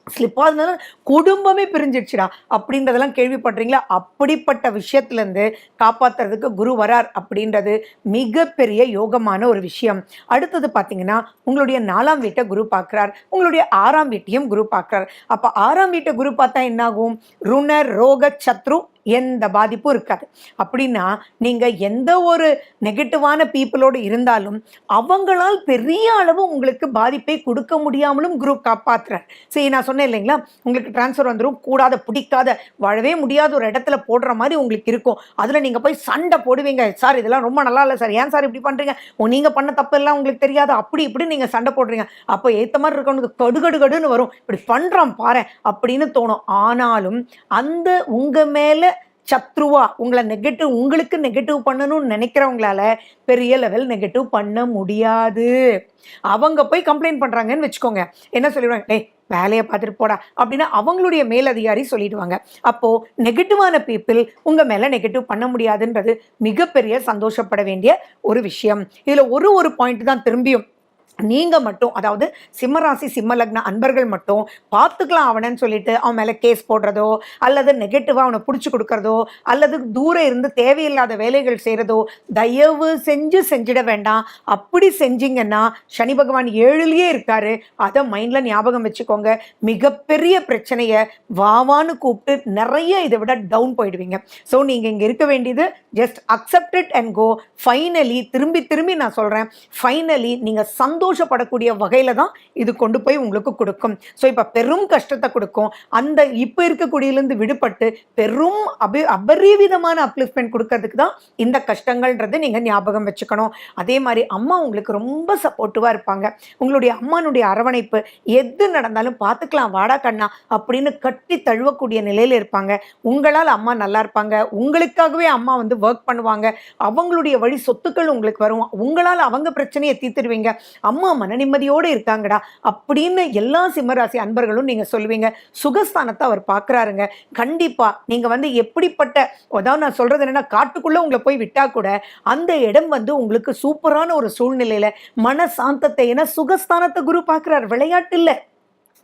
ஸ்லிப் ஆகுதுனால குடும்பமே பிரிஞ்சிடுச்சுடா அப்படின்றதெல்லாம் கேள்விப்படுறீங்களா? அப்படிப்பட்ட விஷயத்துலேருந்து காப்பாற்றுறதுக்கு குரு வரார் அப்படின்றது மிகப்பெரிய யோகமான ஒரு விஷயம். அடுத்தது பார்த்தீங்கன்னா உங்களுடைய 4ஆம் வீட்டை குரு பார்க்குறார், உங்களுடைய 6ஆம் வீட்டையும் குரு பார்க்குறார். அப்போ 6ஆம் வீட்டை குரு பார்த்தா என்னாகும்? ருண ரோக சத்ரு எந்த பாதிப்பும் இருக்காது. அப்படின்னா நீங்கள் எந்த ஒரு நெகட்டிவான பீப்புளோடு இருந்தாலும் அவங்களால் பெரிய அளவு உங்களுக்கு பாதிப்பை கொடுக்க முடியாமலும் குரு காப்பாற்றுறார். சரி, நான் சொன்னேன் இல்லைங்களா, உங்களுக்கு டிரான்ஸ்ஃபர் வந்துடும், கூடாத பிடிக்காத வாழவே முடியாத ஒரு இடத்துல போடுற மாதிரி உங்களுக்கு இருக்கும். அதில் நீங்கள் போய் சண்டை போடுவீங்க, சார் இதெல்லாம் ரொம்ப நல்லா இல்லை சார், ஏன் சார் இப்படி பண்ணுறீங்க, நீங்கள் பண்ண தப்பெல்லாம் உங்களுக்கு தெரியாது, அப்படி இப்படி நீங்கள் சண்டை போடுறீங்க. அப்போ ஏற்ற மாதிரி இருக்கவனுக்கு கடுகடுகடுன்னு வரும், இப்படி பண்ணுறான் பாரு அப்படின்னு தோணும். ஆனாலும் அந்த உங்கள் மேலே சத்ருவா உங்களை நெகட்டிவ், உங்களுக்கு நெகட்டிவ் பண்ணணும்னு நினைக்கிறவங்களால பெரிய லெவல் நெகட்டிவ் பண்ண முடியாது. அவங்க போய் கம்ப்ளைண்ட் பண்ணுறாங்கன்னு வச்சுக்கோங்க, என்ன சொல்லிடுவாங்க, ஏய் வேலையை பார்த்துட்டு போடா அப்படின்னு அவங்களுடைய மேலதிகாரி சொல்லிடுவாங்க. அப்போது நெகட்டிவான பீப்புள் உங்கள் மேலே நெகட்டிவ் பண்ண முடியாதுன்றது மிகப்பெரிய சந்தோஷப்பட வேண்டிய ஒரு விஷயம். இதில் ஒரு பாயிண்ட் தான் திரும்பியும் நீங்கள் மட்டும், அதாவது சிம்மராசி சிம்ம லக்ன அன்பர்கள் மட்டும் பார்த்துக்கலாம் அவனன்னு சொல்லிட்டு அவன் மேலே கேஸ் போடுறதோ அல்லது நெகட்டிவாக அவனை பிடிச்சி கொடுக்கறதோ அல்லது தூரம் இருந்து தேவையில்லாத வேலைகள் செய்கிறதோ தயவு செஞ்சிட வேண்டாம். அப்படி செஞ்சிங்கன்னா சனி பகவான் 7லேயே இருக்காரு, அதை மைண்டில் ஞாபகம் வச்சுக்கோங்க. மிகப்பெரிய பிரச்சனையை வாவான்னு கூப்பிட்டு நிறைய இதை விட டவுன் போயிடுவீங்க. ஸோ நீங்கள் இங்கே இருக்க வேண்டியது just accept it and go. Finally திரும்பி நான் சொல்கிறேன், ஃபைனலி நீங்கள் சந்தோஷப்படக்கூடிய வகையில் தான் இது கொண்டு போய் உங்களுக்கு கொடுக்கும். ஸோ இப்போ பெரும் கஷ்டத்தை கொடுக்கும், அந்த இப்போ இருக்கக்கூடியிலேருந்து விடுபட்டு பெரும் அபரிவிதமான அப்லிஃப்ட்மெண்ட் கொடுக்கறதுக்கு தான் இந்த கஷ்டங்கள்ன்றது நீங்கள் ஞாபகம் வச்சுக்கணும். அதே மாதிரி அம்மா உங்களுக்கு ரொம்ப சப்போர்ட்டிவாக இருப்பாங்க. உங்களுடைய அம்மானுடைய அரவணைப்பு, எது நடந்தாலும் பார்த்துக்கலாம் வாடா கண்ணா அப்படின்னு கட்டி தழுவக்கூடிய நிலையில் இருப்பாங்க. உங்களால் அம்மா நல்லா இருப்பாங்க, உங்களுக்காகவே அம்மா வந்து ஒர்க் பண்ணுவாங்க, அவங்களுடைய வழி சொத்துக்கள் உங்களுக்கு வரும், உங்களால் அவங்க பிரச்சனையை தீர்த்துடுவீங்க, அம்மா மன நிம்மதியோடு இருக்காங்கடா அப்படின்னு எல்லா சிம்மராசி அன்பர்களும் நீங்கள் சொல்லுவீங்க. சுகஸ்தானத்தை அவர் பார்க்குறாருங்க. கண்டிப்பாக நீங்கள் வந்து எப்படிப்பட்ட, அதாவது நான் சொல்கிறது என்னென்னா, காட்டுக்குள்ளே உங்களை போய் விட்டால் கூட அந்த இடம் வந்து உங்களுக்கு சூப்பரான ஒரு சூழ்நிலையில் மன சாந்தத்தை, ஏன்னா சுகஸ்தானத்தை குரு பார்க்குறாரு, விளையாட்டு இல்லை.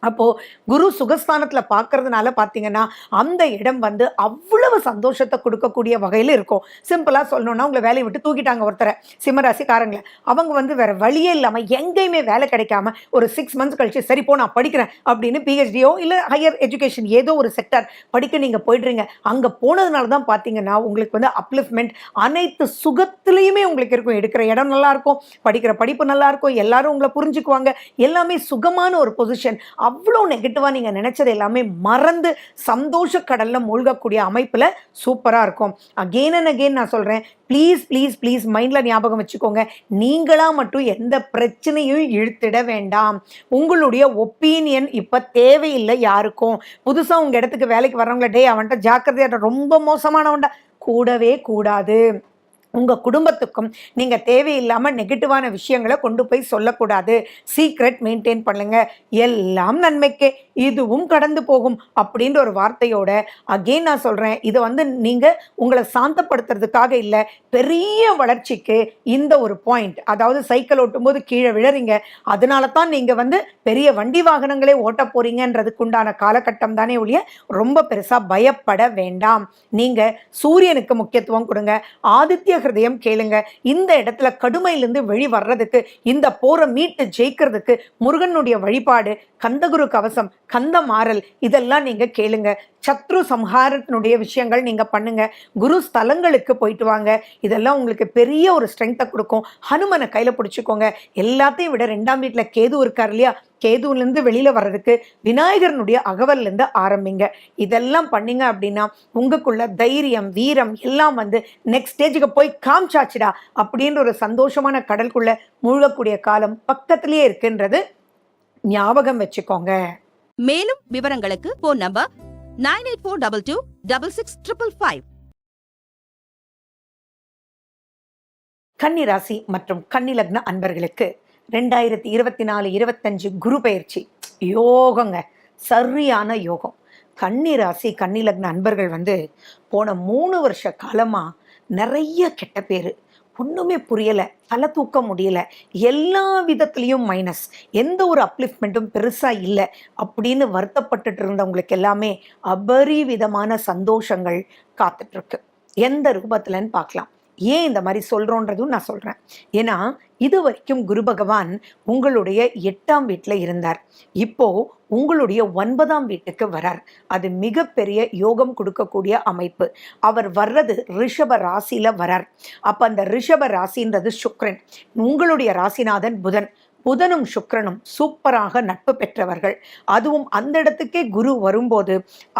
அப்போது குரு சுகஸ்தானத்தில் பார்க்கறதுனால பார்த்தீங்கன்னா அந்த இடம் வந்து அவ்வளவு சந்தோஷத்தை கொடுக்கக்கூடிய வகையில் இருக்கும். சிம்பிளாக சொல்லணுன்னா, உங்களை வேலையை விட்டு தூக்கிட்டாங்க ஒருத்தரை, சிம்மராசிக்காரங்களை, அவங்க வந்து வேறு வழியே இல்லாமல் எங்கேயுமே வேலை கிடைக்காம ஒரு 6 months கழிச்சு சரி போ நான் படிக்கிறேன் அப்படின்னு பிஹெச்டியோ இல்லை ஹையர் எஜுகேஷன் ஏதோ ஒரு செக்டர் படிக்க நீங்கள் போய்ட்றீங்க. அங்கே போனதுனால தான் பார்த்தீங்கன்னா உங்களுக்கு வந்து அப்லிஃப்ட்மெண்ட் அனைத்து சுகத்துலேயுமே உங்களுக்கு இருக்கும். எடுக்கிற இடம் நல்லாயிருக்கும், படிக்கிற படிப்பு நல்லாயிருக்கும், எல்லாரும் உங்களை புரிஞ்சுக்குவாங்க, எல்லாமே சுகமான ஒரு பொசிஷன். அவ்வளோ நெகட்டிவாக நீங்கள் நினச்சது எல்லாமே மறந்து சந்தோஷ கடலில் மூழ்கக்கூடிய அமைப்பில் சூப்பராக இருக்கும். அகெயின் அண்ட் அகெயின் நான் சொல்கிறேன், ப்ளீஸ் மைண்டில் ஞாபகம் வச்சுக்கோங்க, நீங்களாக மட்டும் எந்த பிரச்சனையும் இழுத்திட வேண்டாம். உங்களுடைய ஒப்பீனியன் இப்போ தேவையில்லை யாருக்கும். புதுசாக உங்கள் இடத்துக்கு வேலைக்கு வர்றவங்கள, டே அவன்கிட்ட ஜாக்கிரதையாக, ரொம்ப மோசமானவன்டா கூடவே கூடாது. உங்கள் குடும்பத்துக்கும் நீங்கள் தேவையில்லாமல் நெகட்டிவான விஷயங்களை கொண்டு போய் சொல்லக்கூடாது. சீக்ரெட் மெயின்டைன் பண்ணுங்க, எல்லாம் நன்மைக்கே, இதுவும் கடந்து போகும் அப்படின்ற ஒரு வார்த்தையோட அகெயின் நான் சொல்கிறேன், இதை வந்து நீங்கள் உங்களை சாந்தப்படுத்துறதுக்காக இல்லை, பெரிய வளர்ச்சிக்கு இந்த ஒரு பாயிண்ட். அதாவது சைக்கிள் ஓட்டும்போது கீழே விழறீங்க, அதனால தான் நீங்கள் வந்து பெரிய வண்டி வாகனங்களே ஓட்ட போகிறீங்கன்றதுக்குண்டான காலகட்டம் தானே ஒழிய ரொம்ப பெருசாக பயப்பட வேண்டாம். நீங்கள் சூரியனுக்கு முக்கியத்துவம் கொடுங்க, ஆதித்ய ஹிருதயம் கேளுங்க. இந்த இடத்துல கடுமையிலிருந்து வெளி வர்றதுக்கு, இந்த போரை மீட்டு ஜெயிக்கிறதுக்கு முருகனுடைய வழிபாடு, கந்தகுரு கவசம், கந்த மாறல், இதெல்லாம் நீங்க கேளுங்க. சத்ரு சம்ஹாரத்தினுடைய விஷயங்கள் நீங்க பண்ணுங்க. குரு ஸ்தலங்களுக்கு போயிட்டு வாங்க. இதெல்லாம் உங்களுக்கு பெரிய ஒரு ஸ்ட்ரென்த்தை கொடுக்கும். ஹனுமனை கையில பிடிச்சிக்கோங்க. எல்லாத்தையும் விட 2ஆம் வீட்டில் கேது இருக்கார் இல்லையா, கேதுவிலேருந்து வெளியில வர்றதுக்கு விநாயகரனுடைய அகவல்லேருந்து ஆரம்பிங்க. இதெல்லாம் பண்ணீங்க அப்படின்னா உங்களுக்குள்ள தைரியம் வீரம் எல்லாம் வந்து நெக்ஸ்ட் ஸ்டேஜுக்கு போய் காமிச்சாச்சுடா அப்படின்ற ஒரு சந்தோஷமான கடலுக்குள்ள மூழ்கக்கூடிய காலம் பக்கத்திலேயே இருக்குன்றது ஞாபகம் வச்சுக்கோங்க. மேலும் விவரங்களுக்கு போன் நம்பர் 9842266555. கன்னி ராசி மற்றும் கன்னி லக்ன அன்பர்களுக்கு 2024-25 குரு பெயர்ச்சி யோகங்க, சரியான யோகம். கன்னி ராசி கன்னி லக்ன அன்பர்கள் வந்து போன 3 வருஷ காலமா நிறைய கெட்ட பேரு, ஒன்றுமே புரியலை, தலை தூக்க முடியல, எல்லா விதத்துலேயும் மைனஸ், எந்த ஒரு அப்லிஃப்ட்மெண்ட்டும் பெருசாக இல்லை அப்படின்னு வருத்தப்பட்டுட்டு இருந்தவங்களுக்கு எல்லாமே அபரிவிதமான சந்தோஷங்கள் காத்துட்ருக்கு. எந்த ரூபத்தில்னு பார்க்கலாம். ஏன் இந்த மாதிரி சொல்கிறோன்றதும் நான் சொல்கிறேன். ஏன்னா இது வரைக்கும் குரு பகவான் உங்களுடைய 8ஆம் வீட்டில் இருந்தார். இப்போது உங்களுடைய 9ஆம் வீட்டுக்கு வரார். அது மிகப்பெரிய யோகம் கொடுக்கக்கூடிய அமைப்பு. அவர் வர்றது ரிஷப ராசியில் வரார். அப்போ அந்த ரிஷப ராசின்றது சுக்கிரன், உங்களுடைய ராசிநாதன் புதன். புதனும் சுக்கிரனும் சூப்பராக நட்பு பெற்றவர்கள். அதுவும் அந்த இடத்துக்கே குரு வரும்போது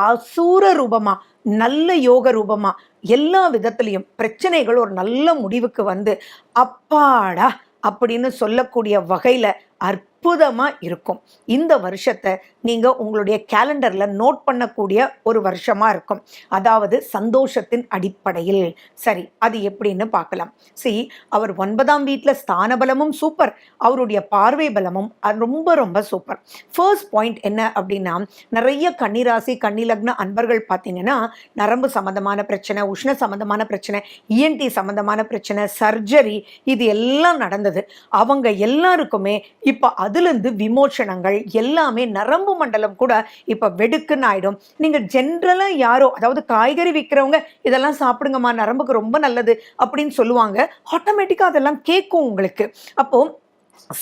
அசூர ரூபமா, நல்ல யோக ரூபமா, எல்லா விதத்திலையும் பிரச்சனைகள் ஒரு நல்ல முடிவுக்கு வந்து அப்பாடா அப்படின்னு சொல்லக்கூடிய வகையில் அற்புதமாக இருக்கும். இந்த வருஷத்தை நீங்கள் உங்களுடைய கேலண்டரில் நோட் பண்ணக்கூடிய ஒரு வருஷமாக இருக்கும். அதாவது சந்தோஷத்தின் அடிப்படையில். சரி, அது எப்படின்னு பார்க்கலாம். அவர் 9ஆம் வீட்டில் ஸ்தான பலமும் சூப்பர், அவருடைய பார்வை பலமும் ரொம்ப ரொம்ப சூப்பர். ஃபர்ஸ்ட் பாயிண்ட் என்ன அப்படின்னா, நிறைய கன்னிராசி கன்னி லக்ன அன்பர்கள் பார்த்தீங்கன்னா நரம்பு சம்மந்தமான பிரச்சனை, உஷ்ண சம்மந்தமான பிரச்சனை, இஎன்டி சம்மந்தமான பிரச்சனை, சர்ஜரி, இது எல்லாம் நடந்தது. அவங்க எல்லாருக்குமே இப்போ அதுலேருந்து விமோசனங்கள் எல்லாமே, நரம்பு மண்டலம் கூட இப்போ வெடுக்குன்னு ஆயிடும். நீங்கள் ஜென்ரலாக யாரோ, அதாவது காய்கறி விற்கிறவங்க இதெல்லாம் சாப்பிடுங்கம்மா நரம்புக்கு ரொம்ப நல்லது அப்படின்னு சொல்லுவாங்க. ஆட்டோமேட்டிக்காக அதெல்லாம் கேட்கும் உங்களுக்கு. அப்போது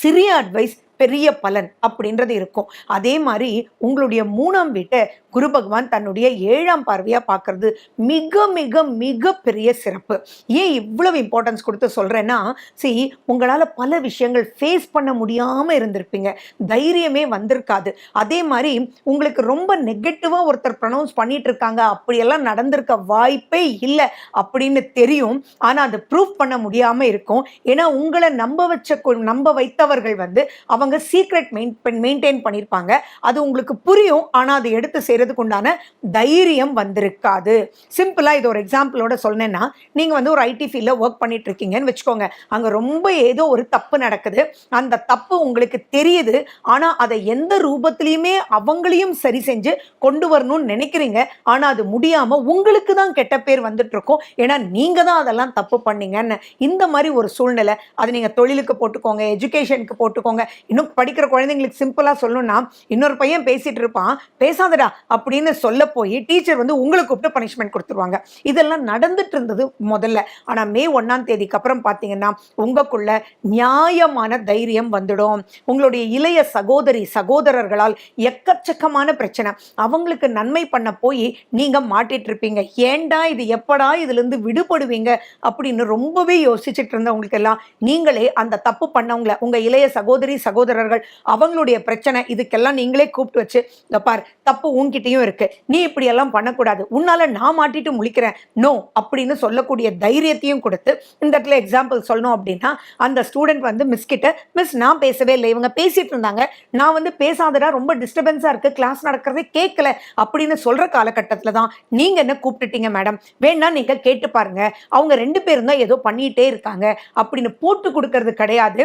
சிறிய அட்வைஸ் பெரிய பலன் அப்படின்றது இருக்கும். அதே மாதிரி உங்களுடைய 3ஆம் வீட்டை குரு பகவான் தன்னுடைய 7ஆம் பார்வையாக பார்க்கறது மிக மிக மிக பெரிய சிறப்பு. ஏன் இவ்வளவு இம்பார்ட்டன்ஸ் கொடுத்து சொல்கிறேன்னா, உங்களால் பல விஷயங்கள் ஃபேஸ் பண்ண முடியாமல் இருந்திருப்பீங்க, தைரியமே வந்திருக்காது. அதே மாதிரி உங்களுக்கு ரொம்ப நெகட்டிவாக ஒருத்தர் ப்ரொனவுன்ஸ் பண்ணிட்டு இருக்காங்க, அப்படியெல்லாம் நடந்திருக்க வாய்ப்பே இல்லை அப்படின்னு தெரியும். ஆனால் அது ப்ரூஃப் பண்ண முடியாமல் இருக்கும். ஏன்னா உங்களை நம்ப வைத்தவர்கள் வந்து அவங்க சீக்ரெட் மெயின்டைன் பண்ணியிருப்பாங்க. அது உங்களுக்கு புரியும், ஆனால் அதை எடுத்து செய்யறதுக்கு உண்டான தைரியம் வந்திருக்காது. சிம்பிளா இது ஒரு எக்ஸாம்பிளோட சொன்னேன்னா, நீங்க வந்து ஒரு ஐடி ஃபீல்ட்ல ஒர்க் பண்ணிட்டு இருக்கீங்கன்னு வச்சுக்கோங்க. அங்க ரொம்ப ஏதோ ஒரு தப்பு நடக்குது, அந்த தப்பு உங்களுக்கு தெரியுது, ஆனா அதை எந்த ரூபத்திலையுமே அவங்களையும் சரி செஞ்சு கொண்டு வரணும்னு நினைக்கிறீங்க. ஆனா அது முடியாம உங்களுக்கு தான் கெட்ட பேர் வந்துட்டு இருக்கும். ஏன்னா நீங்க தான் அதெல்லாம் தப்பு பண்ணீங்கன்னு. இந்த மாதிரி ஒரு சூழ்நிலை, அது நீங்க தொழிலுக்கு போட்டுக்கோங்க, எஜுகேஷனுக்கு போட்டுக்கோங்க. இன்னும் படிக்கிற குழந்தைங்களுக்கு சிம்பிளா சொல்லணும்னா, இன்னொரு பையன் பேசிட்டு இருப்பான், பேசாதடா அப்படின்னு சொல்ல போய் டீச்சர் வந்து உங்களுக்கு கூப்பிட்டு பனிஷ்மெண்ட் கொடுத்துருவாங்க. இதெல்லாம் நடந்துட்டு இருந்தது முதல்ல. ஆனா மே 1ஆம் தேதிக்கு அப்புறம் பாத்தீங்கன்னா உங்களுக்குள்ள நியாயமான தைரியம் வந்துடும். உங்களுடைய இளைய சகோதரி சகோதரர்களால் எக்கச்சக்கமான பிரச்சனை, அவங்களுக்கு நன்மை பண்ண போய் நீங்க மாட்டிட்டு இருப்பீங்க. ஏண்டா இது, எப்படா இதுல இருந்து விடுபடுவீங்க அப்படின்னு ரொம்பவே யோசிச்சுட்டு இருந்தவங்களுக்கு எல்லாம் நீங்களே அந்த தப்பு பண்ணவங்கள, உங்க இளைய சகோதரி சகோதரர்கள், அவங்களுடைய பிரச்சனை, இதுக்கெல்லாம் நீங்களே கூப்பிட்டு வச்சு, இங்க பார் தப்பு உன்கிட்டயும் இருக்கு, நீ இப்படி எல்லாம் பண்ணக்கூடாது, உன்னால நான் மாட்டிட்டு முழிக்கிறேன் நோ அப்படின்னு சொல்லக்கூடிய தைரியத்தையும் கொடுத்து, இந்த இடத்துல எக்ஸாம்பிள் சொல்லணும் அப்படின்னா, அந்த ஸ்டூடெண்ட் வந்து மிஸ் கிட்ட, மிஸ் நான் பேசவே இல்லை, இவங்க பேசிட்டு இருந்தாங்க, நான் வந்து பேசாதடா ரொம்ப டிஸ்டர்பன்ஸா இருக்கு, கிளாஸ் நடக்கிறதே கேட்கல அப்படின்னு சொல்ற காலகட்டத்தில் தான் நீங்க என்ன கூப்பிட்டுட்டீங்க மேடம், வேணா நீங்க கேட்டு பாருங்க, அவங்க 2 பேரும் தான் ஏதோ பண்ணிட்டே இருக்காங்க அப்படின்னு போட்டு கொடுக்கறது கிடையாது.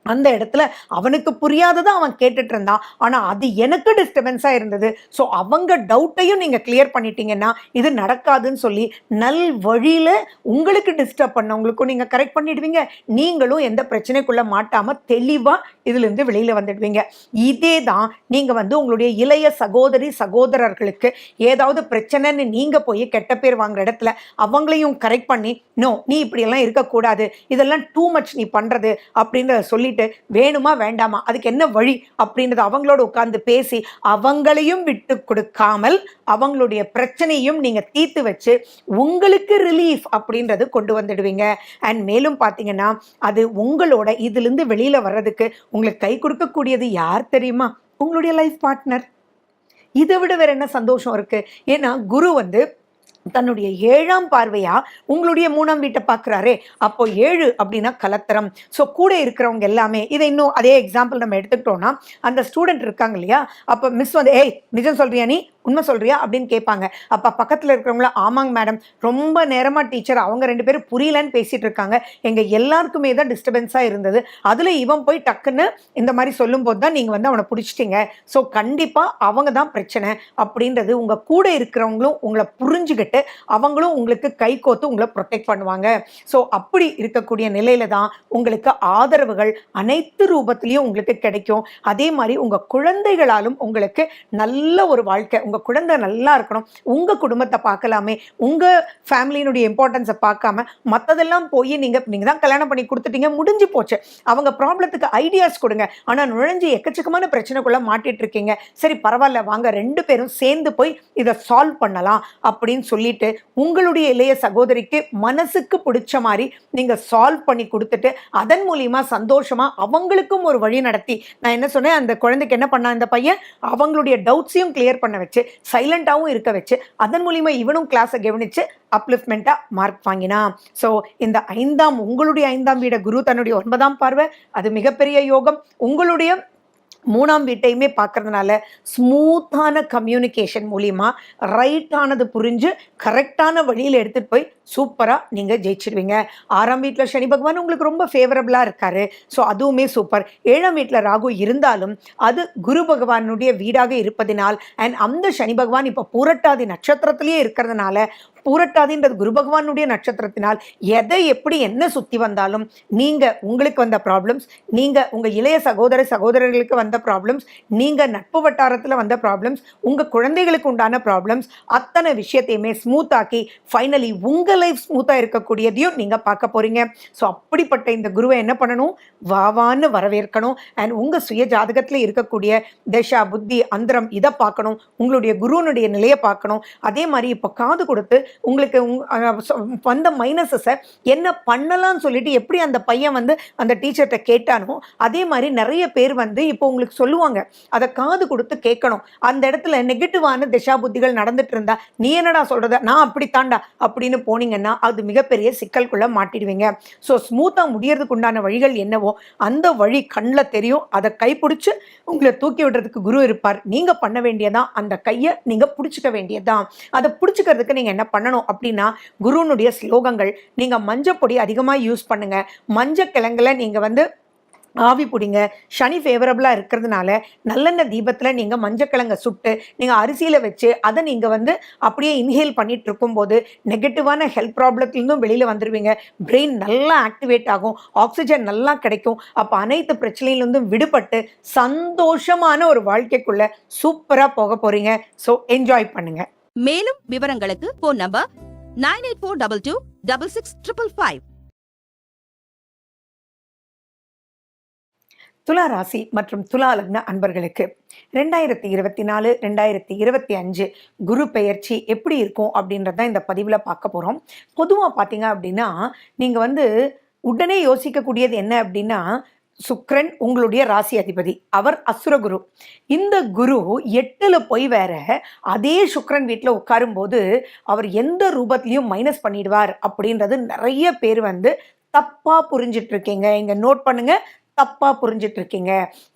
அந்த இடத்துல அவனுக்கு புரியாததை அவன் கேட்டுட்டு இருந்தான், ஆனால் அது எனக்கு டிஸ்டர்பன்ஸாக இருந்தது. ஸோ அவங்க டவுட்டையும் நீங்கள் கிளியர் பண்ணிட்டீங்கன்னா இது நடக்காதுன்னு சொல்லி நல் வழியில் உங்களுக்கு டிஸ்டர்ப் பண்ணவங்களுக்கும் நீங்கள் கரெக்ட் பண்ணிடுவீங்க. நீங்களும் எந்த பிரச்சனைக்குள்ளே மாட்டாமல் தெளிவாக இதுலேருந்து வெளியில் வந்துடுவீங்க. இதே தான் நீங்கள் வந்து உங்களுடைய இளைய சகோதரி சகோதரர்களுக்கு ஏதாவது பிரச்சனைன்னு நீங்கள் போய் கெட்ட பேர் வாங்குற இடத்துல அவங்களையும் கரெக்ட் பண்ணி, நோ நீ இப்படியெல்லாம் இருக்கக்கூடாது, இதெல்லாம் டூ மச் நீ பண்ணுறது அப்படின்றத சொல்லி பண்ணிட்டு வேணுமா வேண்டாமா, அதுக்கு என்ன வழி அப்படின்றத அவங்களோட உட்கார்ந்து பேசி அவங்களையும் விட்டு கொடுக்காமல் அவங்களுடைய பிரச்சனையும் நீங்க தீர்த்து வச்சு உங்களுக்கு ரிலீஃப் அப்படின்றது கொண்டு வந்துடுவீங்க. அண்ட் மேலும் பார்த்தீங்கன்னா அது உங்களோட இதிலிருந்து வெளியில வர்றதுக்கு உங்களுக்கு கை கொடுக்கக்கூடியது யார் தெரியுமா? உங்களுடைய லைஃப் பார்ட்னர். இதை விட வேற என்ன சந்தோஷம் இருக்கு? ஏன்னா குரு வந்து தன்னுடைய 7ஆம் பார்வையா உங்களுடைய 3ஆம் வீட்டை பார்க்குறாரே. அப்போ 7 அப்படின்னா கலத்திரம். ஸோ கூட இருக்கிறவங்க எல்லாமே இதை இன்னும் அதே எக்ஸாம்பிள் நம்ம எடுத்துக்கிட்டோம்னா, அந்த ஸ்டூடெண்ட் இருக்காங்க இல்லையா, அப்போ மிஸ் வந்து ஏய் நிஜம் சொல்றியா, நீ உண்மை சொல்றியா அப்படின்னு கேட்பாங்க. அப்போ பக்கத்தில் இருக்கிறவங்கள ஆமாங்க மேடம், ரொம்ப நேரமாக டீச்சர் அவங்க 2 பேரும் புரியலன்னு பேசிட்டு இருக்காங்க, எங்கள் எல்லாருக்குமே தான் டிஸ்டர்பன்ஸாக இருந்தது, அதில் இவன் போய் டக்குன்னு இந்த மாதிரி சொல்லும்போது தான் நீங்கள் வந்து அவனை பிடிச்சிட்டிங்க, ஸோ கண்டிப்பாக அவங்க தான் பிரச்சனை அப்படின்றது உங்கள் கூட இருக்கிறவங்களும் உங்களை புரிஞ்சுக்கிட்டு அவங்களும் உங்களுக்கு கை கோத்து உங்களை ப்ரொடெக்ட் பண்ணுவாங்க. ஸோ அப்படி இருக்கக்கூடிய நிலையில தான் உங்களுக்கு ஆதரவுகள் அனைத்து ரூபத்திலையும் உங்களுக்கு கிடைக்கும். அதே மாதிரி உங்கள் குழந்தைகளாலும் உங்களுக்கு நல்ல ஒரு வாழ்க்கை, உங்கள் குழந்தை நல்லா இருக்கணும், உங்கள் குடும்பத்தை பார்க்கலாமே, உங்கள் ஃபேமிலியினுடைய இம்பார்ட்டன்ஸை பார்க்காம மற்றதெல்லாம் போய் நீங்கள் தான் கல்யாணம் பண்ணி கொடுத்துட்டீங்க, முடிஞ்சு போச்சு, அவங்க ப்ராப்ளத்துக்கு ஐடியாஸ் கொடுங்க, ஆனால் நுழைஞ்சு எக்கச்சக்கமான பிரச்சனைக்குள்ளே மாட்டிட்டு இருக்கீங்க, சரி பரவாயில்ல வாங்க 2 பேரும் சேர்ந்து போய் இதை சால்வ் பண்ணலாம் அப்படின்னு சொல்லிட்டு உங்களுடைய இளைய சகோதரிக்கு மனசுக்கு பிடிச்ச மாதிரி நீங்கள் சால்வ் பண்ணி கொடுத்துட்டு அதன் மூலியமா சந்தோஷமா அவங்களுக்கும் ஒரு வழி நடத்தி, நான் என்ன சொன்னேன், அந்த குழந்தைக்கு என்ன பண்ணா இந்த பையன், அவங்களுடைய டவுட்ஸையும் கிளியர் பண்ண வச்சு சைலண்டாகவும் இருக்க வச்சு அதன் மூலியமா இவனும் கிளாஸை கவனிச்சு அப்லிஃப்ட்மெண்ட்டாக மார்க் வாங்கினா. ஸோ இந்த உங்களுடைய 5ஆம் வீட குரு தன்னுடைய 9ஆம் பார்வை, அது மிகப்பெரிய யோகம். உங்களுடைய 3ஆம் வீட்டையுமே பார்க்கறதுனால ஸ்மூத்தான கம்யூனிகேஷன் மூலிமா ரைட்டானது புரிஞ்சு கரெக்டான வழியில் எடுத்துகிட்டு போய் சூப்பராக நீங்கள் ஜெயிச்சிடுவீங்க. 6ஆம் வீட்டில் சனி பகவான் உங்களுக்கு ரொம்ப ஃபேவரபுளாக இருக்காரு, ஸோ அதுவுமே சூப்பர். 7ஆம் வீட்டில் ராகு இருந்தாலும் அது குரு பகவானுடைய வீடாக இருப்பதினால் அண்ட் அந்த சனி பகவான் இப்போ பூரட்டாதி நட்சத்திரத்திலேயே இருக்கிறதுனால, பூரட்டாதின்றது குரு பகவானுடைய நட்சத்திரத்தினால் எதை எப்படி என்ன சுற்றி வந்தாலும் நீங்கள் உங்களுக்கு வந்த ப்ராப்ளம்ஸ், நீங்கள் உங்கள் இளைய சகோதரர்களுக்கு வந்த ப்ராப்ளம்ஸ், நீங்கள் நட்பு வட்டாரத்தில் வந்த ப்ராப்ளம்ஸ், உங்கள் குழந்தைகளுக்கு உண்டான ப்ராப்ளம்ஸ், அத்தனை விஷயத்தையுமே ஸ்மூத்தாக்கி ஃபைனலி உங்கள் லைஃப் ஸ்மூத்தாக இருக்கக்கூடியதையும் நீங்கள் பார்க்க போகிறீங்க. ஸோ அப்படிப்பட்ட இந்த குருவை என்ன பண்ணணும், வாவான்னு வரவேற்கணும். அண்ட் உங்கள் சுய ஜாதகத்தில் இருக்கக்கூடிய தசா புத்தி அந்தரம் இதை பார்க்கணும், உங்களுடைய குருவனுடைய நிலையை பார்க்கணும். அதே மாதிரி இப்போ காது கொடுத்து உங்களுக்கு வந்த மைனஸஸை என்ன பண்ணலாம்னு சொல்லிட்டு எப்படி அந்த பையன் வந்து அந்த டீச்சர்கிட்ட கேட்டானோ அதே மாதிரி நிறைய பேர் வந்து இப்போ உங்களுக்கு சொல்லுவாங்க, அதை காது கொடுத்து கேட்கணும். அந்த இடத்துல நெகட்டிவான திசா புத்திகள் நடந்துட்டு இருந்தா நீ என்னடா சொல்றத, நான் அப்படி தாண்டா அப்படின்னு போனீங்கன்னா அது மிகப்பெரிய சிக்கலுக்குள்ள மாட்டிடுவீங்க. ஸோ ஸ்மூத்தாக முடியறதுக்கு உண்டான வழிகள் என்னவோ அந்த வழி கண்ணில் தெரியும், அதை கைப்பிடிச்சு உங்களை தூக்கி விடுறதுக்கு குரு இருப்பார். நீங்கள் பண்ண வேண்டியதான் அந்த கையை நீங்கள் பிடிச்சிக்க வேண்டியதான். அதை பிடிச்சிக்கிறதுக்கு நீங்கள் என்ன பண்ணணும் அப்படின்னா, குருனுடைய ஸ்லோகங்கள், நீங்க மஞ்சள் பொடி அதிகமாக யூஸ் பண்ணுங்க, மஞ்சள் கிழங்குல நீங்க வந்து ஆவி பிடிங்க. சனி ஃபேவரபுளாக இருக்கிறதுனால நல்லெண்ணெய் தீபத்தில் நீங்கள் மஞ்சக்கிழங்கை சுட்டு நீங்கள் அரிசியில் வச்சு அதை நீங்கள் வந்து அப்படியே இன்ஹேல் பண்ணிட்டு இருக்கும்போது நெகட்டிவான ஹெல்த் ப்ராப்ளத்துலேருந்தும் வெளியில் வந்துடுவீங்க. பிரெயின் நல்லா ஆக்டிவேட் ஆகும், ஆக்சிஜன் நல்லா கிடைக்கும். அப்போ அனைத்து பிரச்சனையிலேருந்தும் விடுபட்டு சந்தோஷமான ஒரு வாழ்க்கைக்குள்ள சூப்பராக போக போகிறீங்க. ஸோ என்ஜாய் பண்ணுங்க. மேலும் விவரங்களுக்கு போன் நம்பர் 9842266555. துலா ராசி மற்றும் துலா லக்ன அன்பர்களுக்கு 2024 2025 குரு பெயர்ச்சி எப்படி இருக்கும் அப்படின்றத இந்த பதிவில் பார்க்க போகிறோம். பொதுவாக பார்த்தீங்க அப்படின்னா நீங்கள் வந்து உடனே யோசிக்கக்கூடியது என்ன அப்படின்னா, சுக்கிரன் உங்களுடைய ராசி அதிபதி, அவர் அசுரகுரு. இந்த குரு 8ல் போய் வேற அதே சுக்கிரன் வீட்டில் உட்காரும்போது அவர் எந்த ரூபத்திலையும் மைனஸ் பண்ணிடுவார் அப்படின்றது நிறைய பேர் வந்து தப்பா புரிஞ்சிட்டு இருக்கீங்க. இங்க நோட் பண்ணுங்க, தப்பா புரிஞ்சிட்டு இருக்கீங்க.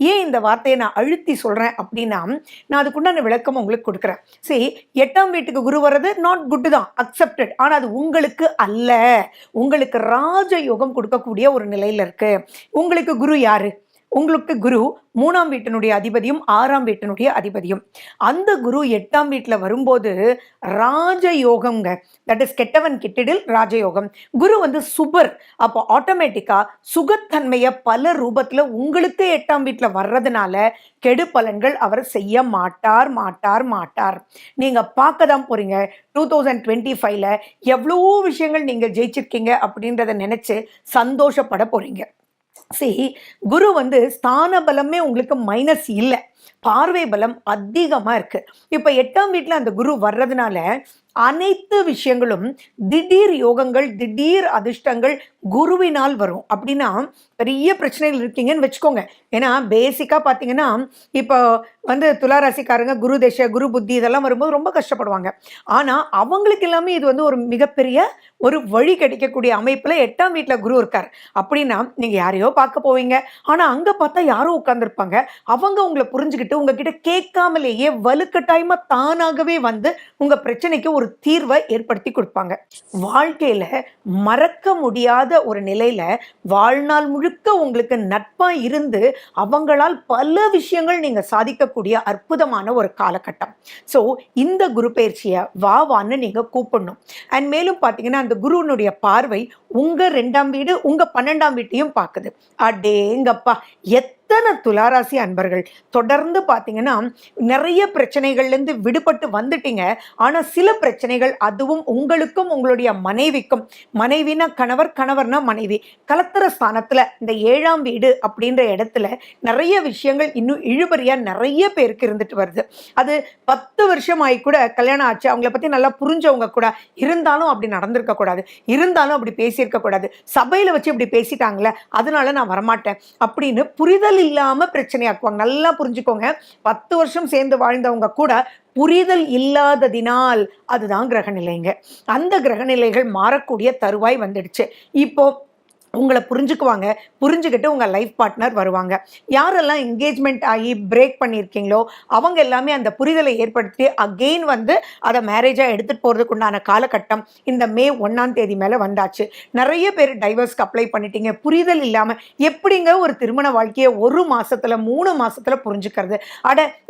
ஏன் இந்த வார்த்தையை நான் அழுத்தி சொல்றேன் அப்படின்னா, நான் அதுக்குண்டான விளக்கம் உங்களுக்கு கொடுக்குறேன். சரி, 8ஆம் வீட்டுக்கு குரு வர்றது நாட் குட் தான், அக்செப்டட். ஆனால் அது உங்களுக்கு அல்ல. உங்களுக்கு ராஜயோகம் கொடுக்கக்கூடிய ஒரு நிலையில இருக்கு. உங்களுக்கு குரு யாரு? உங்களுக்கு குரு 3ஆம் வீட்டினுடைய அதிபதியும் 6ஆம் வீட்டினுடைய அதிபதியும். அந்த குரு 8ஆம் வீட்டில் வரும்போது ராஜயோகம்ங்க. தட் இஸ் கெட்டவன் கிட்டிடில் ராஜயோகம். குரு வந்து சுபர். அப்போ ஆட்டோமேட்டிக்கா சுகத்தன்மையை பல ரூபத்தில் உங்களுக்கு 8ஆம் வீட்டில் வர்றதுனால கெடு பலன்கள் அவர் செய்ய மாட்டார் மாட்டார் மாட்டார். நீங்க பார்க்க தான் போறீங்க 2025ல எவ்வளோ விஷயங்கள் நீங்க ஜெயிச்சிருக்கீங்க அப்படின்றத நினைச்சு சந்தோஷப்பட போறீங்க. குரு வந்து ஸ்தான பலமே உங்களுக்கு மைனஸ் இல்லை, பார்வை பலம் அதிகமா இருக்கு. இப்ப 8ஆம் வீட்டுல அந்த குரு வர்றதுனால அனைத்து விஷயங்களும் திடீர் யோகங்கள், திடீர் அதிர்ஷ்டங்கள் குருவினால் வரும். அப்படின்னா பெரிய பிரச்சனைகள் இருக்கீங்கன்னு வச்சுக்கோங்க. ஏன்னா பேசிக்கா பாத்தீங்கன்னா, இப்போ வந்து துளாராசிக்காரங்க குரு தசை, குரு புத்தி இதெல்லாம் வரும்போது ரொம்ப கஷ்டப்படுவாங்க. ஆனா அவங்களுக்கு எல்லாமே இது வந்து ஒரு மிகப்பெரிய ஒரு வழி கிடைக்கக்கூடிய அமைப்புல 8ஆம் வீட்டுல குரு இருக்கார். அப்படின்னா நீங்க யாரையோ பார்க்க போவீங்க, ஆனா அங்க பார்த்தா யாரோ உட்கார்ந்துருப்பாங்க. அவங்க உங்களை புரிஞ்சுக்கிட்டு உங்ககிட்ட கேட்காமலேயே வலுக்கட்டாயமா தானாகவே வந்து உங்க பிரச்சனைக்கு ஒரு தீர்வை ஏற்படுத்தி கொடுப்பாங்க. வாழ்க்கையில மறக்க முடியாத ஒரு நிலையில வாழ்நாள் முழுக்க உங்களுக்கு நட்பா இருந்து அவங்களால் பல விஷயங்கள் நீங்க சாதிக்கக்கூடிய அற்புதமான ஒரு காலகட்டம். ஸோ இந்த குரு பயிற்சியை வான்னு நீங்க கூப்பிடணும். அண்ட் மேலும் பார்த்தீங்கன்னா அந்த குருவினுடைய பார்வை உங்க 2ஆம் வீடு, உங்க 12ஆம் வீட்டையும் பார்க்குது. அடேங்கப்பா, எத்தனை துளாராசி அன்பர்கள் தொடர்ந்து பார்த்தீங்கன்னா நிறைய பிரச்சனைகள்லேருந்து விடுபட்டு வந்துட்டீங்க. ஆனால் சில பிரச்சனைகள், அதுவும் உங்களுக்கும் உங்களுடைய மனைவிக்கும், மனைவினா கணவர், கணவர்னா மனைவி, கலத்திர ஸ்தானத்தில் இந்த 7ஆம் வீடு அப்படின்ற இடத்துல நிறைய விஷயங்கள் இன்னும் இழுபறியாக நிறைய பேருக்கு இருந்துட்டு வருது. அது 10 வருஷம் ஆகி கூட கல்யாணம் ஆச்சு, அவங்கள பற்றி நல்லா புரிஞ்சவங்க கூட இருந்தாலும் அப்படி நடந்திருக்கக்கூடாது, இருந்தாலும் அப்படி பேசியிருக்கக்கூடாது, சபையில் வச்சு இப்படி பேசிட்டாங்களே அதனால நான் வரமாட்டேன் அப்படின்னு புரிதல் இல்லாம பிரச்சனையாக்குவாங்க. நல்லா புரிஞ்சுக்கோங்க, 10 வருஷம் சேர்ந்து வாழ்ந்தவங்க கூட புரிதல் இல்லாததினால் அதுதான் கிரகநிலைங்க. அந்த கிரகநிலைகள் மாறக்கூடிய தருவாய் வந்துடுச்சு. இப்போ உங்களை புரிஞ்சுக்குவாங்க, புரிஞ்சுக்கிட்டு உங்கள் லைஃப் பார்ட்னர் வருவாங்க. யாரெல்லாம் என்கேஜ்மெண்ட் ஆகி பிரேக் பண்ணியிருக்கீங்களோ அவங்க எல்லாமே அந்த புரிதலை ஏற்படுத்தி அகெயின் வந்து அதை மேரேஜாக எடுத்துகிட்டு போகிறதுக்கு உண்டான காலகட்டம் இந்த மே 1ஆம் தேதி மேலே வந்தாச்சு. நிறைய பேர் டைவர்ஸ்க்கு அப்ளை பண்ணிட்டீங்க. புரிதல் இல்லாமல் எப்படிங்க ஒரு திருமண வாழ்க்கையை 1 மாதத்தில் 3 மாதத்தில் புரிஞ்சுக்கிறது?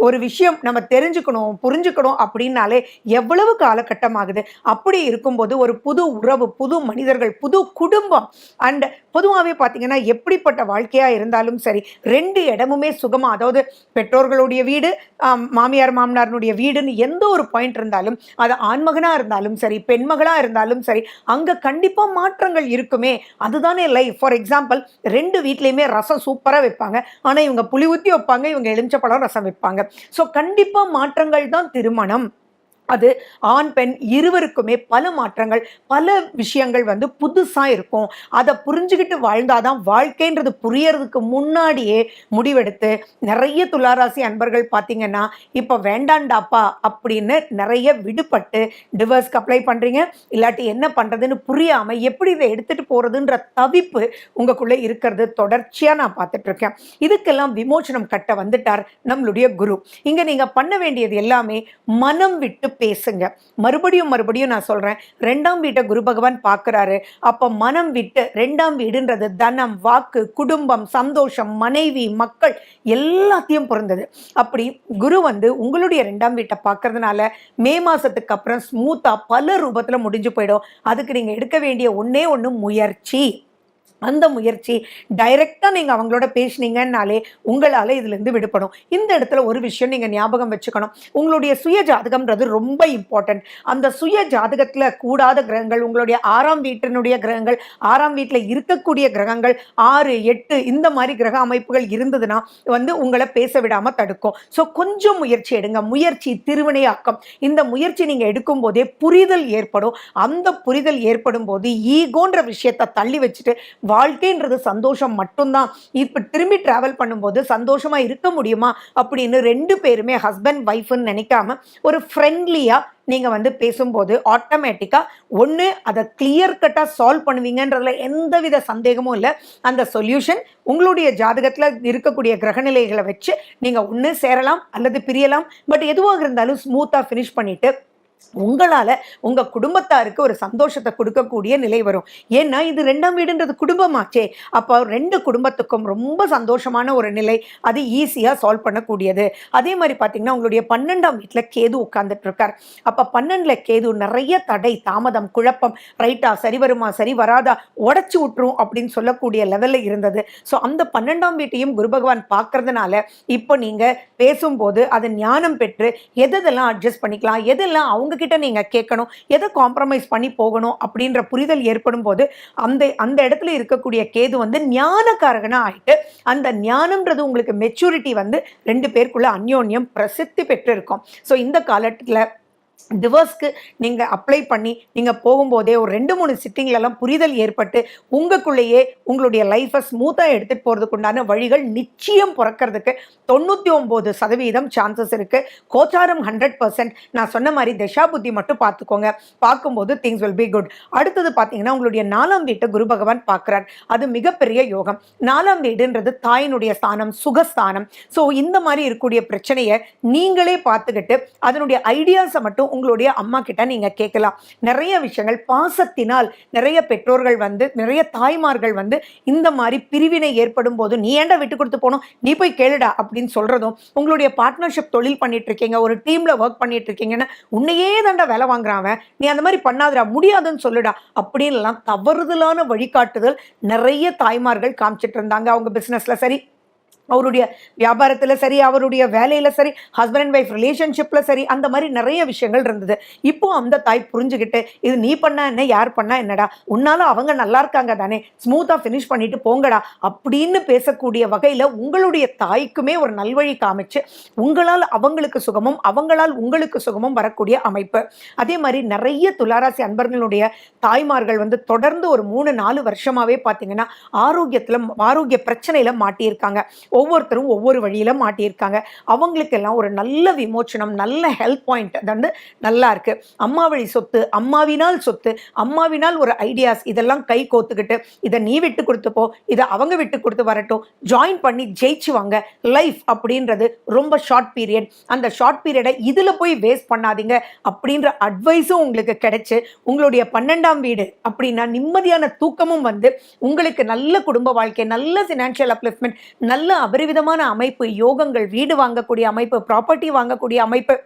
ஒரு விஷயம் நம்ம தெரிஞ்சுக்கணும், புரிஞ்சுக்கணும் அப்படின்னாலே எவ்வளவு காலகட்டம் ஆகுது. அப்படி இருக்கும்போது ஒரு புது உறவு, புது மனிதர்கள், புது குடும்பம், அண்ட் பொதுவாகவே பார்த்தீங்கன்னா எப்படிப்பட்ட வாழ்க்கையாக இருந்தாலும் சரி 2 இடமுமே சுகமாக, அதாவது பெற்றோர்களுடைய வீடு, மாமியார் மாமனாருடைய வீடுன்னு எந்த ஒரு பாயிண்ட் இருந்தாலும், அது ஆண்மகனாக இருந்தாலும் சரி பெண்மகளாக இருந்தாலும் சரி, அங்கே கண்டிப்பாக மாற்றங்கள் இருக்குமே. அதுதானே லைஃப். ஃபார் எக்ஸாம்பிள் 2 வீட்லேயுமே ரசம் சூப்பராக வைப்பாங்க, ஆனால் இவங்க புளி ஊற்றி வைப்பாங்க, இவங்க எலுமிச்சப்பழம் ரசம் வைப்பாங்க. ஸோ கண்டிப்பாக மாற்றங்கள் தான் திருமணம். அது ஆண் பெண் இருவருக்குமே பல மாற்றங்கள், பல விஷயங்கள் வந்து புதுசாக இருக்கும். அதை புரிஞ்சுக்கிட்டு வாழ்ந்தாதான் வாழ்க்கைன்றது புரியறதுக்கு முன்னாடியே முடிவெடுத்து நிறைய துளாராசி அன்பர்கள் பார்த்தீங்கன்னா இப்போ வேண்டாண்டாப்பா அப்படின்னு நிறைய விடுபட்டு டிவர்ஸ்க்கு அப்ளை பண்ணுறீங்க. இல்லாட்டி என்ன பண்ணுறதுன்னு புரியாமல் எப்படி இதை எடுத்துகிட்டு போகிறதுன்ற தவிப்பு உங்களுக்குள்ளே இருக்கிறது தொடர்ச்சியாக நான் பார்த்துட்ருக்கேன். இதுக்கெல்லாம் விமோச்சனம் கட்ட வந்துட்டார் நம்மளுடைய குரு. இங்கே நீங்கள் பண்ண வேண்டியது எல்லாமே மனம் விட்டு பேசுங்க. மறுபடியும் நான் சொல்றேன், 2ஆம் வீட்டை குரு பகவான் பார்க்கிறாரு. அப்ப மனம் விட்டு, 2ஆம் வீடுன்றது தனம், வாக்கு, குடும்பம், சந்தோஷம், மனைவி, மக்கள் எல்லாத்தையும் பொருந்தது. அப்படி குரு வந்து உங்களுடைய 2ஆம் வீட்டை பார்க்கறதுனால மே மாசத்துக்கு அப்புறம் ஸ்மூத்தா பல ரூபத்துல முடிஞ்சு போயிடும். அதுக்கு நீங்க எடுக்க வேண்டிய ஒண்ணே ஒண்ணு முயற்சி. அந்த முயற்சி டைரெக்டாக நீங்கள் அவங்களோட பேசுனீங்கன்னாலே உங்களால் இதுலேருந்து விடுபடும். இந்த இடத்துல ஒரு விஷயம் நீங்கள் ஞாபகம் வச்சுக்கணும், உங்களுடைய சுய ஜாதகம்ன்றது ரொம்ப இம்பார்ட்டன்ட். அந்த சுய ஜாதகத்தில் கூடாத கிரகங்கள், உங்களுடைய 6ஆம் வீட்டினுடைய கிரகங்கள், 6ஆம் வீட்டில் இருக்கக்கூடிய கிரகங்கள் 6, 8 இந்த மாதிரி கிரக அமைப்புகள் இருந்ததுன்னா வந்து உங்களை பேச விடாமல் தடுக்கும். ஸோ கொஞ்சம் முயற்சி எடுங்க. முயற்சி திருவினையாக்கம். இந்த முயற்சி நீங்கள் எடுக்கும் போதே புரிதல் ஏற்படும். அந்த புரிதல் ஏற்படும் போது ஈகோன்ற விஷயத்தை தள்ளி வச்சுட்டு வாழ்க்கைன்றது சந்தோஷம் மட்டும்தான், இப்போ திரும்பி டிராவல் பண்ணும்போது சந்தோஷமா இருக்க முடியுமா அப்படின்னு 2 பேருமே ஹஸ்பண்ட் ஒய்ஃப்னு நினைக்காம ஒரு ஃப்ரெண்ட்லியா நீங்க வந்து பேசும்போது ஆட்டோமேட்டிக்கா ஒன்று அதை கிளியர் கட்டா சால்வ் பண்ணுவீங்கன்றதுல எந்தவித சந்தேகமும் இல்லை. அந்த சொல்யூஷன் உங்களுடைய ஜாதகத்துல இருக்கக்கூடிய கிரகநிலைகளை வச்சு நீங்க ஒன்று சேரலாம் அல்லது பிரியலாம். பட் எதுவாக இருந்தாலும் ஸ்மூத்தா ஃபினிஷ் பண்ணிட்டு உங்களால உங்க குடும்பத்தாருக்கு ஒரு சந்தோஷத்தை கொடுக்கக்கூடிய நிலை வரும். ஏன்னா இது 2ஆம் வீடுன்றது குடும்பமாச்சே. அப்போ 2 குடும்பத்துக்கும் ரொம்ப சந்தோஷமான ஒரு நிலை, அது ஈஸியா சால்வ் பண்ணக்கூடியது. அதே மாதிரி பார்த்தீங்கன்னா உங்களுடைய 12ஆம் வீட்டில் கேது உட்கார்ந்துட்டு இருக்கார். அப்போ 12ல கேது நிறைய தடை, தாமதம், குழப்பம், ரைட்டா சரி வருமா சரி வராதா உடச்சி விட்டுரும் அப்படின்னு சொல்லக்கூடிய லெவலில் இருந்தது. ஸோ அந்த 12ஆம் வீட்டையும் குரு பகவான் பார்க்கறதுனால இப்போ நீங்க பேசும்போது அது ஞானம் பெற்று எதெல்லாம் அட்ஜஸ்ட் பண்ணிக்கலாம், எதெல்லாம் அவங்க அவங்க கிட்ட நீங்க கேட்கணும், எதை காம்ப்ரமைஸ் பண்ணி போகணும் அப்படின்ற புரிதல் ஏற்படும் போது அந்த அந்த இடத்துல இருக்கக்கூடிய கேது வந்து ஞானக்காரகனா ஆயிட்டு, அந்த ஞானம்ன்றது உங்களுக்கு மெச்சூரிட்டி வந்து 2 பேருக்குள்ள அந்யோன்யம் பிரசித்தி பெற்று இருக்கும். ஸோ இந்த காலத்துல டிவோர்ஸ்க்கு நீங்க அப்ளை பண்ணி நீங்க போகும்போதே ஒரு 2-3 சிட்டிங்லலாம் புரிதல் ஏற்பட்டு உங்களுக்குள்ளேயே உங்களுடைய லைஃபை ஸ்மூத்தா எடுத்துட்டு போறதுக்கு உண்டான வழிகள் நிச்சயம் பிறக்கிறதுக்கு 99% சான்சஸ் இருக்கு. கோச்சாரம் 100%. நான் சொன்ன மாதிரி தசா புத்தி மட்டும் பார்த்துக்கோங்க. பார்க்கும்போது திங்ஸ் வில் பி குட். அடுத்தது பார்த்தீங்கன்னா உங்களுடைய 4ஆம் வீட்டை குரு பகவான் பார்க்கிறார். அது மிகப்பெரிய யோகம். 4ஆம் வீடுன்றது தாயினுடைய ஸ்தானம், சுகஸ்தானம். ஸோ இந்த மாதிரி இருக்கக்கூடிய பிரச்சனையை நீங்களே பார்த்துக்கிட்டு அதனுடைய ஐடியாஸை மட்டும் உங்களுடைய அம்மா கிட்ட நீங்க கேட்கலாம். நிறைய விஷயங்கள் பாசத்தினால் நிறைய பெற்றோர்கள் வந்து நிறைய தாய்மார்கள் வந்து இந்த மாதிரி பிரிவினை ஏற்படும் போது நீ ஏன்டா விட்டு கொடுத்து போனோம், நீ போய் கேளுடா அப்படின்னு சொல்றதும், உங்களுடைய பார்ட்னர்ஷிப் தொழில் பண்ணிட்டு இருக்கீங்க, ஒரு டீம்ல ஒர்க் பண்ணிட்டு இருக்கீங்கன்னா உன்னையே தாண்டா வேலை வாங்குறான், நீ அந்த மாதிரி பண்ணாதடா, முடியாதுன்னு சொல்லுடா அப்படின்லாம் தவறுதலான வழிகாட்டுதல் நிறைய தாய்மார்கள் காமிச்சிட்டு இருந்தாங்க. அவங்க பிசினஸ்ல சரி, அவருடைய வியாபாரத்தில் சரி, அவருடைய வேலையில் சரி, ஹஸ்பண்ட் அண்ட் ஒய்ஃப் ரிலேஷன்ஷிப்பில் சரி, அந்த மாதிரி நிறைய விஷயங்கள் இருந்தது. இப்போ அந்த தாய் புரிஞ்சுக்கிட்டு இது நீ பண்ணா என்ன, யார் பண்ணா என்னடா, உன்னால அவங்க நல்லா இருக்காங்க தானே, ஸ்மூத்தாக ஃபினிஷ் பண்ணிட்டு போங்கடா அப்படின்னு பேசக்கூடிய வகையில் உங்களுடைய தாய்க்குமே ஒரு நல்வழி காமிச்சு உங்களால் அவங்களுக்கு சுகமும் அவங்களால் உங்களுக்கு சுகமும் வரக்கூடிய அமைப்பு. அதே மாதிரி நிறைய துளாராசி அன்பர்களுடைய தாய்மார்கள் வந்து தொடர்ந்து ஒரு 3-4 வருஷமாகவே பார்த்தீங்கன்னா ஆரோக்கிய பிரச்சனையில் மாட்டியிருக்காங்க. ஒவ்வொருத்தரும் ஒவ்வொரு வழியில மாட்டியிருக்காங்க. அவங்களுக்கெல்லாம் ஒரு நல்ல விமோச்சனம், நல்ல ஹெல்ப் பாயிண்ட் வந்து நல்லா இருக்கு. அம்மா வழி சொத்து, அம்மாவினால் சொத்து, அம்மாவினால் ஒரு ஐடியாஸ், இதெல்லாம் கை கோத்துக்கிட்டு இதை நீ விட்டு கொடுத்து போ, இதை அவங்க விட்டு கொடுத்து வரட்டும், ஜாயின் பண்ணி ஜெயிச்சுவாங்க. லைஃப் அப்படின்றது ரொம்ப ஷார்ட் பீரியட். அந்த ஷார்ட் பீரியடை இதுல போய் வேஸ்ட் பண்ணாதீங்க அப்படின்ற அட்வைஸும் உங்களுக்கு கிடைச்சு உங்களுடைய 12ஆம் வீடு அப்படின்னா நிம்மதியான தூக்கமும் வந்து உங்களுக்கு நல்ல குடும்ப வாழ்க்கை, நல்ல ஃபினான்ஷியல் அப்லிஃப்ட்மெண்ட், நல்ல அபரிவிதமான அமைப்பு, யோகங்கள், வீடு வாங்கக்கூடிய அமைப்பு, ப்ராப்பர்ட்டி வாங்கக்கூடிய அமைப்பு.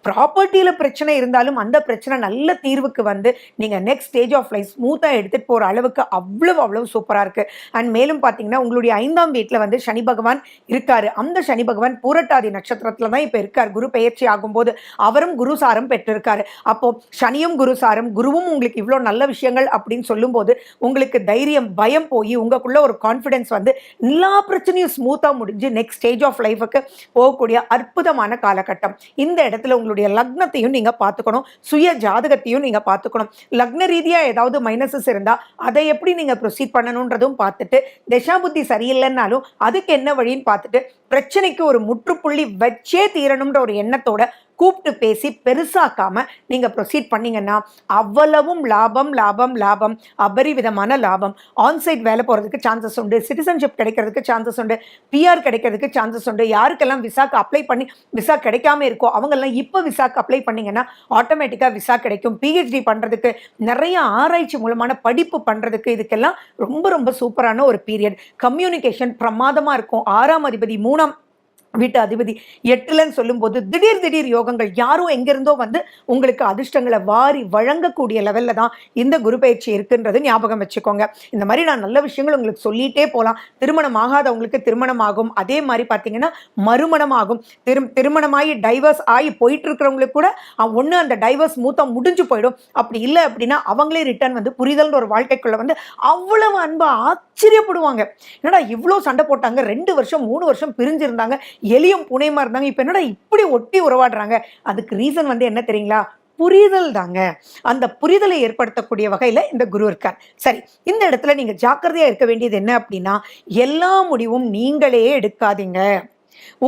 ப்ராப்பர்ட்டியில் பிரச்சனை இருந்தாலும் அந்த பிரச்சனை நல்ல தீர்வுக்கு வந்து நீங்கள் நெக்ஸ்ட் ஸ்டேஜ் ஆஃப் லைஃப் ஸ்மூத்தாக எடுத்துகிட்டு போகிற அளவுக்கு அவ்வளவு சூப்பராக இருக்குது. அண்ட் மேலும் பார்த்தீங்கன்னா உங்களுடைய 5ஆம் வீட்டில் வந்து சனி பகவான் இருக்கார். அந்த சனி பகவான் பூரட்டாதி நட்சத்திரத்தில் தான் இப்போ இருக்கார். குரு பெயர்ச்சி ஆகும்போது அவரும் குரு சாரம் பெற்றிருக்காரு. அப்போது சனியும் குரு சாரம், குருவும் உங்களுக்கு இவ்வளோ நல்ல விஷயங்கள் அப்படின்னு சொல்லும்போது உங்களுக்கு தைரியம், பயம் போய் உங்களுக்குள்ள ஒரு கான்ஃபிடென்ஸ் வந்து எல்லா பிரச்சனையும் ஸ்மூத்தாக முடிஞ்சு நெக்ஸ்ட் ஸ்டேஜ் ஆஃப் லைஃபுக்கு போகக்கூடிய அற்புதமான காலகட்டம். இந்த இடத்துல உங்களுடைய லக்னத்தையும் நீங்க பார்த்துக்கணும், சுய ஜாதகத்தையும் நீங்க பார்த்துக்கணும். லக்ன ரீதியா ஏதாவது மைனஸஸ் இருந்தா அதை எப்படி நீங்க ப்ரொசீட் பண்ணணும்ன்றதும் பார்த்துட்டு, தசாபுத்தி சரியில்லைன்னாலும் அதுக்கு என்ன வழின்னு பார்த்துட்டு பிரச்சனைக்கு ஒரு முற்றுப்புள்ளி வச்சே தீரணும்ன்ற ஒரு எண்ணத்தோட கூப்பிட்டு பேசி பெருசாக்காம நீங்க ப்ரொசீட் பண்ணீங்கன்னா அவ்வளவும் லாபம் லாபம் லாபம், அபரிவிதமான லாபம். ஆன்சைட் வேலை போறதுக்கு சான்சஸ் உண்டு, சிட்டிசன்ஷிப் கிடைக்கிறதுக்கு சான்சஸ் உண்டு, பிஆர் கிடைக்கிறதுக்கு சான்சஸ் உண்டு. யாருக்கெல்லாம் விசாக்கு அப்ளை பண்ணி விசா கிடைக்காம இருக்கோ அவங்கெல்லாம் இப்போ விசாக்கு அப்ளை பண்ணீங்கன்னா ஆட்டோமேட்டிக்காக விசா கிடைக்கும். பிஹெச்டி பண்றதுக்கு, நிறைய ஆராய்ச்சி மூலமான படிப்பு பண்றதுக்கு, இதுக்கெல்லாம் ரொம்ப சூப்பரான ஒரு பீரியட். கம்யூனிகேஷன் பிரமாதமா இருக்கும். 6ஆம் அதிபதி 3ஆம் வீட்டு அதிபதி 8லன்னு சொல்லும்போது திடீர் யோகங்கள், யாரும் எங்கிருந்தோ வந்து உங்களுக்கு அதிர்ஷ்டங்களை வாரி வழங்கக்கூடிய லெவல்ல தான் இந்த குரு பயிற்சி இருக்குன்றது ஞாபகம் வச்சுக்கோங்க. இந்த மாதிரி நான் நல்ல விஷயங்கள் உங்களுக்கு சொல்லிட்டே போகலாம். திருமணம் ஆகாதவங்களுக்கு திருமணம் ஆகும். அதே மாதிரி பார்த்தீங்கன்னா மறுமணம் ஆகும். திருமணமாகி டைவர்ஸ் ஆகி போயிட்டு இருக்கிறவங்களுக்கு கூட ஒன்று அந்த டைவர்ஸ் மூத்தம் முடிஞ்சு போயிடும். அப்படி இல்லை அப்படின்னா அவங்களே ரிட்டர்ன் வந்து புரிதல்ன்ற ஒரு வாழ்க்கைக்குள்ள வந்து அவ்வளவு அன்பா ஆச்சரியப்படுவாங்க. என்னடா இவ்வளோ சண்டை போட்டாங்க, 2 வருஷம் 3 வருஷம் பிரிஞ்சிருந்தாங்க, எலியும் புனையமா இருந்தாங்க, இப்ப என்னடா இப்படி ஒட்டி உறவாடுறாங்க. அதுக்கு ரீசன் வந்து என்ன தெரியுங்களா? புரிதல் தாங்க. அந்த புரிதலை ஏற்படுத்தக்கூடிய வகையில இந்த குரு இருக்கார். சரி, இந்த இடத்துல நீங்க ஜாக்கிரதையா இருக்க வேண்டியது என்ன அப்படின்னா, எல்லா முடிவும் நீங்களே எடுக்காதீங்க.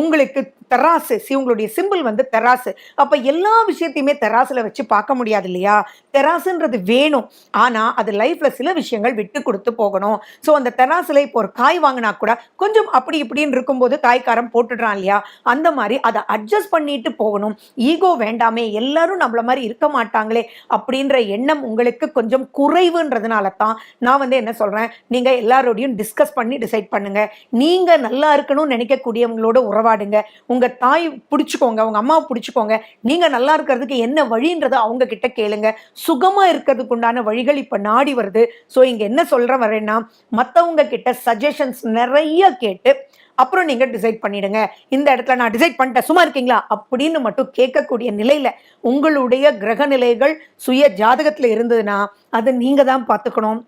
உங்களுக்கு தெராசு, உங்களுடைய சிம்பிள் வந்து தெராசு. அப்ப எல்லா விஷயத்தையுமே தெராசுல வச்சு பார்க்க முடியாது இல்லையா? தெராசுன்றது வேணும், ஆனா அது லைஃப்ல சில விஷயங்கள் விட்டு கொடுத்து போகணும். ஸோ அந்த தெராசுல இப்போ ஒரு காய் வாங்கினா கூட கொஞ்சம் அப்படி இப்படின்னு இருக்கும்போது காய்காரம் போட்டுடுறான் இல்லையா? அந்த மாதிரி அதை அட்ஜஸ்ட் பண்ணிட்டு போகணும். ஈகோ வேண்டாமே, எல்லாரும் நம்மள மாதிரி இருக்க மாட்டாங்களே அப்படின்ற எண்ணம் உங்களுக்கு கொஞ்சம் குறைவுன்றதுனால தான் நான் வந்து என்ன சொல்றேன், நீங்க எல்லாரோடையும் டிஸ்கஸ் பண்ணி டிசைட் பண்ணுங்க. நீங்க நல்லா இருக்கணும்னு நினைக்கக்கூடியவங்களோட உறவாடுங்க. உங்க தாய் பிடிச்சுக்கோங்க, உங்க அம்மாவை பிடிச்சுக்கோங்க. நீங்க நல்லா இருக்கிறதுக்கு என்ன வழின்றதை அவங்க கிட்ட கேளுங்க. சுகமா இருக்கிறதுக்கு உண்டான வழிகள் இப்ப நாடி வருது. ஸோ இங்க என்ன சொல்ற வரேன்னா, மற்றவங்க கிட்ட சஜஷன்ஸ் நிறைய கேட்டு அப்புறம் நீங்க டிசைட் பண்ணிடுங்க. இந்த இடத்துல நான் டிசைட் பண்ணிட்டேன், சும்மா இருக்கீங்களா அப்படின்னு மட்டும் கேட்கக்கூடிய நிலையில உங்களுடைய கிரக நிலைகள் சுய ஜாதகத்துல இருந்ததுன்னா அதை நீங்க தான் பார்த்துக்கணும்.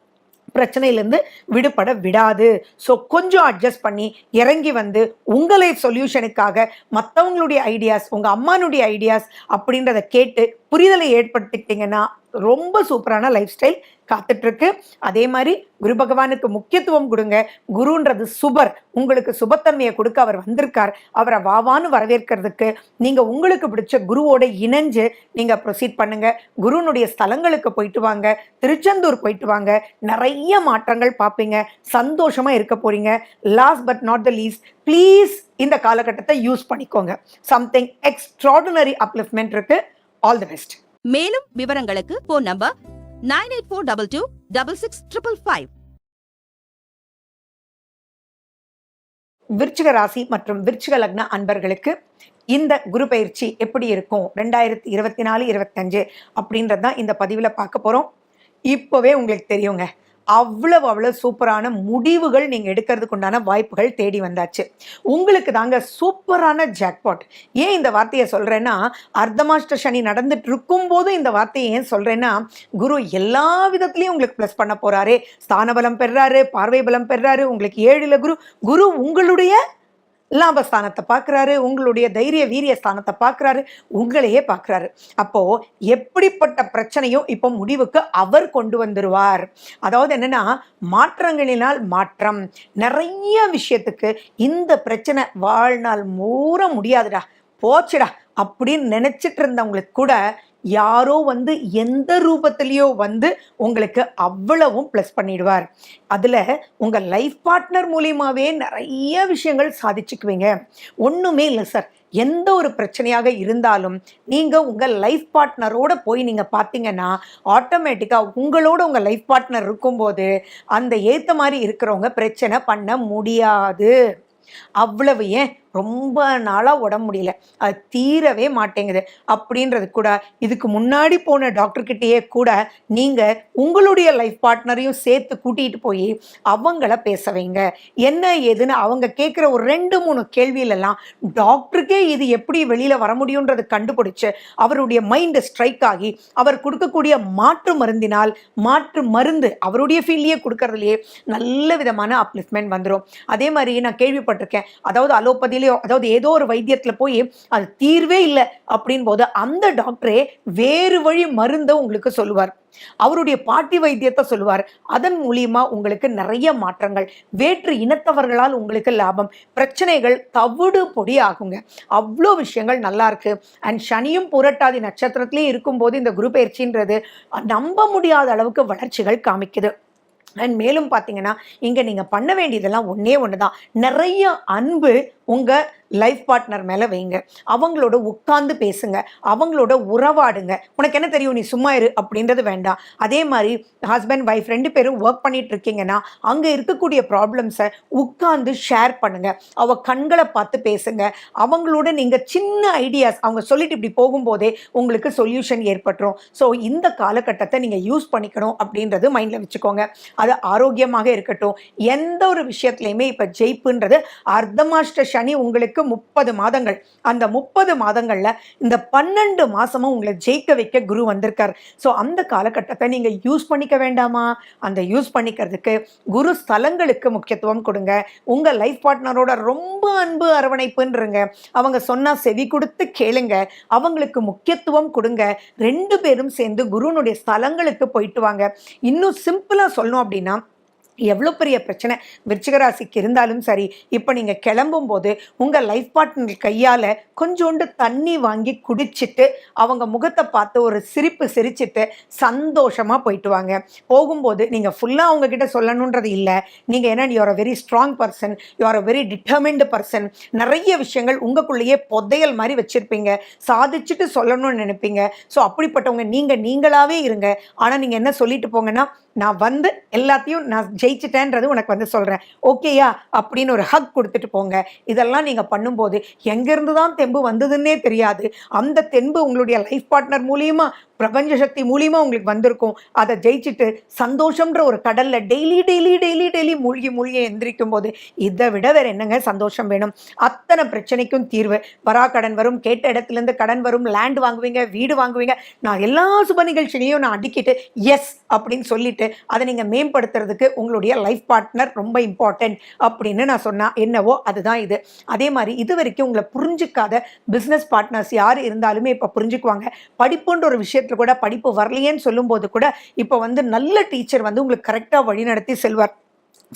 பிரச்சனையிலேருந்து விடுபட விடாது. ஸோ கொஞ்சம் அட்ஜஸ்ட் பண்ணி இறங்கி வந்து உங்களை சொல்யூஷனுக்காக மற்றவங்களுடைய ஐடியாஸ், உங்கள் அம்மானுடைய ஐடியாஸ் அப்படின்றத கேட்டு புரிதலை ஏற்படுத்திக்கிட்டிங்கன்னா ரொம்ப சூப்பரான லைஃப் ஸ்டைல் காத்துட்ருக்கு. அதே மாதிரி குரு பகவானுக்கு முக்கியத்துவம் கொடுங்க. குருன்றது சுபர், உங்களுக்கு சுபத்தன்மையை கொடுக்க அவர் வந்திருக்கார். அவரை வாவான்னு வரவேற்கிறதுக்கு நீங்கள் உங்களுக்கு பிடிச்ச குருவோட இணைஞ்சு நீங்கள் ப்ரொசீட் பண்ணுங்க. குருனுடைய ஸ்தலங்களுக்கு போயிட்டு வாங்க, திருச்செந்தூர் போயிட்டு வாங்க, நிறைய மாற்றங்கள் பார்ப்பீங்க, சந்தோஷமாக இருக்க போறீங்க. Last but not the least, please இந்த காலகட்டத்தை யூஸ் பண்ணிக்கோங்க. சம்திங் எக்ஸ்ட்ராடினரி அப்லிஃப்ட்மெண்ட் இருக்கு. All the best. மேலும் விவரங்களுக்கு போன் நம்பர் 9842266555. விருச்சிக ராசி மற்றும் விருச்சிக லக்ன அன்பர்களுக்கு இந்த குரு பயிற்சி எப்படி இருக்கும் 2024-25 அப்படின்றது தான் இந்த பதிவில் பார்க்க போகிறோம். இப்போவே உங்களுக்கு தெரியுங்க, அவ்வளவு சூப்பரான முடிவுகள் நீங்கள் எடுக்கிறதுக்கு உண்டான வாய்ப்புகள் தேடி வந்தாச்சு. உங்களுக்கு தாங்க சூப்பரான ஜாக்பாட். ஏன் இந்த வார்த்தையை சொல்கிறேன்னா, அர்த்தமாஷ்ட சனி நடந்துட்டு இருக்கும் போதும் இந்த வார்த்தையை ஏன் சொல்கிறேன்னா, குரு எல்லா விதத்துலையும் உங்களுக்கு ப்ளஸ் பண்ண போகிறாரு. ஸ்தான பலம் பெறாரு, பார்வை பலம் பெறாரு. உங்களுக்கு 7ல் குரு. குரு உங்களுடைய லாபஸ்தானத்தை பார்க்குறாரு, உங்களுடைய தைரிய வீரிய ஸ்தானத்தை பார்க்குறாரு, உங்களையே பார்க்குறாரு. அப்போது எப்படிப்பட்ட பிரச்சனையும் இப்போ முடிவுக்கு அவர் கொண்டு வந்துடுவார். அதாவது என்னென்னா, மாற்றங்களினால் மாற்றம். நிறைய விஷயத்துக்கு இந்த பிரச்சனை வாழ்நாள் மூற முடியாதுடா, போச்சுடா அப்படின்னு நினச்சிட்டு இருந்தவங்களுக்கு கூட யாரோ வந்து எந்த ரூபத்திலையோ வந்து உங்களுக்கு அவ்வளவும் ப்ளஸ் பண்ணிடுவார். அதில் உங்கள் லைஃப் பார்ட்னர் மூலியமாகவே நிறைய விஷயங்கள் சாதிச்சுக்குவீங்க. ஒன்றுமே இல்லை சார், எந்த ஒரு பிரச்சனையாக இருந்தாலும் நீங்கள் உங்கள் லைஃப் பார்ட்னரோட போய் நீங்கள் பார்த்தீங்கன்னா ஆட்டோமேட்டிக்காக உங்களோட உங்கள் லைஃப் பார்ட்னர் இருக்கும்போது அந்த ஏற்ற மாதிரி இருக்கிறவங்க பிரச்சனை பண்ண முடியாது. அவ்வளவு ஏன் ரொம்ப நாளாக உடம்பு முடியல, அது தீரவே மாட்டேங்குது அப்படின்றது கூட இதுக்கு முன்னாடி போன டாக்டர்கிட்டயே கூட நீங்கள் உங்களுடைய லைஃப் பார்ட்னரையும் சேர்த்து கூட்டிகிட்டு போய் அவங்கள பேச வைங்க. என்ன ஏதுன்னு அவங்க கேட்குற ஒரு 2-3 கேள்வியிலலாம் டாக்டருக்கே இது எப்படி வெளியில் வர முடியுன்றது கண்டுபிடிச்சு அவருடைய மைண்டு ஸ்ட்ரைக் ஆகி அவர் கொடுக்கக்கூடிய மாற்று மருந்து அவருடைய ஃபீல்ட்லேயே கொடுக்கறதுலையே நல்ல விதமான அப்லிஃப்ட்மெண்ட் வந்துடும். அதே மாதிரி நான் கேள்விப்பட்டிருக்கேன், அதாவது அலோபதியில் அதாவது ஏதோ ஒரு வைத்தியத்துல போய் அது தீர்வே இல்லை அப்படின் போது அந்த டாக்டரே வேறு வழி மருந்தை உங்களுக்கு சொல்லுவார், அவருடைய பாட்டி வைத்தியத்தை சொல்லுவார். அதன் மூலியமா உங்களுக்கு நிறைய மாற்றங்கள், வேற்று இனத்தவர்களால் உங்களுக்கு லாபம், பிரச்சனைகள் தவிடு பொடி ஆகுங்க. அவ்வளோ விஷயங்கள் நல்லா இருக்கு. அண்ட் சனியும் புரட்டாதி நட்சத்திரத்திலே இருக்கும்போது இந்த குரு பயிற்சின்றது நம்ப முடியாத அளவுக்கு வளர்ச்சிகள் காமிக்குது. அண்ட் மேலும் பார்த்தீங்கன்னா இங்கே நீங்கள் பண்ண வேண்டியதெல்லாம் ஒன்று தான், நிறைய அன்பு உங்கள் லைஃப் பார்ட்னர் மேலே வைங்க. அவங்களோட உட்கார்ந்து பேசுங்க, அவங்களோட உறவாடுங்க. உனக்கு என்ன தெரியும், நீ சும்மா இரு அப்படின்றது வேண்டாம். அதே மாதிரி ஹஸ்பண்ட் ஒய்ஃப் 2 பேரும் ஒர்க் பண்ணிட்டு இருக்கீங்கன்னா அங்கே இருக்கக்கூடிய ப்ராப்ளம்ஸை உட்கார்ந்து ஷேர் பண்ணுங்க. அவ கண்களை பார்த்து பேசுங்க. அவங்களோட நீங்கள் சின்ன ஐடியாஸ் அவங்க சொல்லிட்டு இப்படி போகும்போதே உங்களுக்கு சொல்யூஷன் ஏற்பட்டுரும். ஸோ இந்த காலகட்டத்தை நீங்கள் யூஸ் பண்ணிக்கணும் அப்படின்றது மைண்டில் வச்சுக்கோங்க. அது ஆரோக்கியமாக இருக்கட்டும். எந்த ஒரு விஷயத்துலையுமே இப்போ ஜெயிப்புன்றது அர்த்தமாஷ்ட சனி உங்களுக்கு 30 மாதங்கள். அந்த 30 மாதங்களில் இந்த 12 மாதமும் உங்களை ஜெயிக்க வைக்க குரு வந்திருக்கார். ஸோ அந்த காலகட்டத்தை நீங்கள் யூஸ் பண்ணிக்க வேண்டாமா? அந்த யூஸ் பண்ணிக்கிறதுக்கு குரு ஸ்தலங்களுக்கு முக்கியத்துவம் கொடுங்க. உங்கள் லைஃப் பார்ட்னரோட ரொம்ப அன்பு அரவணைப்புன்றங்க. அவங்க சொன்னால் செவி கொடுத்து கேளுங்க, அவங்களுக்கு முக்கியத்துவம் கொடுங்க. 2 பேரும் சேர்ந்து குருனுடைய ஸ்தலங்களுக்கு போயிட்டு வாங்க. இன்னும் சிம்பிளாக சொல்லணும் அப்படின்னா, எவ்வளோ பெரிய பிரச்சனை விருச்சிக ராசிக்கு இருந்தாலும் சரி, இப்போ நீங்கள் கிளம்பும் போது உங்கள் லைஃப் பார்ட்னர் கையால் கொஞ்சோண்டு தண்ணி வாங்கி குடிச்சிட்டு அவங்க முகத்தை பார்த்து ஒரு சிரிப்பு சிரிச்சிட்டு சந்தோஷமாக போயிட்டு வாங்க. போகும்போது நீங்கள் ஃபுல்லாக அவங்கக்கிட்ட சொல்லணுன்றது இல்லை. நீங்கள் ஏன்னா you are a very strong person, you are a very determined person. நிறைய விஷயங்கள் உங்களுக்குள்ளேயே புதையல் மாதிரி வச்சுருப்பீங்க, சாதிச்சுட்டு சொல்லணும்னு நினைப்பீங்க. ஸோ அப்படிப்பட்டவங்க நீங்களாகவே இருங்க. ஆனால் நீங்கள் என்ன சொல்லிட்டு போங்கன்னா, நான் வந்து எல்லாத்தையும் நான் ஜெயிச்சிட்டேன்றது உனக்கு வந்து சொல்கிறேன், ஓகேயா அப்படின்னு ஒரு ஹக் கொடுத்துட்டு போங்க. இதெல்லாம் நீங்கள் பண்ணும்போது எங்கேருந்து தான் தெம்பு வந்ததுன்னே தெரியாது. அந்த தெம்பு உங்களுடைய லைஃப் பார்ட்னர் மூலியமாக பிரபஞ்ச சக்தி மூலியமா உங்களுக்கு வந்திருக்கும். அதை ஜெயிச்சுட்டு சந்தோஷம்ன்ற ஒரு கடல்ல டெய்லி டெய்லி டெய்லி டெய்லி மூழ்கி மூழ்கி எந்திரிக்கும் போது இதை விட வேற என்னங்க சந்தோஷம் வேணும்? அத்தனை பிரச்சனைக்கும் தீர்வு. வராக்கடன் வரும், கேட்ட இடத்துல இருந்து கடன் வரும், லேண்ட் வாங்குவீங்க, வீடு வாங்குவீங்க. நான் எல்லா சுப நிகழ்ச்சியிலையும் நான் அடிக்கிட்டு எஸ் அப்படின்னு சொல்லிட்டு அதை நீங்க மேம்படுத்துறதுக்கு உங்களுடைய லைஃப் பார்ட்னர் ரொம்ப இம்பார்ட்டன்ட் அப்படின்னு நான் சொன்னா என்னவோ அதுதான் இது. அதே மாதிரி இது வரைக்கும் உங்களை புரிஞ்சுக்காத பிஸ்னஸ் பார்ட்னர்ஸ் யார் இருந்தாலுமே இப்போ புரிஞ்சுக்குவாங்க. படிப்புன்ற ஒரு விஷயத்துல கூட படிப்பு வரலையேன்னு சொல்லும்போது கூட இப்போ வந்து நல்ல டீச்சர் வந்து உங்களுக்கு கரெக்டாக வழிநடத்தி செல்வார்.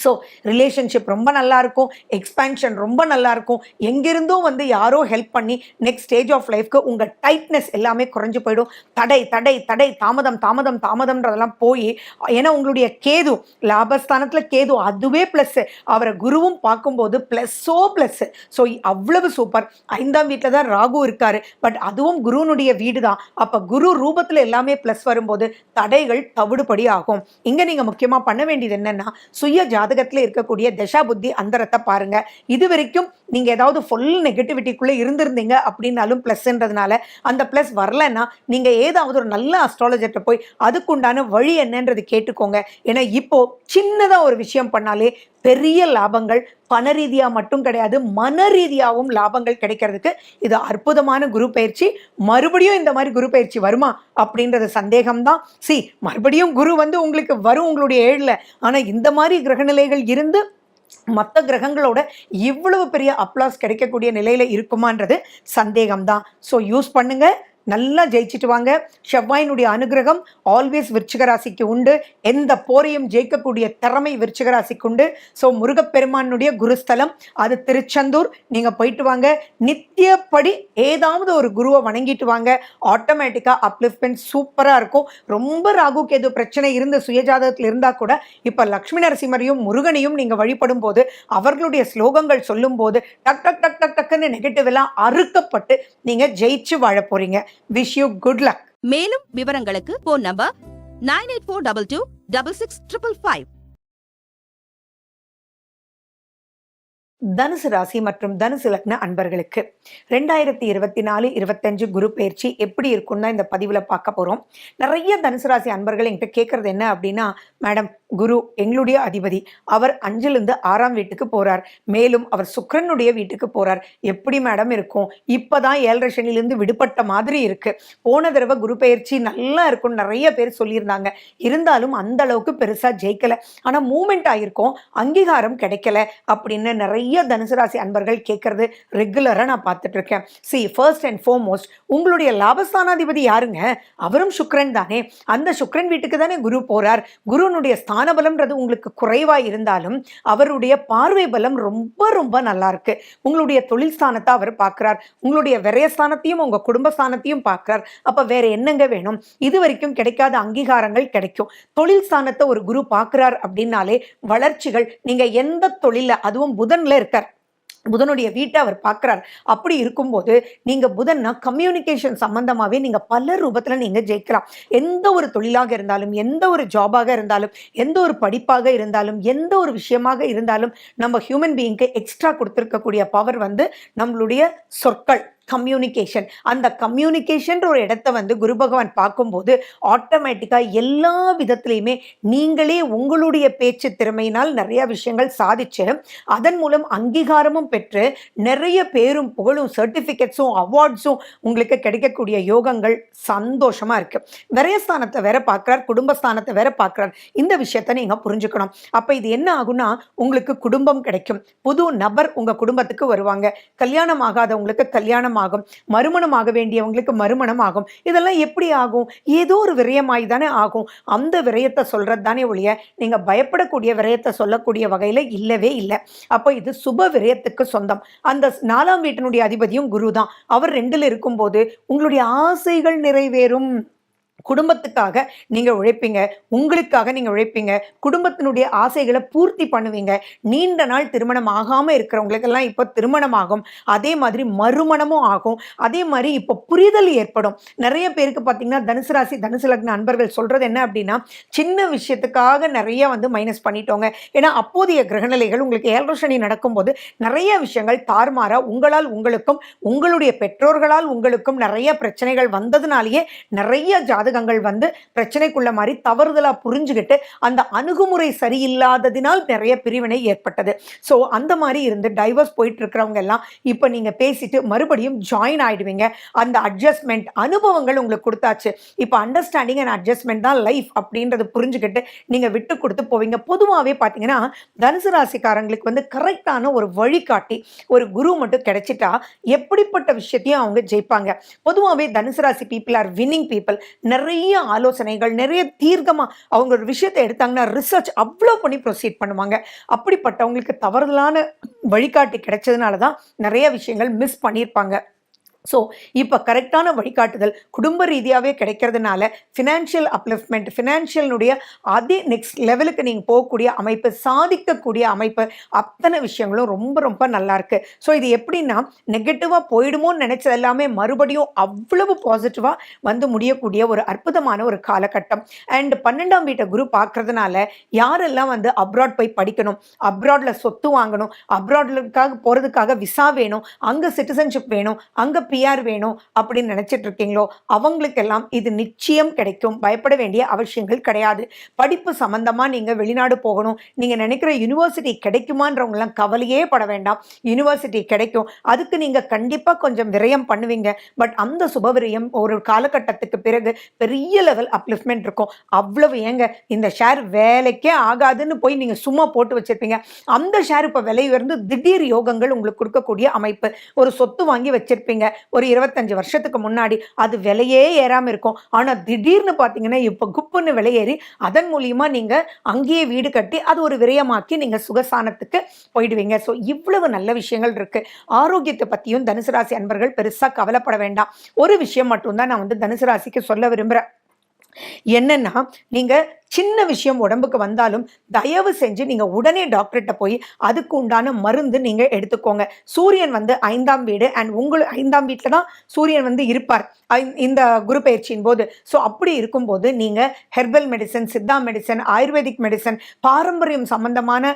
ஸோ ரிலேஷன்ஷிப் ரொம்ப நல்லா இருக்கும், எக்ஸ்பேன்ஷன் ரொம்ப நல்லா இருக்கும். எங்கிருந்தும் வந்து யாரோ ஹெல்ப் பண்ணி நெக்ஸ்ட் ஸ்டேஜ் ஆஃப் லைஃப்க்கு உங்கள் டைட்னஸ் எல்லாமே குறைஞ்சு போயிடும். தடை தடை தடை தாமதம் தாமதம் தாமதம்ன்றதெல்லாம் போய், ஏன்னா உங்களுடைய கேது லாபஸ்தானத்தில் கேது அதுவே ப்ளஸ்ஸு, அவரை குருவும் பார்க்கும்போது ப்ளஸ்ஸோ ப்ளஸ்ஸு. ஸோ அவ்வளவு சூப்பர். 5ஆம் வீட்டில் தான் ராகு இருக்காரு, பட் அதுவும் குருனுடைய வீடு தான். அப்போ குரு ரூபத்தில் எல்லாமே ப்ளஸ் வரும்போது தடைகள் தவிடுபடி ஆகும். இங்கே நீங்கள் முக்கியமாக பண்ண வேண்டியது என்னென்னா சுய ஜாதகத்தில் இருக்கக்கூடிய தசா புத்தி அந்தரத்தை பாருங்க. இது வரைக்கும் நீங்க ஏதாவது ஃபுல் நெகட்டிவிட்டிக்குள்ளே இருந்திருந்தீங்க அப்படின்னாலும் ப்ளஸ்ன்றதுனால அந்த ப்ளஸ் வரலன்னா நீங்க ஏதாவது ஒரு நல்ல அஸ்ட்ராலஜர்கிட்ட போய் அதுக்குண்டான வழி என்னன்றது கேட்டுக்கோங்க. ஏன்னா இப்போ சின்னதாக ஒரு விஷயம் பண்ணாலே பெரிய லாபங்கள் பண ரீதியாக மட்டும் கிடையாது, மன ரீதியாகவும் லாபங்கள் கிடைக்கிறதுக்கு இது அற்புதமான குரு பயிற்சி. மறுபடியும் இந்த மாதிரி குரு பயிற்சி வருமா அப்படின்றது சந்தேகம்தான். மறுபடியும் குரு வந்து உங்களுக்கு வரும் உங்களுடைய 7ல். ஆனால் இந்த மாதிரி கிரகநிலைகள் இருந்து மற்ற கிரகங்களோட இவ்வளவு பெரிய அப்ளாஸ் கிடைக்கக்கூடிய நிலையில இருக்குமான்றது சந்தேகம்தான். ஸோ யூஸ் பண்ணுங்க, நல்லா ஜெயிச்சுட்டு வாங்க. செவ்வாயினுடைய அனுகிரகம் ஆல்வேஸ் விருச்சிக ராசிக்கு உண்டு. எந்த போரையும் ஜெயிக்கக்கூடிய திறமை விருச்சிக ராசிக்கு உண்டு. ஸோ முருகப்பெருமானுடைய குருஸ்தலம் அது திருச்செந்தூர். நீங்கள் போயிட்டு வாங்க. நித்தியப்படி ஏதாவது ஒரு குருவை வணங்கிட்டு வாங்க. ஆட்டோமேட்டிக்காக அப்லிஃப்ட்மெண்ட் சூப்பராக இருக்கும். ரொம்ப ராகு கேது பிரச்சனை இருந்து சுயஜாதகத்தில் இருந்தால் கூட இப்போ லக்ஷ்மி நரசிம்மரையும் முருகனையும் நீங்கள் வழிபடும் போது அவர்களுடைய ஸ்லோகங்கள் சொல்லும் போது டக் டக் டக் டக் டக்குன்னு நெகட்டிவ் எல்லாம் அறுக்கப்பட்டு நீங்கள் ஜெயிச்சு வாழ போறீங்க. Wish you good luck. மேலும் விவரங்களுக்கு போன் நம்பர் 9842266555. தனுசு ராசி மற்றும் தனுசு லக்ன அன்பர்களுக்கு 2024-25 குரு பயிற்சி எப்படி இருக்குன்னு இந்த பதிவில் பார்க்க போகிறோம். நிறைய தனுசு ராசி அன்பர்கள் என்கிட்ட கேட்குறது என்ன அப்படின்னா, மேடம் குரு எங்களுடைய அதிபதி, அவர் 5லிருந்து 6ஆம் வீட்டுக்கு போகிறார், மேலும் அவர் சுக்கிரனுடைய வீட்டுக்கு போகிறார், எப்படி மேடம் இருக்கும்? இப்போ தான் 7.5 சனிலிருந்து விடுபட்ட மாதிரி இருக்குது. போன தடவை குரு பயிற்சி நல்லா இருக்கும்னு நிறைய பேர் சொல்லியிருந்தாங்க. இருந்தாலும் அந்த அளவுக்கு பெருசாக ஜெயிக்கலை, ஆனால் மூமெண்ட் ஆகிருக்கோம், அங்கீகாரம் கிடைக்கல அப்படின்னு நிறைய தனுசு ராசி அன்பர்கள் கேட்கறது ரெகுலரா நான் பார்த்துட்டு இருக்கேன். ஃபர்ஸ்ட் அண்ட் ஃபார்மோஸ்ட் உங்களுடைய லாபஸ்தானாதிபதி யாருங்க? அவரும் சுக்கிரன் தானே. அந்த சுக்கிரன் வீட்டுக்கு தானே குரு போறார். குருனுடைய ஸ்தான பலம்ன்றது உங்களுக்கு குறைவா இருந்தாலும் அவருடைய பார்வை பலம் ரொம்ப ரொம்ப நல்லா இருக்கு. உங்களுடைய தொழில் ஸ்தானத்தை அவர் பார்க்கிறார், உங்களுடைய விரயஸ்தானத்தையும் உங்க குடும்பஸ்தானத்தையும் பார்க்கிறார். அப்ப வேற என்னங்க வேணும்? இது வரைக்கும் கிடைக்காத அங்கீகாரங்கள் கிடைக்கும். தொழில் ஸ்தானத்தை ஒரு குரு பார்க்கிறார் அப்படின்னாலே வளர்ச்சிகள். நீங்க எந்த தொழில, அதுவும் புதன்ல இருக்கார், புதனுடைய வீட்டை அவர் பார்க்கிறார். அப்படி இருக்கும்போது நீங்க புதன்னா கம்யூனிகேஷன் சம்பந்தமாவே நீங்க பல ரூபத்துல நீங்க ஜெயிக்கலாம். எந்த ஒரு தொழிலாக இருந்தாலும், எந்த ஒரு ஜாபாக இருந்தாலும், எந்த ஒரு படிப்பாக இருந்தாலும், எந்த ஒரு விஷயமாக இருந்தாலும், நம்ம ஹியூமன் பீயிங்க்கு எக்ஸ்ட்ரா கொடுத்திருக்கக்கூடிய பவர் வந்து நம்மளுடைய சொற்கள், கம்யூனிகேஷன். அந்த கம்யூனிகேஷன் ஒரு இடத்த வந்து குரு பகவான் பார்க்கும்போது ஆட்டோமேட்டிக்கா எல்லா விதத்திலையுமே நீங்களே உங்களுடைய பேச்சு திறமையினால் நிறைய விஷயங்கள் சாதிச்சு அதன் மூலம் அங்கீகாரமும் பெற்று நிறைய பேரும் புகழும் சர்டிபிகேட்ஸும் அவார்ட்ஸும் உங்களுக்கு கிடைக்கக்கூடிய யோகங்கள் சந்தோஷமா இருக்கு. விரயஸ்தானத்தை வேற பார்க்கிறார், குடும்பஸ்தானத்தை வேற பார்க்கிறார். இந்த விஷயத்த நீங்க புரிஞ்சுக்கணும். அப்ப இது என்ன ஆகும்னா, உங்களுக்கு குடும்பம் கிடைக்கும், புது நபர் உங்க குடும்பத்துக்கு வருவாங்க, கல்யாணம் ஆகாதவங்களுக்கு கல்யாணம் ஆகும், மறுமணம் ஆக வேண்டியவங்களுக்கு மறுமணம் ஆகும். இதெல்லாம் எப்படி ஆகும்? ஏதோ ஒரு விரயமாய் தானே ஆகும். அந்த விரயத்தை சொல்றது தானே ஒழிய நீங்க பயப்படக்கூடிய விரயத்தை சொல்லக்கூடிய வகையில இல்லவே இல்லை. அப்போ இது சுப விரயத்துக்கு சொந்தம். அந்த 4ஆம் வீட்டினுடைய அதிபதியும் குரு தான். அவர் 2ல் இருக்கும்போது உங்களுடைய ஆசைகள் நிறைவேறும். குடும்பத்துக்காக நீங்க உழைப்பீங்க, உங்களுக்காக நீங்க உழைப்பீங்க, குடும்பத்தினுடைய ஆசைகளை பூர்த்தி பண்ணுவீங்க. நீண்ட நாள் திருமணம் ஆகாம இருக்கிறவங்களுக்கெல்லாம் இப்போ திருமணம் ஆகும். அதே மாதிரி மறுமணமும் ஆகும். அதே மாதிரி இப்போ புரிதல் ஏற்படும். நிறைய பேருக்கு பார்த்தீங்கன்னா தனுசு ராசி தனுசு லக்ன அன்பர்கள் சொல்றது என்ன அப்படின்னா, சின்ன விஷயத்துக்காக நிறைய வந்து மைனஸ் பண்ணிட்டோங்க. ஏன்னா அப்போதைய கிரகநிலைகள் உங்களுக்கு 7.5 சனி நடக்கும்போது நிறைய விஷயங்கள் தாறுமாறா உங்களால் உங்களுக்கும் உங்களுடைய பெற்றோர்களால் உங்களுக்கும் நிறைய பிரச்சனைகள் வந்ததுனாலேயே நிறைய ஜாதக ஜாதகங்கள் வந்து பிரச்சனைக்குள்ள மாதிரி தவறுதலா புரிஞ்சுக்கிட்டு அந்த அணுகுமுறை சரியில்லாததினால் நிறைய பிரிவினை ஏற்பட்டது. ஸோ அந்த மாதிரி இருந்து டைவர்ஸ் போயிட்டு இருக்கிறவங்க எல்லாம் இப்போ நீங்க பேசிட்டு மறுபடியும் ஜாயின் ஆயிடுவீங்க. அந்த அட்ஜஸ்ட்மெண்ட் அனுபவங்கள் உங்களுக்கு கொடுத்தாச்சு. இப்போ அண்டர்ஸ்டாண்டிங் அண்ட் அட்ஜஸ்ட்மெண்ட் தான் லைஃப் அப்படின்றது புரிஞ்சுக்கிட்டு நீங்க விட்டு கொடுத்து போவீங்க. பொதுவாகவே பார்த்தீங்கன்னா தனுசு ராசிக்காரங்களுக்கு வந்து கரெக்டான ஒரு வழிகாட்டி ஒரு குரு மட்டும் கிடைச்சிட்டா எப்படிப்பட்ட விஷயத்தையும் அவங்க ஜெயிப்பாங்க. பொதுவாகவே தனுசு ராசி பீப்புள் ஆர் வின்னிங் பீப்புள். நிறைய ஆலோசனைகள் நிறைய தீர்க்கமாக அவங்க ஒரு விஷயத்தை எடுத்தாங்கன்னா ரிசர்ச் அவ்வளோ பண்ணி ப்ரொசீட் பண்ணுவாங்க. அப்படிப்பட்டவங்களுக்கு தவறுதலான வழிகாட்டி கிடைச்சதுனால தான் நிறைய விஷயங்கள் மிஸ் பண்ணியிருப்பாங்க. ஸோ இப்போ கரெக்டான வழிகாட்டுதல் குடும்ப ரீதியாகவே கிடைக்கிறதுனால ஃபினான்ஷியல் அப்லிஃப்ட்மெண்ட் ஃபினான்ஷியலுடைய அதே நெக்ஸ்ட் லெவலுக்கு நீங்கள் போகக்கூடிய அமைப்பு சாதிக்கக்கூடிய அமைப்பு அத்தனை விஷயங்களும் ரொம்ப ரொம்ப நல்லா இருக்கு. ஸோ இது எப்படின்னா நெகட்டிவாக போயிடுமோன்னு நினச்சது எல்லாமே மறுபடியும் அவ்வளவு பாசிட்டிவாக வந்து முடியக்கூடிய ஒரு அற்புதமான ஒரு காலகட்டம். அண்ட் 12ஆம் வீட்டை குரு பார்க்கறதுனால யாரெல்லாம் வந்து அப்ராட் போய் படிக்கணும், அப்ராடில் சொத்து வாங்கணும், அப்ராட்லுக்காக போகிறதுக்காக விசா வேணும், அங்கே சிட்டிசன்ஷிப் வேணும், அங்கே பிஆர் வேணும் அப்படின்னு நினைச்சிட்டு இருக்கீங்களோ அவங்களுக்கெல்லாம் இது நிச்சயம் கிடைக்கும். பயப்பட வேண்டிய அவசியங்கள் கிடையாது. படிப்பு சம்பந்தமா நீங்க வெளிநாடு போகணும், நீங்க நினைக்கிற யூனிவர்சிட்டி கிடைக்குமான்றவங்கலாம் கவலையே பட வேண்டாம். யூனிவர்சிட்டி கிடைக்கும். அதுக்கு நீங்க கண்டிப்பா கொஞ்சம் விரயம் பண்ணுவீங்க. பட் அந்த சுபவிரயம் ஒரு காலகட்டத்துக்கு பிறகு பெரிய லெவல் அப்லிஃப்ட்மெண்ட் இருக்கும். அவ்வளவு ஏங்க இந்த ஷேர் வேலைக்கே ஆகாதுன்னு போய் நீங்க சும்மா போட்டு வச்சிருப்பீங்க. அந்த ஷேர் இப்போ விலை உயர்ந்து திடீர் யோகங்கள் உங்களுக்கு கொடுக்கக்கூடிய அமைப்பு. ஒரு சொத்து வாங்கி வச்சிருப்பீங்க ஒரு 25 வருஷத்துக்கு முன்னாடி, அது விலையே ஏறாம இருக்கும். ஆனா திடீர்னு பாத்தீங்கன்னா இப்ப குப்புன்னு விலை ஏறி அதன் மூலியமா நீங்க அங்கேயே வீடு கட்டி அது ஒரு விரயமாக்கி நீங்க சுகசானத்துக்கு போயிடுவீங்க. ஸோ இவ்வளவு நல்ல விஷயங்கள் இருக்கு. ஆரோக்கியத்தை பத்தியும் தனுசு ராசி அன்பர்கள் பெருசா கவலைப்பட வேண்டாம். ஒரு விஷயம் மட்டும்தான் நான் வந்து தனுசு ராசிக்கு சொல்ல விரும்புறேன். என்னன்னா நீங்க சின்ன விஷயம் உடம்புக்கு வந்தாலும் தயவு செஞ்சு நீங்க உடனே டாக்டர்கிட்ட போய் அதுக்கு உண்டான மருந்து நீங்க எடுத்துக்கோங்க. சூரியன் வந்து 5ஆம் வீடு அண்ட் உங்களுக்கு 5ஆம் வீட்டில் தான் சூரியன் வந்து இருப்பார் இந்த குரு பயிற்சியின் போது. ஸோ அப்படி இருக்கும்போது நீங்க herbal medicine, Siddha medicine, ayurvedic medicine, பாரம்பரியம் சம்பந்தமான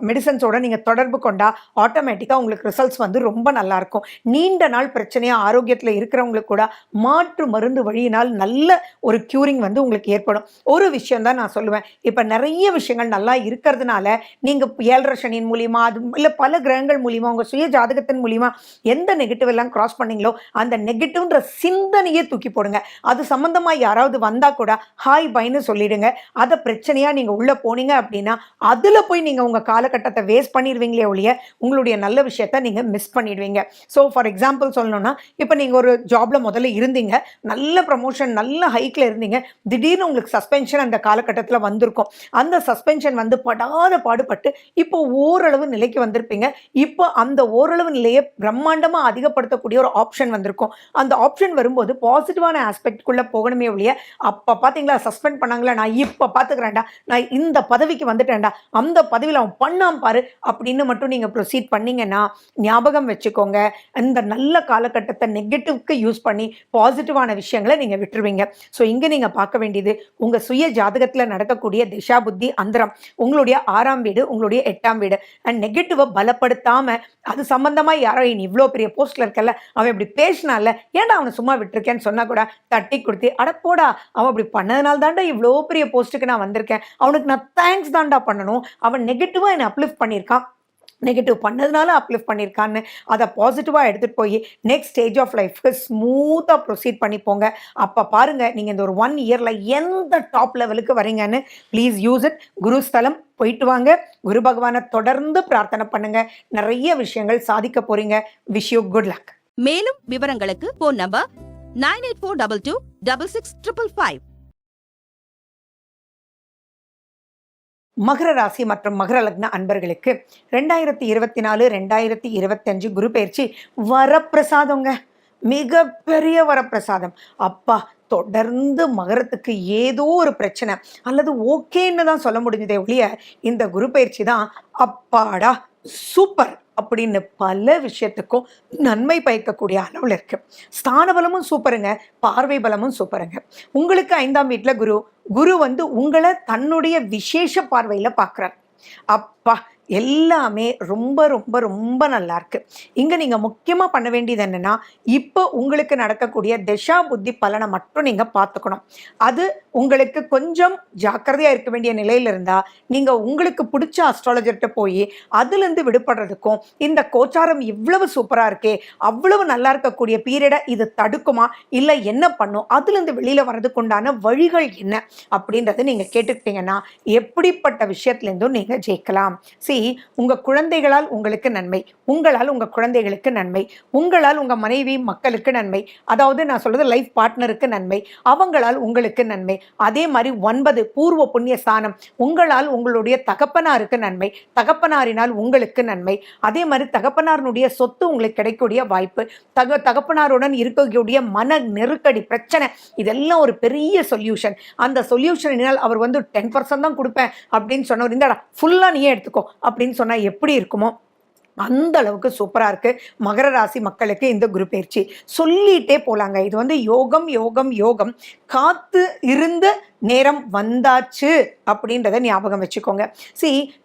மெடிசன்ஸோட நீங்க தொடர்பு கொண்டா ஆட்டோமேட்டிக்கா உங்களுக்கு ரிசல்ட்ஸ் வந்து ரொம்ப நல்லா இருக்கும். நீண்ட நாள் பிரச்சனையா ஆரோக்கியத்தில் இருக்கிறவங்களுக்கு கூட மாற்று மருந்து வழியினால் நல்ல ஒரு கியூரிங் வந்து உங்களுக்கு ஏற்படும். ஒரு விஷயம் தான் நான் சொல்லுவேன். இப்ப நிறைய விஷயங்கள் நல்லா இருக்கிறதுனால நீங்க 7.5 சனியின் மூலியமா அது இல்ல பல கிரகங்கள் மூலியமா உங்க சுய ஜாதகத்தின் மூலியமா எந்த நெகட்டிவ் எல்லாம் கிராஸ் பண்ணீங்களோ அந்த நெகட்டிவ்ன்ற சிந்தனையே தூக்கி போடுங்க. அது சம்பந்தமா யாராவது வந்தா கூட ஹாய் பைன்னு சொல்லிடுங்க. அதை பிரச்சனையா நீங்க உள்ள போனீங்க அப்படின்னா அதுல போய் நீங்க உங்க காலகட்டத்தை வேஸ்ட் பண்ணிடுவீங்களே ஒழிய உங்களுடைய நல்ல விஷயத்த நீங்க மிஸ் பண்ணிடுவீங்க. ஸோ ஃபார் எக்ஸாம்பிள் சொல்லணும்னா இப்போ நீங்க ஒரு ஜாப்ல முதல்ல இருந்தீங்க, நல்ல ப்ரமோஷன் நல்ல ஹைக்ல இருந்தீங்க, திடீர்னு உங்களுக்கு சஸ்பென்ஷன் அந்த காலகட்டத்தில் வந்திருக்கும். அந்த சஸ்பென்ஷன் வந்து படாத பாடுபட்டு இப்போ ஓரளவு நிலைக்கு வந்திருப்பீங்க. இப்போ அந்த ஓரளவு நிலையை பிரம்மாண்டமா அதிகப்படுத்தக்கூடிய ஒரு ஆப்ஷன் வந்திருக்கும். அந்த ஆப்ஷன் வரும்போது பாசிட்டிவான ஆஸ்பெக்ட்குள்ள போகணுமே ஒழிய அப்ப பாத்தீங்களா சஸ்பெண்ட் பண்ணாங்களா, நான் இப்ப பாத்துக்கிறேன்டா, நான் இந்த பதவிக்கு வந்துட்டேன்டா, அந்த பதவியில் அவன் பண்ணாம பாரு அப்படின்னு மட்டும் நீங்க ப்ரொசீட் பண்ணீங்கன்னா ஞாபகம் வச்சுக்கோங்க, இந்த நல்ல காலகட்டத்தை நெகட்டிவ்க்கு யூஸ் பண்ணி பாசிட்டிவான விஷயங்களை நீங்க விட்டுருவீங்க. ஸோ இங்க நீங்க பார்க்க வேண்டியது உங்க சுய ஜாதகத்தில் நடக்கக்கூடிய திசா புத்தி அந்தரம், உங்களுடைய 6ஆம் வீடு, உங்களுடைய 8ஆம் வீடு. அண்ட் நெகட்டிவை பலப்படுத்தாம அது சம்பந்தமா யாரோ இவ்வளோ பெரிய போஸ்ட்ல இருக்கல அவன் இப்படி பேசினால ஏன்டா அவனை சும்மா விட்டுருக்கேன்னு சொன்னா கூட தட்டி கொடுத்து அட போடா அவன் அப்படி பண்ணதுனால தாண்டா இவ்வளோ பெரிய போஸ்ட்டுக்கு நான் வந்திருக்கேன், அவனுக்கு நான் தேங்க்ஸ் தாண்டா பண்ணணும், அவன் நெகட்டிவா என்னை அப்லிஃப்ட் பண்ணியிருக்கான், நெகட்டிவ் பண்ணதுனால அப்லிஃப்ட் பண்ணியிருக்கான்னு அதை பாசிட்டிவாக எடுத்துகிட்டு போய் நெக்ஸ்ட் ஸ்டேஜ் ஆஃப் லைஃப்க்கு ஸ்மூத்தாக ப்ரொசீட் பண்ணிப்போங்க. அப்போ பாருங்கள் நீங்கள் இந்த ஒரு 1 இயரில் எந்த டாப் லெவலுக்கு வரீங்கன்னு. Please use it. குரு ஸ்தலம் போயிட்டு வாங்க, குரு பகவானை தொடர்ந்து பிரார்த்தனை பண்ணுங்க, நிறைய விஷயங்கள் சாதிக்க போறீங்க. Wish you good luck. மேலும் விவரங்களுக்கு போன் நம்பர் 9842266555. மகர ராசி மற்றும் மகர லக்ன அன்பர்களுக்கு 2024 2025 குரு பயிற்சி வரப்பிரசாதங்க, மிகப்பெரிய வரப்பிரசாதம். அப்பா தொடர்ந்து மகரத்துக்கு ஏதோ ஒரு பிரச்சனை அல்லது ஓகேன்னு தான் சொல்ல முடிஞ்சதே ஒழிய இந்த குரு பயிற்சி தான் அப்பாடா சூப்பர் அப்படின்னு பல விஷயத்துக்கும் நன்மை பயக்கக்கூடிய அளவில் இருக்கு. ஸ்தான பலமும் சூப்பருங்க, பார்வை பலமும் சூப்பருங்க. உங்களுக்கு 5ஆம் வீட்டில் குரு வந்து உங்களை தன்னுடைய விசேஷ பார்வையில் பார்க்குறார். அப்பா எல்லாமே ரொம்ப ரொம்ப ரொம்ப நல்லா இருக்கு. இங்க நீங்க முக்கியமா பண்ண வேண்டியது என்னன்னா, இப்போ உங்களுக்கு நடக்கக்கூடிய திசா புத்தி பலனை மட்டும் நீங்க பார்த்துக்கணும். அது உங்களுக்கு கொஞ்சம் ஜாக்கிரதையா இருக்க வேண்டிய நிலையில இருந்தா, நீங்க உங்களுக்கு பிடிச்ச அஸ்ட்ராலஜர்கிட்ட போய் அதிலிருந்து விடுபடுறதுக்கும், இந்த கோச்சாரம் இவ்வளவு சூப்பரா இருக்கே, அவ்வளவு நல்லா இருக்கக்கூடிய பீரியடை இது தடுக்குமா, இல்ல என்ன பண்ணும், அதிலிருந்து வெளியில வர்றதுக்கு உண்டான வழிகள் என்ன அப்படின்றத நீங்க கேட்டுக்கிட்டீங்கன்னா, எப்படிப்பட்ட விஷயத்திலிருந்தும் நீங்க ஜெயிக்கலாம். உங்க குழந்தைகளால் உங்களுக்கு நன்மை, உங்களால் உங்க குழந்தைகளுக்கு நன்மை, உங்களால் உங்க மனைவி மக்களுக்கு நன்மை, அதாவது நான் சொல்றது லைஃப் பார்ட்னருக்கு நன்மை, அவங்களால் உங்களுக்கு நன்மை. அதே மாதிரி 9 பூர்வ புண்ணிய ஸ்தானம், உங்களால் உங்களுடைய தகப்பனாருக்கு நன்மை, தகப்பனாரினால் உங்களுக்கு நன்மை. அதே மாதிரி தகப்பனாருடைய சொத்து உங்களுக்கு கிடைக்கக்கூடிய வாய்ப்பு, தகப்பனாருடன் இருக்கக்கூடிய மன நெருக்கடி பிரச்சனை, இதெல்லாம் ஒரு பெரிய சொல்யூஷன். அந்த சொல்யூஷனால் அவர் 10% தான் கொடுப்பேன் அப்படின்னு சொன்னவர், இந்தடா ஃபுல்லா நீயே எடுத்துக்கோ அப்படின்னு சொன்னா எப்படி இருக்குமோ அந்த அளவுக்கு சூப்பரா இருக்கு மகர ராசி மக்களுக்கு இந்த குரு பயிற்சி. சொல்லிட்டே போலாங்க. இது யோகம் யோகம் யோகம். காத்து இருந்த நேரம் வந்தாச்சு அப்படின்றத ஞாபகம் வச்சுக்கோங்க.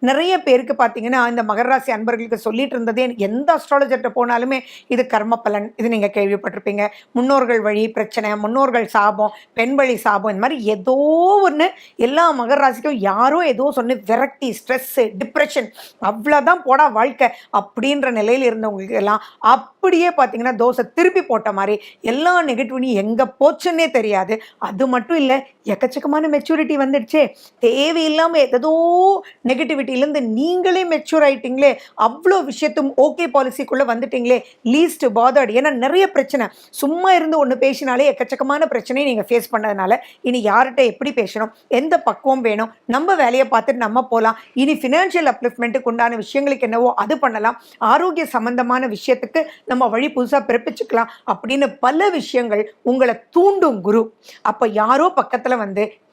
நிறைய பேருக்கு பார்த்தீங்கன்னா இந்த மகர ராசி அன்பர்களுக்கு சொல்லிட்டு இருந்ததே, எந்த அஸ்ட்ராலஜர்கிட்ட போனாலுமே இது கர்ம பலன், இது நீங்கள் கேள்விப்பட்டிருப்பீங்க. முன்னோர்கள் வழி பிரச்சனை, முன்னோர்கள் சாபம், பெண் வழி சாபம், இந்த மாதிரி ஏதோ ஒன்று எல்லா மகர ராசிக்கும் யாரோ ஏதோ சொன்ன விரக்தி, ஸ்ட்ரெஸ்ஸு, டிப்ரெஷன், அவ்வளோதான் போடா வாழ்க்கை அப்படின்ற நிலையில் இருந்தவங்களுக்கு எல்லாம் அப்படியே பார்த்தீங்கன்னா தோசை திருப்பி போட்ட மாதிரி எல்லா நெகட்டிவிட்டியும் எங்கே போச்சுன்னே தெரியாது. அது மட்டும் இல்லை, எக்கச்சக்கமான மெச்சூரிட்டி வந்துடுச்சே, தேவையில்லாமல் ஏதோ நெகட்டிவிட்டியிலேருந்து நீங்களே மெச்சூர் ஆகிட்டீங்களே, அவ்வளோ விஷயத்தும் ஓகே பாலிசிக்குள்ளே வந்துட்டீங்களே, லீஸ்ட் பாதர்டு. ஏன்னா நிறைய பிரச்சனை, சும்மா இருந்து ஒன்று பேசினாலே எக்கச்சக்கமான பிரச்சனையை நீங்கள் ஃபேஸ் பண்ணதுனால இனி யார்கிட்ட எப்படி பேசணும், எந்த பக்குவம் வேணும், நம்ம வேலையை பார்த்துட்டு நம்ம போகலாம், இனி ஃபினான்ஷியல் அப்லிஃப்ட்மெண்ட்டுக்கு உண்டான விஷயங்களுக்கு என்னவோ அது பண்ணலாம், ஆரோக்கிய சம்பந்தமான விஷயத்துக்கு நம்ம வழி புதுசாக பிறப்பிச்சுக்கலாம் அப்படின்னு பல விஷயங்கள் உங்களை தூண்டும் குரு. அப்போ யாரோ பக்கத்தில்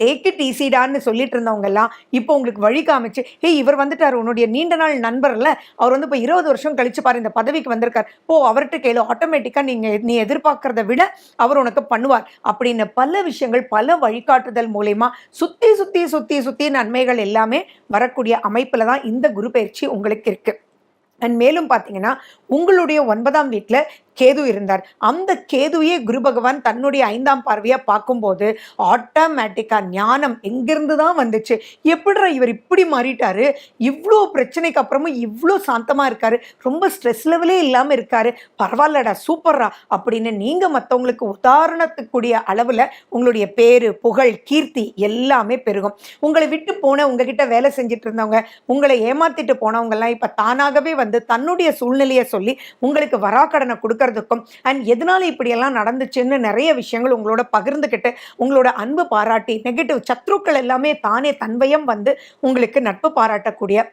டேக் இட் ஈஸிடான்னு சொல்லிட்டு இருந்தவங்க எல்லாம் இப்போ உங்களுக்கு வழி காமிச்சு, இவர் வந்துட்டார், உன்னுடைய நீண்ட நாள் நண்பர்ல, அவர் இப்போ 20 வருஷம் கழிச்சு பாரு இந்த பதவிக்கு வந்திருக்கார், அவர்கிட்ட கேளு, ஆட்டோமேட்டிக்கா நீ எதிர்பார்க்கறத விட அவர் உனக்கு பண்ணுவார் அப்படின்னு பல விஷயங்கள், பல வழிகாட்டுதல் மூலமா சுத்தி சுத்தி சுத்தி சுத்தி நன்மைகள் எல்லாமே வரக்கூடிய அமைப்புல தான் இந்த குரு பயிற்சி உங்களுக்கு இருக்கு. அண்ட் மேலும் பார்த்தீங்கன்னா உங்களுடைய 9ஆம் வீட்டில் கேது இருந்தார். அந்த கேதுவையே குரு பகவான் தன்னுடைய 5ஆம் பார்வையாக பார்க்கும்போது ஆட்டோமேட்டிக்காக ஞானம் எங்கிருந்து தான் வந்துச்சு, எப்படிடா இவர் இப்படி மாறிட்டாரு, இவ்வளோ பிரச்சனைக்கு அப்புறமும் இவ்வளோ சாந்தமாக இருக்காரு, ரொம்ப ஸ்ட்ரெஸ் லெவலே இல்லாமல் இருக்காரு, பரவாயில்லடா சூப்பர்ரா அப்படின்னு நீங்கள் மற்றவங்களுக்கு உதாரணத்துக்குரிய அளவில் உங்களுடைய பேரு புகழ் கீர்த்தி எல்லாமே பெருகும். உங்களை விட்டு போன உங்ககிட்ட வேலை செஞ்சுட்டு இருந்தவங்க, உங்களை ஏமாத்திட்டு போனவங்கெல்லாம் இப்போ தானாகவே தன்னுடைய சூழ்நிலையை சொல்லி உங்களுக்கு வராக்கடனை கொடுக்கறதுக்கும் அண்ட் எதனால இப்படியெல்லாம் நடந்துச்சுன்னு நிறைய விஷயங்கள் உங்களோட பகிர்ந்துக்கிட்டு உங்களோட அன்பு பாராட்டி நெகட்டிவ் சத்ருக்கள் எல்லாமே தானே தன்வயம் உங்களுக்கு நட்பு பாராட்டக்கூடிய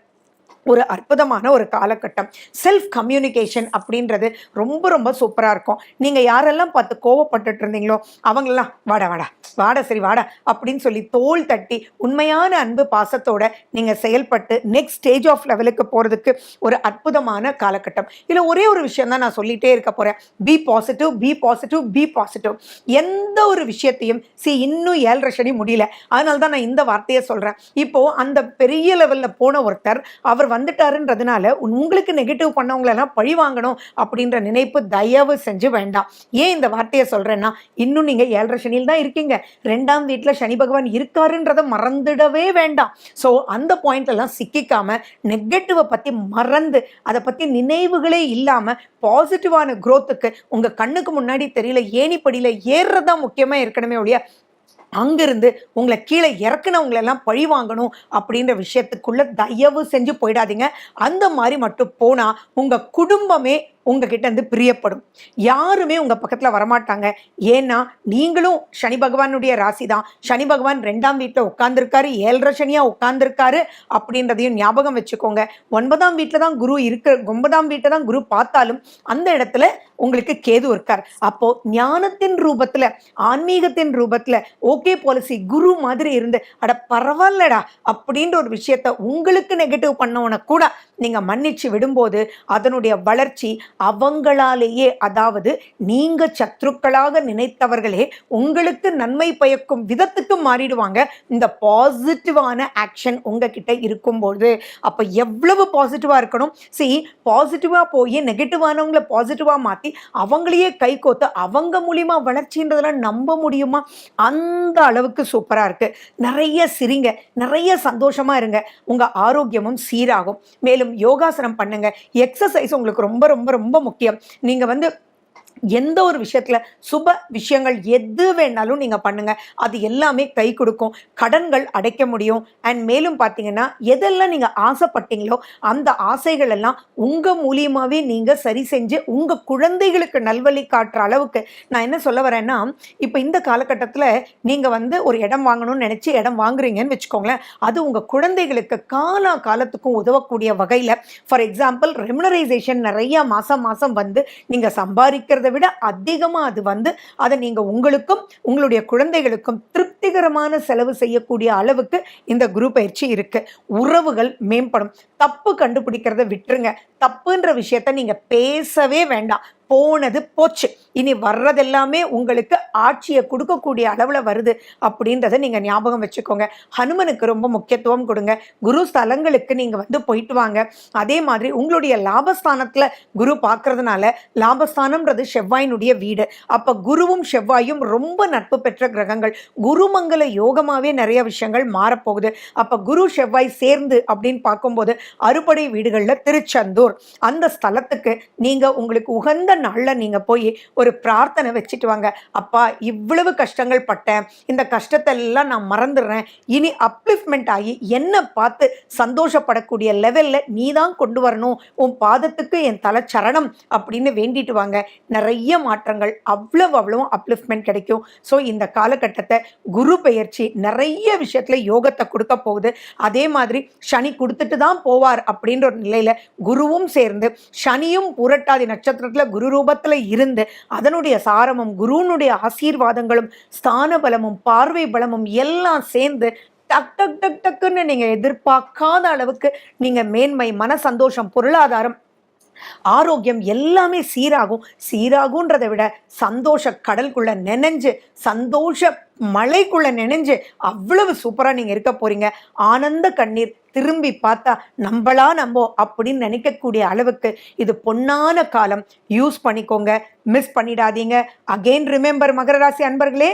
ஒரு அற்புதமான ஒரு காலகட்டம். செல்ஃப் கம்யூனிகேஷன் அப்படின்றது ரொம்ப ரொம்ப சூப்பராக இருக்கும். நீங்கள் யாரெல்லாம் பார்த்து கோவப்பட்டுட்டு இருந்தீங்களோ அவங்களெல்லாம் வாடா வாடா வாடா சரி வாடா அப்படின்னு சொல்லி தோள் தட்டி உண்மையான அன்பு பாசத்தோட நீங்கள் செயல்பட்டு நெக்ஸ்ட் ஸ்டேஜ் ஆஃப் லெவலுக்கு போகிறதுக்கு ஒரு அற்புதமான காலகட்டம். இதில் ஒரே ஒரு விஷயம் தான் நான் சொல்லிகிட்டே இருக்க போகிறேன். Be positive, be positive, be positive. எந்த ஒரு விஷயத்தையும் இன்னும் 7.5 சனி முடியல, அதனால தான் நான் இந்த வார்த்தையை சொல்கிறேன். இப்போது அந்த பெரிய லெவலில் போன ஒருத்தர் அவர் வந்துட்டாருன்றதுனால உங்களுக்கு நெகட்டிவ் பண்ணவங்களெல்லாம் பழி வாங்கணும் அப்படின்ற நினைப்பு தயவு செஞ்சு வேண்டாம். ஏன் இந்த வார்த்தையை சொல்றேன்னா, இன்னும் நீங்க 7.5 சனியில் தான் இருக்கீங்க. 2ஆம் வீட்டில் சனி பகவான் இருக்காருன்றதை மறந்துடவே வேண்டாம். ஸோ அந்த பாயிண்ட்லாம் சிக்கிக்காம நெகட்டிவை பத்தி மறந்து அதை பத்தி நினைவுகளே இல்லாம பாசிட்டிவான குரோத்துக்கு உங்க கண்ணுக்கு முன்னாடி தெரியல ஏணிப்படியில ஏறுறதா முக்கியமா இருக்கணுமே ஒழிய அங்கிருந்து உங்களை கீழே இறக்குனவங்களெல்லாம் பழி வாங்கணும் அப்படின்ற விஷயத்துக்குள்ள தயவு செஞ்சு போயிடாதீங்க. அந்த மாதிரி மட்டும் போனா உங்க குடும்பமே உங்ககிட்ட இருந்து பிரியப்படும். யாருமே உங்க பக்கத்துல வரமாட்டாங்க. ஏன்னா நீங்களும் சனி பகவானுடைய ராசி தான். சனி பகவான் 2ஆம் வீட்டில் உட்கார்ந்துருக்காரு, 7.5 சனியா உட்கார்ந்துருக்காரு அப்படின்றதையும் ஞாபகம் வச்சுக்கோங்க. 9ஆம் வீட்டில் தான் குரு இருக்கு. 9ஆம் வீட்டை தான் குரு பார்த்தாலும் அந்த இடத்துல உங்களுக்கு கேது இருக்கார். அப்போ ஞானத்தின் ரூபத்துல ஆன்மீகத்தின் ரூபத்துல ஓகே பாலிசி குரு மாதிரி இருந்து அட பரவாயில்லடா அப்படின்ற ஒரு விஷயத்த உங்களுக்கு நெகட்டிவ் பண்ணவன கூட நீங்கள் மன்னிச்சு விடும்போது அதனுடைய வளர்ச்சி அவங்களாலேயே, அதாவது நீங்கள் சத்ருக்களாக நினைத்தவர்களே உங்களுக்கு நன்மை பயக்கும் விதத்துக்கு மாறிடுவாங்க இந்த பாசிட்டிவான ஆக்ஷன் உங்ககிட்ட இருக்கும்போது. அப்போ எவ்வளவு பாசிட்டிவாக இருக்கணும். பாசிட்டிவாக போய் நெகட்டிவானவங்களை பாசிட்டிவாக மாற்றி அவங்களையே கை கோத்து அவங்க மூலியமா வளர்ச்சின்றதெல்லாம் நம்ப முடியுமா? அந்த அளவுக்கு சூப்பராக இருக்கு. நிறைய சிரிங்க, நிறைய சந்தோஷமா இருங்க, உங்க ஆரோக்கியமும் சீராகும். மேலும் யோகாசனம் பண்ணுங்க. எக்ஸசைஸ் உங்களுக்கு ரொம்ப ரொம்ப ரொம்ப முக்கியம். நீங்க எந்த ஒரு விஷயத்துல சுப விஷயங்கள் எது வேணாலும் நீங்க பண்ணுங்க, அது எல்லாமே கை கொடுக்கும். கடன்கள் அடைக்க முடியும். அண்ட் மேலும் பார்த்தீங்கன்னா எதெல்லாம் நீங்க ஆசைப்பட்டீங்களோ அந்த ஆசைகள் எல்லாம் உங்க மூலியமாவே நீங்க சரி செஞ்சு உங்க குழந்தைகளுக்கு நல்வழி காட்டுற அளவுக்கு. நான் என்ன சொல்ல வரேன்னா, இப்போ இந்த காலகட்டத்தில் நீங்க ஒரு இடம் வாங்கணும்னு நினைச்சு இடம் வாங்குறீங்கன்னு வச்சுக்கோங்களேன், அது உங்க குழந்தைகளுக்கு காலத்துக்கும் உதவக்கூடிய வகையில், ஃபார் எக்ஸாம்பிள் ரெமுனரைசேஷன் நிறைய மாசம் நீங்க சம்பாதிக்கிறத விட அதிகமாக அது அதை நீங்கள் உங்களுக்கும் உங்களுடைய குழந்தைகளுக்கும் திருப்திகரமான செலவு செய்யக்கூடிய அளவுக்கு இந்த குரு பயிற்சி இருக்கு. உறவுகள் மேம்படும். தப்பு கண்டுபிடிக்கிறத விட்டுருங்க. தப்புன்ற விஷயத்த நீங்க பேசவே வேண்டாம். போனது போச்சு. இனி வர்றதெல்லாமே உங்களுக்கு ஆட்சியை கொடுக்கக்கூடிய அளவில் வருது அப்படின்றத நீங்கள் ஞாபகம் வச்சுக்கோங்க. ஹனுமனுக்கு ரொம்ப முக்கியத்துவம் கொடுங்க. குரு ஸ்தலங்களுக்கு நீங்கள் போயிட்டு வாங்க. அதே மாதிரி உங்களுடைய லாபஸ்தானத்தில் குரு பார்க்கறதுனால, லாபஸ்தானம்ன்றது செவ்வாயினுடைய வீடு. அப்போ குருவும் செவ்வாயும் ரொம்ப நட்பு பெற்ற கிரகங்கள். குருமங்கல யோகமாகவே நிறைய விஷயங்கள் மாறப்போகுது. அப்போ குரு செவ்வாய் சேர்ந்து அப்படின்னு பார்க்கும்போது அறுபடை வீடுகளில் திருச்செந்தூர் அந்த ஸ்தலத்துக்கு நீங்கள் உங்களுக்கு உகந்த நாளில் நீங்கள் போய் ஒரு பிரார்த்தனை வச்சுட்டு வாங்க. அப்பா, இவ்வளவு கஷ்டங்கள் பட்டேன், இந்த கஷ்டத்தை எல்லாம் நான் மறந்துடுறேன், இனி அப்லிஃப்ட்மெண்ட் ஆகி என்னை பார்த்து சந்தோஷப்படக்கூடிய லெவலில் நீ தான் கொண்டு வரணும், உன் பாதத்துக்கு என் தலை சரணம் அப்படின்னு வேண்டிட்டு வாங்க. நிறைய மாற்றங்கள், அவ்வளவும் அப்லிஃப்ட்மெண்ட் கிடைக்கும். ஸோ இந்த காலகட்டத்தை குரு பெயர்ச்சி நிறைய விஷயத்துல யோகத்தை கொடுக்க போகுது. அதே மாதிரி சனி கொடுத்துட்டு தான் போவார் அப்படின்ற ஒரு நிலையில குருவும் சேர்ந்து, சனியும் புரட்டாதி நட்சத்திரத்துல குரு ரூபத்துல இருந்து அதனுடைய சாரமும் குருனுடைய ஆசீர்வாதங்களும் ஸ்தான பலமும் பார்வை பலமும் எல்லாம் சேர்ந்து டக் டக் டக் டக்குன்னு நீங்க எதிர்பார்க்காத அளவுக்கு நீங்க மேன்மை, மன சந்தோஷம், பொருளாதாரம், ஆரோக்கியம் எல்லாமே சீராகுன்றதை விட சந்தோஷ கடலுக்குள்ள நினைஞ்சு, சந்தோஷ மலைக்குள்ள நினைஞ்சு அவ்வளவு சூப்பரா நீங்க இருக்க போறீங்க. ஆனந்த கண்ணீர் திரும்பி பார்த்தா நம்போ அப்படின்னு நினைக்கக்கூடிய அளவுக்கு இது பொன்னான காலம். யூஸ் பண்ணிக்கோங்க, மிஸ் பண்ணிடாதீங்க. அகெயின் ரிமெம்பர் மகர ராசி அன்பர்களே,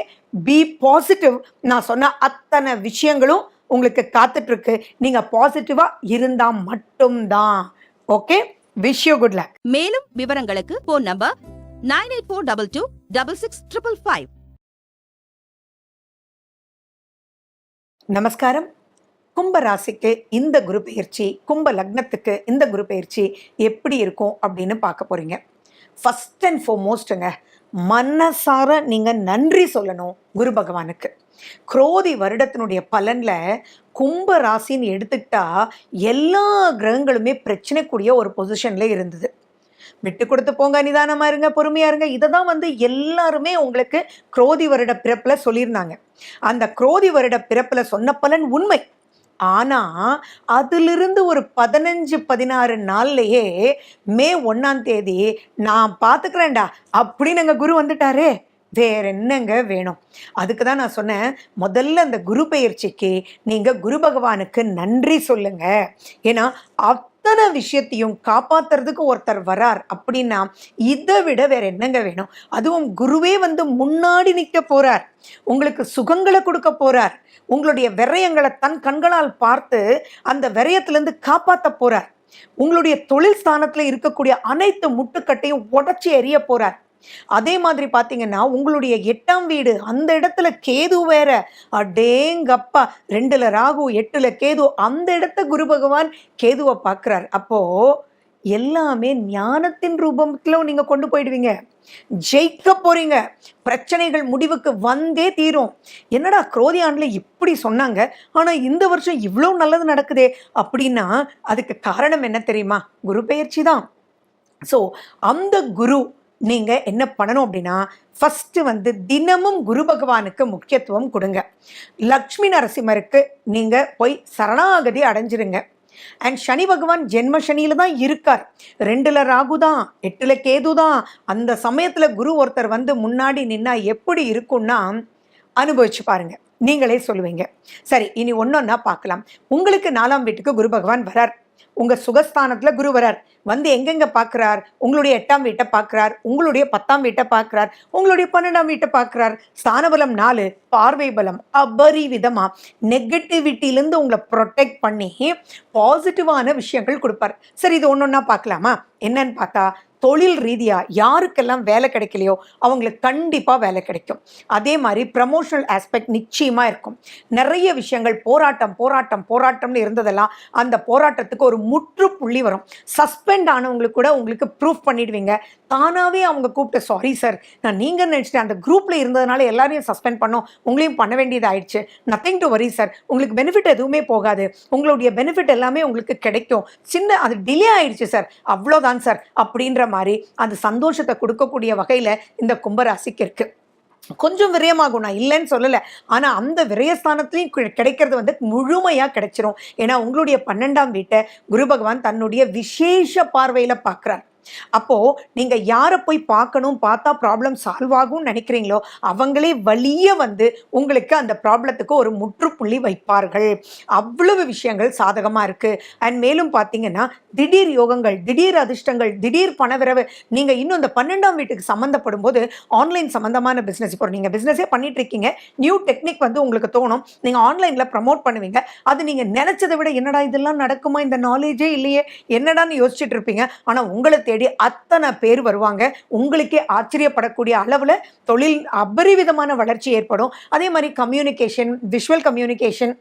பி பாசிட்டிவ். நான் சொன்ன அத்தனை விஷயங்களும் உங்களுக்கு காத்துட்டு இருக்கு. நீங்க பாசிட்டிவா இருந்தா மட்டும்தான். Okay, wish you good luck. மேலும் விவரங்களுக்கு போன் நம்பர் 9842226655. நமஸ்காரம். கும்ப ராசிக்கு இந்த குரு பயிற்சி, கும்ப லக்னத்துக்கு இந்த குரு பயிற்சி எப்படி இருக்கும் அப்படின்னு பார்க்க போறீங்க. ஃபர்ஸ்ட் அண்ட் ஃபார்மோஸ்ட்டுங்க, மனசார நீங்க நன்றி சொல்லணும் குரு பகவானுக்கு. குரோதி வருடத்தினுடைய பலன்ல கும்ப ராசின்னு எடுத்துக்கிட்டா எல்லா கிரகங்களுமே பிரச்சனைக்குரிய ஒரு பொசிஷன்ல இருந்தது. விட்டு கொடுத்து போங்க, நிதானமா இருங்க, பொறுமையா இருங்க, இதை தான் எல்லாருமே உங்களுக்கு குரோதி வருட பிறப்புல சொல்லியிருந்தாங்க. அந்த குரோதி வருட பிறப்புல சொன்ன பலன் உண்மை. ஆனா அதிலிருந்து ஒரு 15-16 நாள்லயே மே 1ஆம் தேதி நான் பார்த்துக்கிறேன்டா அப்படின்னு எங்க குரு வந்துட்டாரே, வேற என்னங்க வேணும்? அதுக்கு தான் நான் சொன்னேன், முதல்ல அந்த குரு பெயர்ச்சிக்கு நீங்க குரு பகவானுக்கு நன்றி சொல்லுங்க. ஏன்னா அத்தனை விஷயத்தையும் காப்பாத்துறதுக்கு ஒருத்தர் வரார் அப்படின்னா இதை விட வேற என்னங்க வேணும்? அதுவும் குருவே முன்னாடி நிற்க போறார், உங்களுக்கு சுகங்களை கொடுக்க போறார், உங்களுடைய விரயங்களை தன் கண்களால் பார்த்து அந்த விரயத்திலிருந்து காப்பாற்ற போறார், உங்களுடைய தொழில் ஸ்தானத்துல இருக்கக்கூடிய அனைத்து முட்டுக்கட்டையும் உடைச்சி எறிய போறார். அதே மாதிரி பாத்தீங்கன்னா உங்களுடைய 8ஆம் வீடு, அந்த இடத்துல கேது வேற, அடேங்கப்பா, 2ல ராகு 8ல கேது, அந்த இடத்த குரு பகவான் கேதுவை பார்க்கிறார். அப்போ எல்லாமே ஞானத்தின் ரூபத்துல நீங்க கொண்டு போயிடுவீங்க, ஜெயிக்க போறீங்க. பிரச்சனைகள் முடிவுக்கு வந்தே தீரும். என்னடா குரோதி ஆண்டுல இப்படி சொன்னாங்க, ஆனா இந்த வருஷம் இவ்வளவு நல்லது நடக்குதே அப்படின்னா அதுக்கு காரணம் என்ன தெரியுமா? குரு பெயர்ச்சி தான். ஸோ அந்த குரு நீங்க என்ன பண்ணணும் அப்படின்னா, ஃபர்ஸ்ட் தினமும் குரு பகவானுக்கு முக்கியத்துவம் கொடுங்க. லக்ஷ்மி நரசிம்மருக்கு நீங்க போய் சரணாகதி அடைஞ்சிருங்க. அண்ட் சனி பகவான் ஜென்ம சனியில தான் இருக்கார். 2ல ராகு தான், 8ல கேது தான். அந்த சமயத்துல குரு ஒருத்தர் வந்து முன்னாடி நின்னா எப்படி இருக்கும்னா அனுபவிச்சு பாருங்க, நீங்களே சொல்லுவீங்க. சரி, இனி ஒன்னொன்னா பார்க்கலாம். உங்களுக்கு 4ஆம் வீட்டுக்கு குரு பகவான் வரார். உங்க சுகஸ்தானத்துல குரு வரார். வந்து எங்கெங்க பார்க்கிறார்? உங்களுடைய 8ஆம் வீட்டை பார்க்கிறார், உங்களுடைய 10ஆம் வீட்டை பார்க்கிறார், உங்களுடைய 12ஆம் வீட்டை பார்க்கிறார். ஸ்தானபலம் 4, பார்வை பலம் அபரிவிதமா நெகட்டிவிட்டியிலிருந்து உங்களை ப்ரொடெக்ட் பண்ணி பாசிட்டிவான விஷயங்கள் கொடுப்பார். சரி, இது ஒன்னொன்னா பார்க்கலாமா? என்னன்னு பார்த்தா, தொழில் ரீதியா யாருக்கெல்லாம் வேலை கிடைக்கலையோ அவங்களுக்கு கண்டிப்பா வேலை கிடைக்கும். அதே மாதிரி ப்ரமோஷனல் ஆஸ்பெக்ட் நிச்சயமா இருக்கும். நிறைய விஷயங்கள் போராட்டம் போராட்டம் போராட்டம்னு இருந்ததெல்லாம் அந்த போராட்டத்துக்கு ஒரு முற்றுப்புள்ளி வரும். சஸ்பெண்ட் ஆனவங்களுக்கு கூட உங்களுக்கு ப்ரூஃப் பண்ணிடுவீங்க. தானாவே அவங்க கூப்பிட்டு, சாரி சார், நான் நீங்க நினைச்சிட்டேன், அந்த குரூப்ல இருந்ததுனால எல்லாரையும் சஸ்பெண்ட் பண்ணோம், உங்களையும் பண்ண வேண்டியது ஆயிடுச்சு. நத்திங் டு வரி சார், உங்களுக்கு பெனிஃபிட் எதுவுமே போகாது, உங்களுடைய பெனிஃபிட் எல்லாமே உங்களுக்கு கிடைக்கும். சின்ன அது டிலே ஆயிடுச்சு சார், அவ்வளோதான் சார் அப்படின்ற மாதிரி அந்த சந்தோஷத்தை கொடுக்கக்கூடிய வகையில இந்த கும்பராசிக்கு இருக்கு. கொஞ்சம் விரயமாகும், நான் இல்லைன்னு சொல்லலை. ஆனால் அந்த விரயஸ்தானத்துலையும் கிடைக்கிறது வந்து முழுமையாக கிடைச்சிரும். ஏன்னா உங்களுடைய 12ஆம் வீட்டை குரு பகவான் தன்னுடைய விசேஷ பார்வையில் பார்க்குறார். அப்போ நீங்க யாரை போய் பார்க்கணும், பார்த்தா ப்ராப்ளம் சால்வ் ஆகும்னு நினைக்கிறீங்களோ அவங்களே வழிய வந்து உங்களுக்கு அந்த ப்ராப்ளத்துக்கு ஒரு முற்றுப்புள்ளி வைப்பார்கள். அவ்வளவு விஷயங்கள் சாதகமா இருக்கு. அண்ட் மேலும் பார்த்தீங்கன்னா திடீர் யோகங்கள், திடீர் அதிர்ஷ்டங்கள், திடீர் பணவிரவு. நீங்க இன்னும் அந்த 12ஆம் வீட்டுக்கு சம்மந்தப்படும் போது ஆன்லைன் சம்பந்தமான பிசினஸ், இப்போ நீங்க பிசினஸே பண்ணிட்டு இருக்கீங்க, நியூ டெக்னிக் வந்து உங்களுக்கு தோணும், நீங்க ஆன்லைன்ல ப்ரமோட் பண்ணுவீங்க. அது நீங்க நினைச்சதை விட என்னடா இதெல்லாம் நடக்குமா, இந்த நாலேஜே இல்லையே, என்னடான்னு யோசிச்சுட்டு இருப்பீங்க. ஆனா உங்களை தேடி அத்தனை பேர் வருவாங்க. உங்களுக்கே ஆச்சரியப்படக்கூடிய அளவுல தொழில் அபரிவிதமான வளர்ச்சி ஏற்படும். அதே மாதிரி கம்யூனிகேஷன், விஷுவல் கம்யூனிகேஷன்.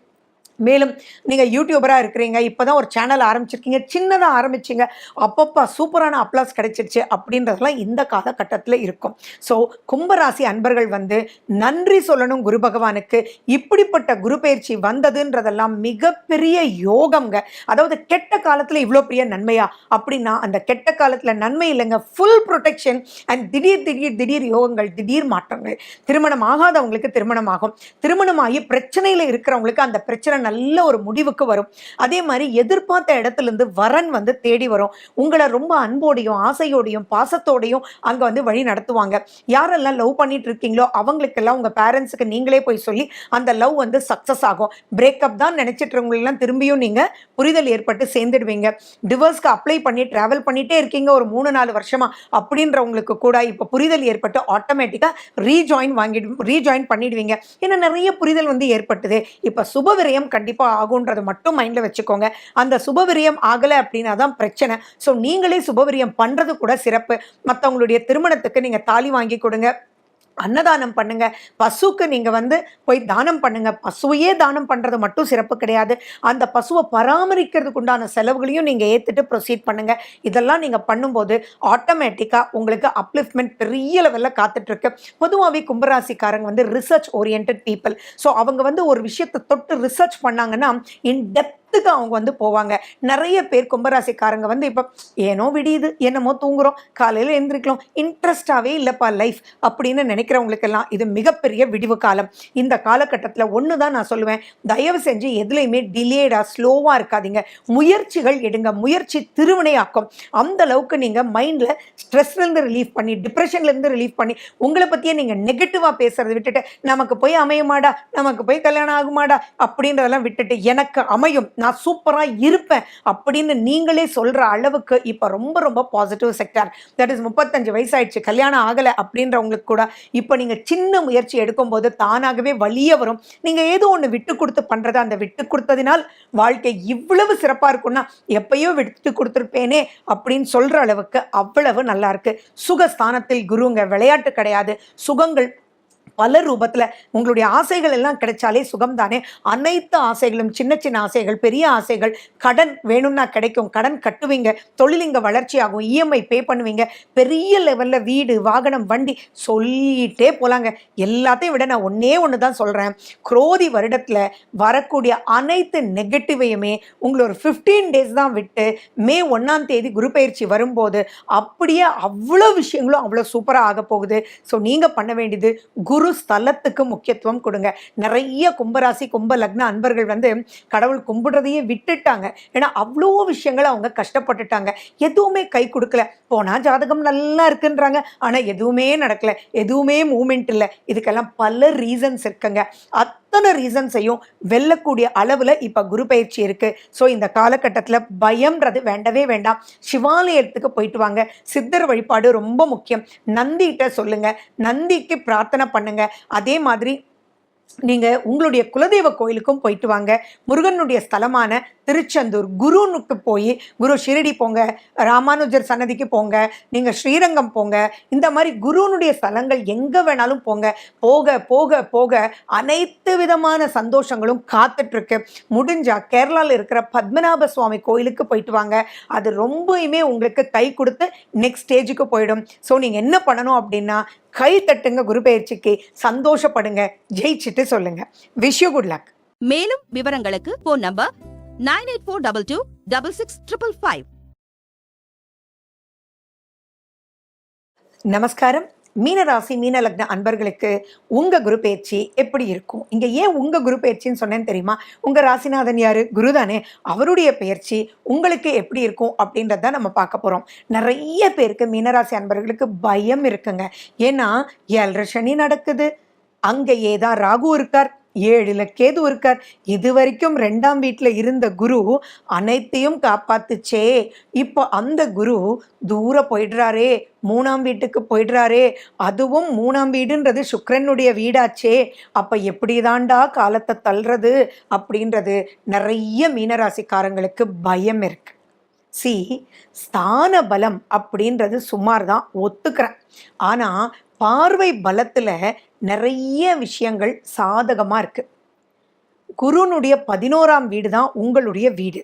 மேலும் நீங்கள் யூடியூபராக இருக்கிறீங்க, இப்போ தான் ஒரு சேனல் ஆரம்பிச்சிருக்கீங்க, சின்னதாக ஆரம்பிச்சிங்க, அப்பப்போ சூப்பரான அப்ளாஸ் கிடைச்சிருச்சு அப்படின்றதெல்லாம் இந்த காலகட்டத்தில் இருக்கும். ஸோ கும்பராசி அன்பர்கள் வந்து நன்றி சொல்லணும் குரு பகவானுக்கு. இப்படிப்பட்ட குரு பயிற்சி வந்ததுன்றதெல்லாம் மிகப்பெரிய யோகம்ங்க. அதாவது கெட்ட காலத்தில் இவ்வளோ பெரிய நன்மையா அப்படின்னா, அந்த கெட்ட காலத்தில் நன்மை இல்லைங்க, ஃபுல் ப்ரொடெக்ஷன் அண்ட் திடீர் திடீர் திடீர் யோகங்கள், திடீர் மாற்றங்கள். திருமணம் ஆகாதவங்களுக்கு திருமணம் ஆகும், திருமணமாகி பிரச்சனையில் இருக்கிறவங்களுக்கு அந்த பிரச்சனை நல்ல ஒரு முடிவுக்கு வரும். அதே மாதிரி எதிர்பார்த்த இடத்துல இருந்து வரன் வந்து தேடி வரும். உங்களை ரொம்ப அன்போடையும் ஆசையோடையும் பாசத்தோடையும் அங்க வந்து வழி நடத்துவாங்க. யாரெல்லாம் லவ் பண்ணிட்டு இருக்கீங்களோ அவங்களுக்கெல்லாம் உங்க பேரண்ட்ஸுக்கு நீங்களே போய் சொல்லி அந்த லவ் வந்து சக்சஸ் ஆகும். பிரேக்கப் தான் நினைச்சிட்டு இருக்கவங்களெல்லாம் திரும்பியும் நீங்க புரிதல் ஏற்பட்டு சேர்ந்துடுவீங்க. டிவோர்ஸ்க்கு அப்ளை பண்ணி டிராவல் பண்ணிட்டே இருக்கீங்க ஒரு 3-4 வருஷமா அப்படின்றவங்களுக்கு கூட இப்போ புரிதல் ஏற்பட்டு ஆட்டோமேட்டிக்கா ரீஜாயின் பண்ணிடுவீங்க. ஏன்னா நிறைய புரிதல் வந்து ஏற்பட்டுது. இப்போ சுபவிரயம் கண்டிப்பா ஆகும்ன்றது மட்டும் மைண்ட்ல வச்சுக்கோங்க. அந்த சுபவிரயம் ஆகலை அப்படின்னா தான் பிரச்சனை. ஸோ நீங்களே சுபவிரயம் பண்றது கூட சிறப்பு. மற்றவங்களுடைய திருமணத்துக்கு நீங்க தாலி வாங்கி கொடுங்க, அன்னதானம் பண்ணுங்க, பசுக்கு நீங்க வந்து போய் தானம் பண்ணுங்க. பசுவையே தானம் பண்றது மட்டும் சிறப்பு கிடையாது, அந்த பசுவை பராமரிக்கிறதுக்கு உண்டான செலவுகளையும் நீங்க ஏத்துட்டு ப்ரொசீட் பண்ணுங்க. இதெல்லாம் நீங்க பண்ணும்போது ஆட்டோமேட்டிக்கா உங்களுக்கு அப்லிஃப்ட்மெண்ட் பெரிய லெவல்ல காத்துட்டு இருக்கு. பொதுவாகவே கும்பராசிக்காரங்க வந்து ரிசர்ச் ஓரியன்ட் பீப்புள். ஸோ அவங்க வந்து ஒரு விஷயத்தை தொட்டு ரிசர்ச் பண்ணாங்கன்னா இன் டெப்த் அவங்க வந்து போவாங்க. நிறைய பேர் கும்பராசிக்காரங்க வந்து இப்போ ஏனோ விடியுது, என்னமோ தூங்குறோம், காலையில் எழுந்திரிக்கலாம், இன்ட்ரெஸ்டாகவே இல்லைப்பா லைஃப் அப்படின்னு நினைக்கிறவங்களுக்கெல்லாம் இது மிகப்பெரிய விடிவு காலம். இந்த காலகட்டத்தில் ஒன்று தான் நான் சொல்லுவேன், தயவு செஞ்சு எதுலையுமே டிலேடா ஸ்லோவாக இருக்காதீங்க, முயற்சிகள் எடுங்க. முயற்சி திருவினையாக்கும். அந்த அளவுக்கு நீங்கள் மைண்டில் ஸ்ட்ரெஸ்லேருந்து ரிலீஃப் பண்ணி, டிப்ரெஷன்லேருந்து ரிலீஃப் பண்ணி, உங்களை பற்றியே நீங்கள் நெகட்டிவாக பேசுறதை விட்டுட்டு நமக்கு போய் அமையுமாடா, நமக்கு போய் கல்யாணம் ஆகுமாடா அப்படின்றதெல்லாம் விட்டுட்டு எனக்கு அமையும், நான் சூப்பரா இருப்பேன் அப்படின்னு நீங்களே சொல்ற அளவுக்கு இப்ப ரொம்ப ரொம்ப பாசிட்டிவ் செக்டார். தட் இஸ் 35 வயசாயிடுச்சு, கல்யாணம் ஆகலை அப்படின்றவங்களுக்கு கூட இப்ப நீங்க சின்ன முயற்சி எடுக்கும் போது தானாகவே வழிய வரும். நீங்க ஏதோ ஒன்று விட்டு கொடுத்து பண்றது, அந்த விட்டு கொடுத்ததினால் வாழ்க்கை இவ்வளவு சிறப்பா இருக்கும்னா எப்பயோ விட்டு கொடுத்துருப்பேனே அப்படின்னு சொல்ற அளவுக்கு அவ்வளவு நல்லா இருக்கு. சுகஸ்தானத்தில் குருங்க, விளையாட்டு கிடையாது. சுகங்கள் பல ரூபத்தில், உங்களுடைய ஆசைகள் எல்லாம் கிடைச்சாலே சுகம் தானே. அனைத்து ஆசைகளும், சின்ன சின்ன ஆசைகள், பெரிய ஆசைகள், கடன் வேணும்னா கிடைக்கும், கடன் கட்டுவீங்க, தொழில் இங்கே வளர்ச்சி ஆகும், இஎம்ஐ பே பண்ணுவீங்க, பெரிய லெவலில் வீடு, வாகனம், வண்டி சொல்லிட்டே போலாங்க. எல்லாத்தையும் விட நான் ஒன்று தான் சொல்கிறேன், குரோதி வருடத்தில் வரக்கூடிய அனைத்து நெகட்டிவையுமே உங்களை ஒரு 15 days தான் விட்டு மே 1ஆம் தேதி குரு பயிற்சி வரும்போது அப்படியே அவ்வளோ விஷயங்களும் அவ்வளோ சூப்பராக ஆக போகுது. ஸோ நீங்கள் பண்ண வேண்டியது குரு முழு ஸ்தலத்துக்கு முக்கியத்துவம் கொடுங்க. நிறைய கும்பராசி கும்ப லக்ன அன்பர்கள் வந்து கடவுள் கும்பிடுறதையே விட்டுட்டாங்க. ஏன்னா அவ்வளோ விஷயங்கள் அவங்க கஷ்டப்பட்டுட்டாங்க. எதுவுமே கை கொடுக்கல. போனா ஜாதகம் நல்லா இருக்குன்றாங்க, ஆனா எதுவுமே நடக்கல, எதுவுமே மூமெண்ட் இல்லை. இதுக்கெல்லாம் பல ரீசன்ஸ் இருக்குங்க. அத்தனை ரீசன்ஸையும் வெல்லக்கூடிய அளவுல இப்ப குரு பயிற்சி இருக்கு. ஸோ இந்த காலகட்டத்தில் பயம்ன்றது வேண்டவே வேண்டாம். சிவாலயத்துக்கு போயிட்டு வாங்க. சித்தர் வழிபாடு ரொம்ப முக்கியம். நந்திகிட்ட சொல்லுங்க, நந்திக்கு பிரார்த்தனை பண்ணுங்க. அதே மாதிரி நீங்க உங்களுடைய குலதெய்வ கோயிலுக்கும் போயிட்டு வாங்க. முருகனுடைய ஸ்தலமான திருச்செந்தூர் குருனுக்கு போய், குரு ஷிரடி போங்க, ராமானுஜர் சன்னதிக்கு போங்க, நீங்க ஸ்ரீரங்கம் போங்க. இந்த மாதிரி குருனுடைய ஸ்தலங்கள் எங்க வேணாலும் போங்க. போக போக போக அனைத்து விதமான சந்தோஷங்களும் காத்துட்டு இருக்கு. முடிஞ்சா கேரளாவில் இருக்கிற பத்மநாப சுவாமி கோயிலுக்கு போயிட்டு வாங்க. அது ரொம்பவுமே உங்களுக்கு கை கொடுத்து நெக்ஸ்ட் ஸ்டேஜுக்கு போயிடும். ஸோ நீங்க என்ன பண்ணணும் அப்படின்னா, கை தட்டுங்க, குரு பயிற்சிக்கு சந்தோஷப்படுங்க, ஜெயிச்சுட்டு சொல்லுங்க. Wish you good luck. மேலும் விவரங்களுக்கு போன் நம்பர் 9842266555. நமஸ்காரம். மீனராசி மீன லக்ன அன்பர்களுக்கு உங்க குரு பயிற்சி எப்படி இருக்கும்? இங்க ஏன் உங்க குரு பயிற்சின்னு சொன்னேன்னு தெரியுமா? உங்க ராசிநாதன் யாரு? குரு தானே. அவருடைய பயிற்சி உங்களுக்கு எப்படி இருக்கும் அப்படின்றத நம்ம பார்க்க போறோம். நிறைய பேருக்கு மீனராசி அன்பர்களுக்கு பயம் இருக்குங்க. ஏன்னா 7 சனி நடக்குது, அங்கேயே தான் ராகு இருக்கார், 7ல் கேது இருக்கார். இது வரைக்கும் 2ஆம் வீட்டில் இருந்த குரு அனைத்தையும் காப்பாத்துச்சே. இப்போ அந்த குரு தூர போயிடுறாரே, 3ஆம் வீட்டுக்கு போயிடுறாரே. அதுவும் 3ஆம் வீடுன்றது சுக்கிரனுடைய வீடாச்சே. அப்போ எப்படி தாண்டா காலத்தை தள்ளுறது அப்படின்றது நிறைய மீனராசிக்காரங்களுக்கு பயம் இருக்கு. ஸ்தான பலம் அப்படின்றது சுமார் தான், ஒத்துக்கிறேன். ஆனால் பார்வை பலத்தில் நிறைய விஷயங்கள் சாதகமாக இருக்கு. குருனுடைய 11ஆம் வீடு தான் உங்களுடைய வீடு.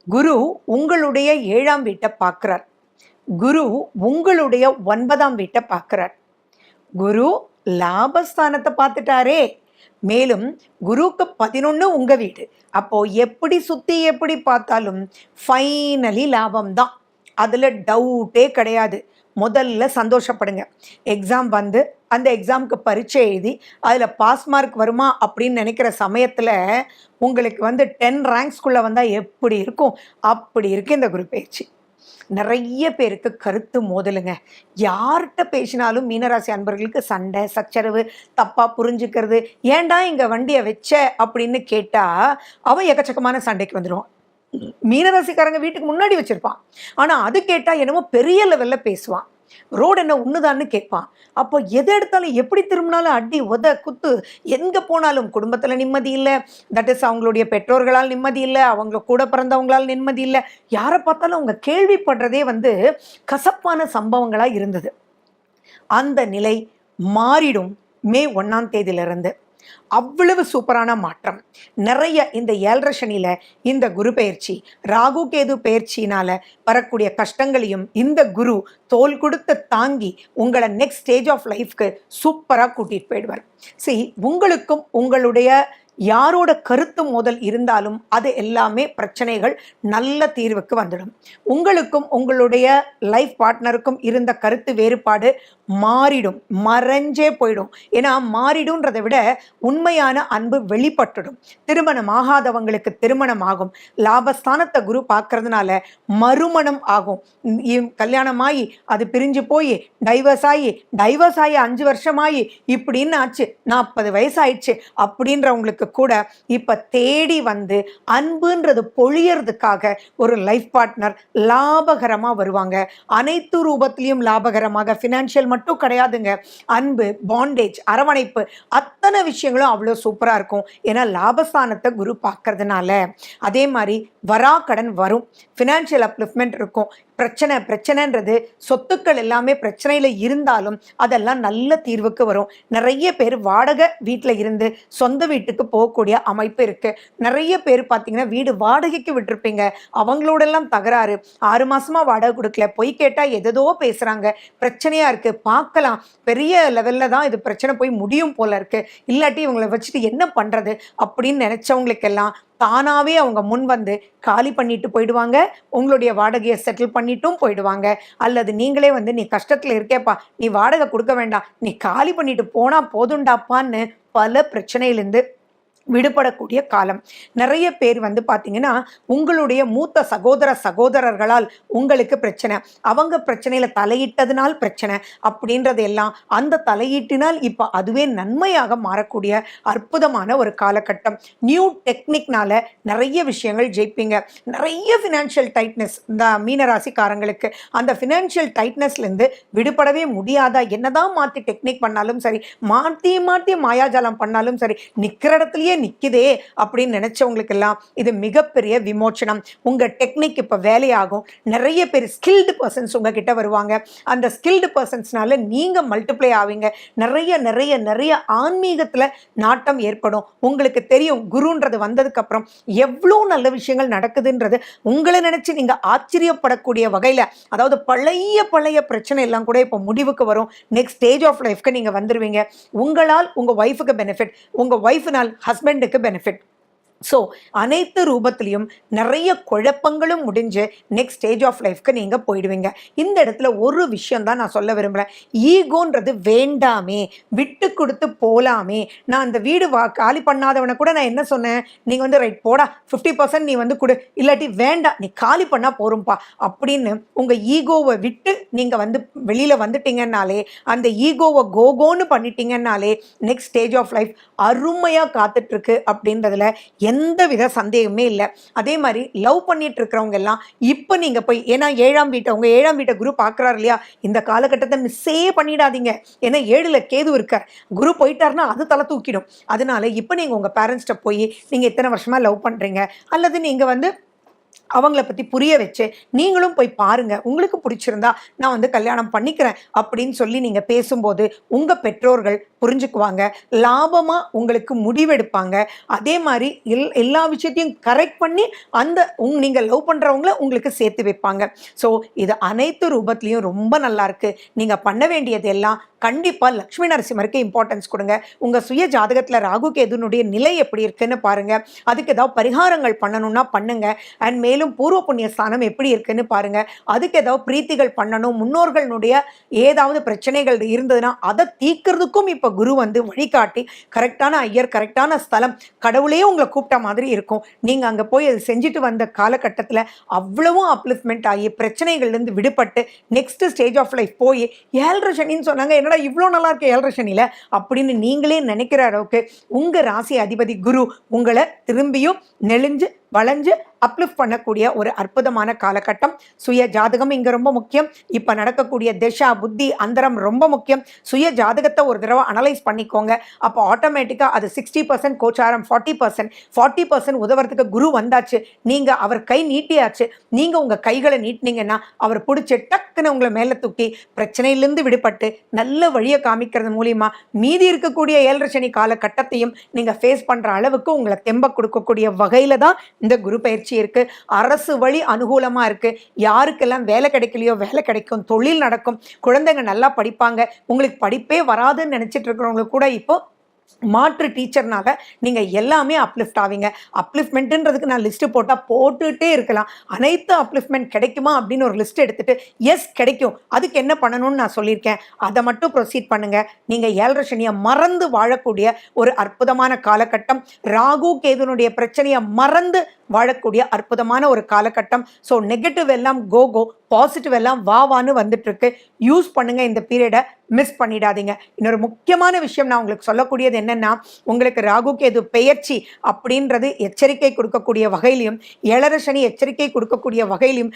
குரு உங்களுடைய 7ஆம் வீட்டை பார்க்குறார். குரு உங்களுடைய 9ஆம் வீட்டை பார்க்குறார். குரு லாபஸ்தானத்தை பார்த்துட்டாரே. மேலும் குருக்கு 11 உங்க வீடு. அப்போ எப்படி சுத்தி எப்படி பார்த்தாலும் ஃபைனலி லாபம் தான், அதுல டவுட்டே கிடையாது. முதல்ல சந்தோஷப்படுங்க. எக்ஸாம் வந்து அந்த எக்ஸாமுக்கு பரீட்சை எழுதி அதில் பாஸ் மார்க் வருமா அப்படின்னு நினைக்கிற சமயத்தில் உங்களுக்கு வந்து 10 ரேங்க்ஸ்குள்ளே வந்தால் எப்படி இருக்கும், அப்படி இருக்கு இந்த குரு பயிற்சி. நிறைய பேருக்கு கருத்து மோதலுங்க. யார்கிட்ட பேசினாலும் மீனராசி அன்பர்களுக்கு சண்டை சச்சரவு, தப்பாக புரிஞ்சுக்கிறது. ஏன்டா இங்கே வண்டியை வச்ச அப்படின்னு கேட்டால் அவன் எக்கச்சக்கமான சண்டைக்கு வந்துடுவான். மீனராசிக்காரங்க வீட்டுக்கு முன்னாடி வச்சிருப்பான், ஆனால் அது கேட்டால் என்னமோ பெரிய லெவலில் பேசுவான். ரோடு என்ன ஒண்ணுதான்னு கேட்பான். அப்போ எதை எடுத்தாலும் எப்படி திரும்பினாலும் அடி உத குத்து, எங்க போனாலும் குடும்பத்துல நிம்மதி இல்லை. தட் இஸ் அவங்களுடைய பெற்றோர்களால் நிம்மதி இல்லை, அவங்க கூட பிறந்தவங்களால் நிம்மதி இல்லை. யாரை பார்த்தாலும் அவங்க கேள்விப்படுறதே வந்து கசப்பான சம்பவங்களா இருந்தது. அந்த நிலை மாறிடும் மே 1ஆம் தேதியிலிருந்து. அவ்வளவு சூப்பரான மாற்றம். நிறைய இந்த 7 சனியில இந்த குரு பயிற்சி, ராகு கேது பயிற்சியினால வரக்கூடிய கஷ்டங்களையும் இந்த குரு தோல் கொடுத்து தாங்கி உங்களை நெக்ஸ்ட் ஸ்டேஜ் ஆஃப் லைஃப்க்கு சூப்பராக கூட்டிட்டு போயிடுவார். உங்களுக்கும் உங்களுடைய யாரோட கருத்து மோதல் இருந்தாலும் அது எல்லாமே பிரச்சனைகள் நல்ல தீர்வுக்கு வந்துடும். உங்களுக்கும் உங்களுடைய லைஃப் பார்ட்னருக்கும் இருந்த கருத்து வேறுபாடு மாறிடும், மறைஞ்சே போயிடும். ஏன்னா மாறிடும்ன்றதை விட உண்மையான அன்பு வெளிப்பட்டுடும். திருமணம் ஆகாதவங்களுக்கு திருமணம் ஆகும். லாபஸ்தானத்தை குரு பார்க்கறதுனால மறுமணம் ஆகும். கல்யாணமாகி அது பிரிஞ்சு போய் டைவர்ஸ் ஆகி 5 வருஷமாகி இப்படின்னு ஆச்சு, 40 வயசு ஆயிடுச்சு அப்படின்றவங்களுக்கு கூட இப்ப தேடி வந்து அன்புன்றது பொழியறதுக்காக ஒரு லைஃப் பார்ட்னர் லாபகரமா வருவாங்க. அனைத்து ரூபத்திலையும் லாபகரமாக, ஃபினான்ஷியல் மட்டும் கிடையாதுங்க. அன்பு, பாண்டேஜ், அரவணைப்பு, அத்தனை விஷயங்களும் அவ்வளோ சூப்பரா இருக்கும். ஏன்னா லாபஸ்தானத்தை குரு பார்க்கறதுனால. அதே மாதிரி வராக்கடன் வரும், ஃபினான்ஷியல் அப்லிஃப்ட்மெண்ட் இருக்கும். பிரச்சனைன்றது சொத்துக்கள் எல்லாமே பிரச்சனையில் இருந்தாலும் அதெல்லாம் நல்ல தீர்வுக்கு வரும். நிறைய பேர் வாடகை வீட்டில் இருந்து சொந்த வீட்டுக்கு போகக்கூடிய அமைப்பு இருக்கு. நிறைய பேர் பார்த்தீங்கன்னா வீடு வாடகைக்கு விட்டுருப்பீங்க, அவங்களோடெல்லாம் தகராறு, 6 மாசமா வாடகை கொடுக்கல, பொய் கேட்டால் எதோ பேசுறாங்க, பிரச்சனையா இருக்கு. பார்க்கலாம் பெரிய லெவல்ல தான் இது பிரச்சனை போய் முடியும் போல இருக்கு, இல்லாட்டி இவங்களை வச்சுட்டு என்ன பண்றது அப்படின்னு நினைச்சவங்களுக்கெல்லாம் தானாகவே அவங்க முன் வந்து காலி பண்ணிட்டு போயிடுவாங்க, உங்களுடைய வாடகையை செட்டில் பண்ணிட்டும் போயிடுவாங்க. அல்லது நீங்களே வந்து நீ கஷ்டத்தில் இருக்கேப்பா, நீ வாடகை கொடுக்க வேண்டாம், நீ காலி பண்ணிட்டு போனால் போதுண்டாப்பான்னு பல பிரச்சனையிலேருந்து விடுபடக்கூடிய காலம். நிறைய பேர் வந்து பார்த்தீங்கன்னா உங்களுடைய மூத்த சகோதரர்களால் உங்களுக்கு பிரச்சனை, அவங்க பிரச்சனையில் தலையிட்டதுனால் பிரச்சனை அப்படின்றது எல்லாம் அந்த தலையீட்டினால் இப்போ அதுவே நன்மையாக மாறக்கூடிய அற்புதமான ஒரு காலகட்டம். நியூ டெக்னிக்னால நிறைய விஷயங்கள் ஜெயிப்பீங்க. நிறைய ஃபினான்ஷியல் டைட்னஸ் இந்த மீனராசிக்காரங்களுக்கு, அந்த ஃபினான்ஷியல் டைட்னஸ்லேருந்து விடுபடவே முடியாதா, என்னதான் மாற்றி டெக்னிக் பண்ணாலும் சரி, மாற்றி மாயாஜாலம் பண்ணாலும் சரி, நிற்கிற இடத்துலையே நிற்குதே அப்படின்னு நினைச்சவங்களுக்கெல்லாம் இது மிகப்பெரிய விமோச்சனம். உங்கள் டெக்னிக் இப்போ வேலையாகும். நிறைய பேர் ஸ்கில்டு பர்சன்ஸ் உங்ககிட்ட வருவாங்க. அந்த ஸ்கில்டு பர்சன்ஸ்னால நீங்கள் மல்டிப்ளை ஆவீங்க. நிறைய நிறைய நிறைய ஆன்மீகத்தில் நாட்டம் ஏற்படும். உங்களுக்கு தெரியும் குருன்றது வந்ததுக்கப்புறம் எவ்வளோ நல்ல விஷயங்கள் நடக்குதுன்றது உங்களை நினச்சி நீங்கள் ஆச்சரியப்படக்கூடிய வகையில், அதாவது பழைய பிரச்சனை எல்லாம் கூட இப்போ முடிவுக்கு வரும். நெக்ஸ்ட் ஸ்டேஜ் ஆஃப் லைஃப்க்கு நீங்கள் வந்துடுவீங்க. உங்களால் உங்கள் ஒய்ஃபுக்கு பெனிஃபிட், உங்கள் ஒய்ஃபினால் ஹஸ்பண்டுக்கு பெனிஃபிட். ஸோ அனைத்து ரூபத்திலையும் நிறைய குழப்பங்களும் முடிஞ்சு நெக்ஸ்ட் ஸ்டேஜ் ஆஃப் லைஃப்க்கு நீங்கள் போயிடுவீங்க. இந்த இடத்துல ஒரு விஷயம் தான் நான் சொல்ல விரும்புகிறேன். ஈகோன்றது வேண்டாமே, விட்டு கொடுத்து போகலாமே. நான் அந்த வீடு காலி பண்ணாதவனை கூட நான் என்ன சொன்னேன், நீங்கள் வந்து ரைட் போடா 50% நீ வந்து கொடு, இல்லாட்டி வேண்டாம் நீ காலி பண்ணால் போரும்பா அப்படின்னு உங்கள் ஈகோவை விட்டு நீங்கள் வந்து வெளியில் வந்துட்டீங்கன்னாலே, அந்த ஈகோவை கோகோன்னு பண்ணிட்டீங்கன்னாலே நெக்ஸ்ட் ஸ்டேஜ் ஆஃப் லைஃப் அருமையாக காத்துட்ருக்கு அப்படின்றதுல எந்த வித சந்தேகமே இல்லை. அதே மாதிரி லவ் பண்ணிட்டு இருக்கிறவங்க எல்லாம் இப்போ நீங்கள் போய், ஏன்னா உங்கள் ஏழாம் வீட்டை குரு பார்க்குறாரு இல்லையா, இந்த காலகட்டத்தை மிஸ்ஸே பண்ணிடாதீங்க. ஏன்னா 7ல் கேது இருக்கார். குரு போயிட்டாருன்னா அது தலை தூக்கிடும். அதனால இப்போ நீங்கள் உங்கள் பேரண்ட்ஸ்கிட்ட போய் நீங்கள் இத்தனை வருஷமாக லவ் பண்ணுறீங்க, அல்லது நீங்கள் வந்து அவங்கள பற்றி புரிய வச்சு நீங்களும் போய் பாருங்கள், உங்களுக்கு பிடிச்சிருந்தா நான் வந்து கல்யாணம் பண்ணிக்கிறேன் அப்படின்னு சொல்லி நீங்கள் பேசும்போது உங்கள் பெற்றோர்கள் புரிஞ்சுக்குவாங்க, லாபமாக உங்களுக்கு முடிவெடுப்பாங்க. அதே மாதிரி எல்லா விஷயத்தையும் கரெக்ட் பண்ணி அந்த நீங்கள் லவ் பண்ணுறவங்கள உங்களுக்கு சேர்த்து வைப்பாங்க. ஸோ இது அனைத்து ரூபத்துலேயும் ரொம்ப நல்லா இருக்கு. நீங்கள் பண்ண வேண்டியது எல்லாம் கண்டிப்பாக லக்ஷ்மி நரசிம்மருக்கு இம்பார்ட்டன்ஸ் கொடுங்க. உங்கள் சுய ஜாதகத்தில் ராகு கேதுனுடைய நிலை எப்படி இருக்குன்னு பாருங்கள். அதுக்கு ஏதாவது பரிகாரங்கள் பண்ணணும்னா பண்ணுங்க. அண்ட் மேலும் பூர்வ புண்ணிய ஸ்தானம் எப்படி இருக்குன்னு பாருங்க. அதுக்கு ஏதாவது பிரீத்திகள் பண்ணணும், முன்னோர்களுடைய ஏதாவது பிரச்சனைகள் இருந்ததுன்னா அதை தீர்க்கிறதுக்கும் இப்போ குரு வந்து வழிகாட்டி கரெக்டான ஐயர், கரெக்டான ஸ்தலம், கடவுளே உங்களை கூப்பிட்ட மாதிரி இருக்கும். நீங்கள் அங்கே போய் அது செஞ்சுட்டு வந்த காலகட்டத்தில் அவ்வளவும் அப்லிஃப்ட்மெண்ட் ஆகி பிரச்சனைகள்லேருந்து விடுபட்டு நெக்ஸ்ட் ஸ்டேஜ் ஆஃப் லைஃப் போய் 7 சனின்னு சொன்னாங்க, என்னடா இவ்வளோ நல்லா இருக்கு 7 சனியில் அப்படின்னு நீங்களே நினைக்கிற அளவுக்கு உங்கள் ராசி அதிபதி குரு உங்களை திரும்பியும் நெளிஞ்சு வளைஞ்சு அப்லிஃப்ட் பண்ணக்கூடிய ஒரு அற்புதமான காலகட்டம். சுய ஜாதகம் இங்கே ரொம்ப முக்கியம். இப்போ நடக்கக்கூடிய திசா புத்தி அந்தரம் ரொம்ப முக்கியம். சுய ஜாதகத்தை ஒரு தடவை அனலைஸ் பண்ணிக்கோங்க. அப்போ ஆட்டோமேட்டிக்காக அது 60% கோச்சாரம், 40% உதவுறதுக்கு குரு வந்தாச்சு. நீங்கள் அவர் கை நீட்டியாச்சு. நீங்கள் உங்கள் கைகளை நீட்டினீங்கன்னா அவர் பிடிச்சி டக்குன்னு உங்களை மேலே தூக்கி பிரச்சனையிலேருந்து விடுபட்டு நல்ல வழியை காமிக்கிறது மூலிமா மீதி இருக்கக்கூடிய 7 சனி காலகட்டத்தையும் நீங்கள் ஃபேஸ் பண்ணுற அளவுக்கு உங்களை தெம்ப கொடுக்கக்கூடிய வகையில் தான் இந்த குரு பயிற்சி இருக்கு. அரசு வழி அனுகூலமா இருக்கு. யாருக்கெல்லாம் வேலை கிடைக்கலையோ வேலை கிடைக்கும், தொழில் நடக்கும், குழந்தைங்க நல்லா படிப்பாங்க. உங்களுக்கு படிப்பே வராதுன்னு நினைச்சிட்டு இருக்கிறவங்களுக்கு கூட இப்போ மாற்று டீச்சர்னால நீங்கள் எல்லாமே அப்லிஃப்ட் ஆவீங்க. அப்லிஃப்ட்மெண்ட்டுன்றதுக்கு நான் லிஸ்ட்டு போட்டால் போட்டுகிட்டே இருக்கலாம். அனைத்து அப்லிஃப்ட்மெண்ட் கிடைக்குமா அப்படின்னு ஒரு லிஸ்ட் எடுத்துகிட்டு எஸ் கிடைக்கும், அதுக்கு என்ன பண்ணணும்னு நான் சொல்லியிருக்கேன், அதை மட்டும் ப்ரொசீட் பண்ணுங்கள். நீங்கள் 7 சனியை மறந்து வாழக்கூடிய ஒரு அற்புதமான காலகட்டம். ராகு கேதுனுடைய பிரச்சனையை மறந்து வாழக்கூடிய அற்புதமான ஒரு காலகட்டம். ஸோ நெகட்டிவ் எல்லாம் கோகோ, பாசிட்டிவ் எல்லாம் வான்னு வந்துட்டு இருக்கு. யூஸ் பண்ணுங்க, இந்த பீரியடை மிஸ் பண்ணிடாதீங்க. இன்னொரு முக்கியமான விஷயம் நான் உங்களுக்கு சொல்லக்கூடியது என்னன்னா, உங்களுக்கு ராகு கேது பெயர்ச்சி அப்படின்றது எச்சரிக்கை கொடுக்கக்கூடிய வகையிலையும் 7 சனி எச்சரிக்கை கொடுக்கக்கூடிய வகையிலையும்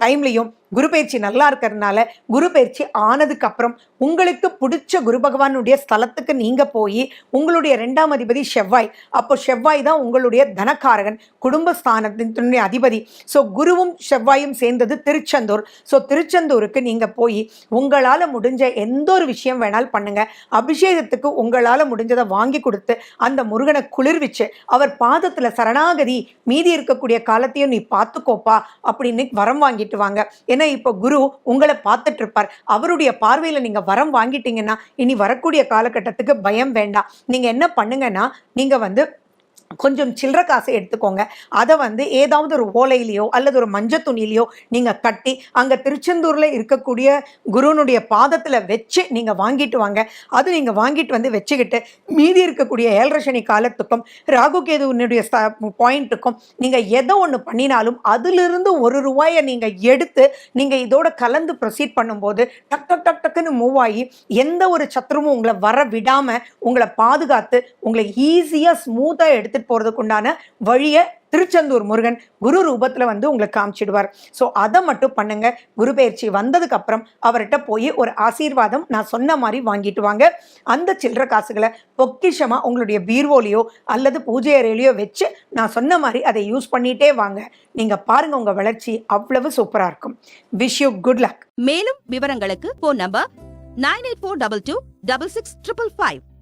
டைம்லையும் குரு பயிற்சி நல்லா இருக்கிறதுனால குரு பயிற்சி ஆனதுக்கு அப்புறம் உங்களுக்கு பிடிச்ச குரு பகவானுடைய ஸ்தலத்துக்கு நீங்க போய் உங்களுடைய 2ஆம் அதிபதி செவ்வாய், அப்போ செவ்வாய் தான் உங்களுடைய தனக்காரகன், குடும்பஸ்தானத்தினுடைய அதிபதி. ஸோ குருவும் செவ்வாயும் சேர்ந்தது திருச்செந்தூர். ஸோ திருச்செந்தூருக்கு நீங்க போய் உங்களால் முடிஞ்ச எந்த ஒரு விஷயம் வேணாலும் பண்ணுங்க. அபிஷேகத்துக்கு உங்களால் முடிஞ்சதை வாங்கி கொடுத்து அந்த முருகனை குளிர்விச்சு அவர் பாதத்துல சரணாகதி, மீதி இருக்கக்கூடிய காலத்தையும் நீ பார்த்துக்கோப்பா அப்படின்னு வரம் வாங்கிட்டு வாங்க. ஏன்னா இப்போ குரு உங்களை பார்த்துட்டு இருப்பார். அவருடைய பார்வையில் நீங்க வரம் வாங்கிட்டீங்கன்னா இனி வரக்கூடிய காலகட்டத்துக்கு பயம் வேண்டாம். நீங்க என்ன பண்ணுங்கன்னா, நீங்க வந்து கொஞ்சம் சில்லற காசை எடுத்துக்கோங்க. அதை வந்து ஏதாவது ஒரு ஓலையிலையோ அல்லது ஒரு மஞ்சள் துணியிலையோ நீங்கள் கட்டி அங்கே திருச்செந்தூரில் இருக்கக்கூடிய குருனுடைய பாதத்தில் வச்சு நீங்கள் வாங்கிட்டு வாங்க. அது நீங்கள் வாங்கிட்டு வந்து வச்சுக்கிட்டு மீதி இருக்கக்கூடிய 7.5 சனி காலத்துக்கும் ராகு கேதுவனுடைய பாயிண்ட்டுக்கும் நீங்கள் எதை ஒன்று பண்ணினாலும் அதிலிருந்து ₹1 நீங்கள் எடுத்து நீங்கள் இதோட கலந்து ப்ரொசீட் பண்ணும்போது டக் டக் டக் டக்குன்னு மூவ் ஆகி எந்த ஒரு சத்ருவும் உங்களை வர விடாமல் உங்களை பாதுகாத்து உங்களை ஈஸியாக ஸ்மூத்தாக எடுத்துகிட்டு போகிறதுக்குண்டான வழியை திருச்செந்தூர் முருகன் குரு ரூபத்தில் வந்து உங்களுக்கு காமிச்சிடுவார். ஸோ அதை மட்டும் பண்ணுங்க. குரு பயிற்சி வந்ததுக்கு அப்புறம் அவர்கிட்ட போய் ஒரு ஆசீர்வாதம் நான் சொன்ன மாதிரி வாங்கிட்டு வாங்க. அந்த சில்லற காசுகளை பொக்கிஷமாக உங்களுடைய பீர்வோலையோ அல்லது பூஜை அறையிலையோ வச்சு நான் சொன்ன மாதிரி அதை யூஸ் பண்ணிகிட்டே வாங்க. நீங்கள் பாருங்கள், உங்கள் வளர்ச்சி அவ்வளவு சூப்பராக இருக்கும். Wish you good luck. மேலும் விவரங்களுக்கு ஃபோன் நம்பர் 9842266555.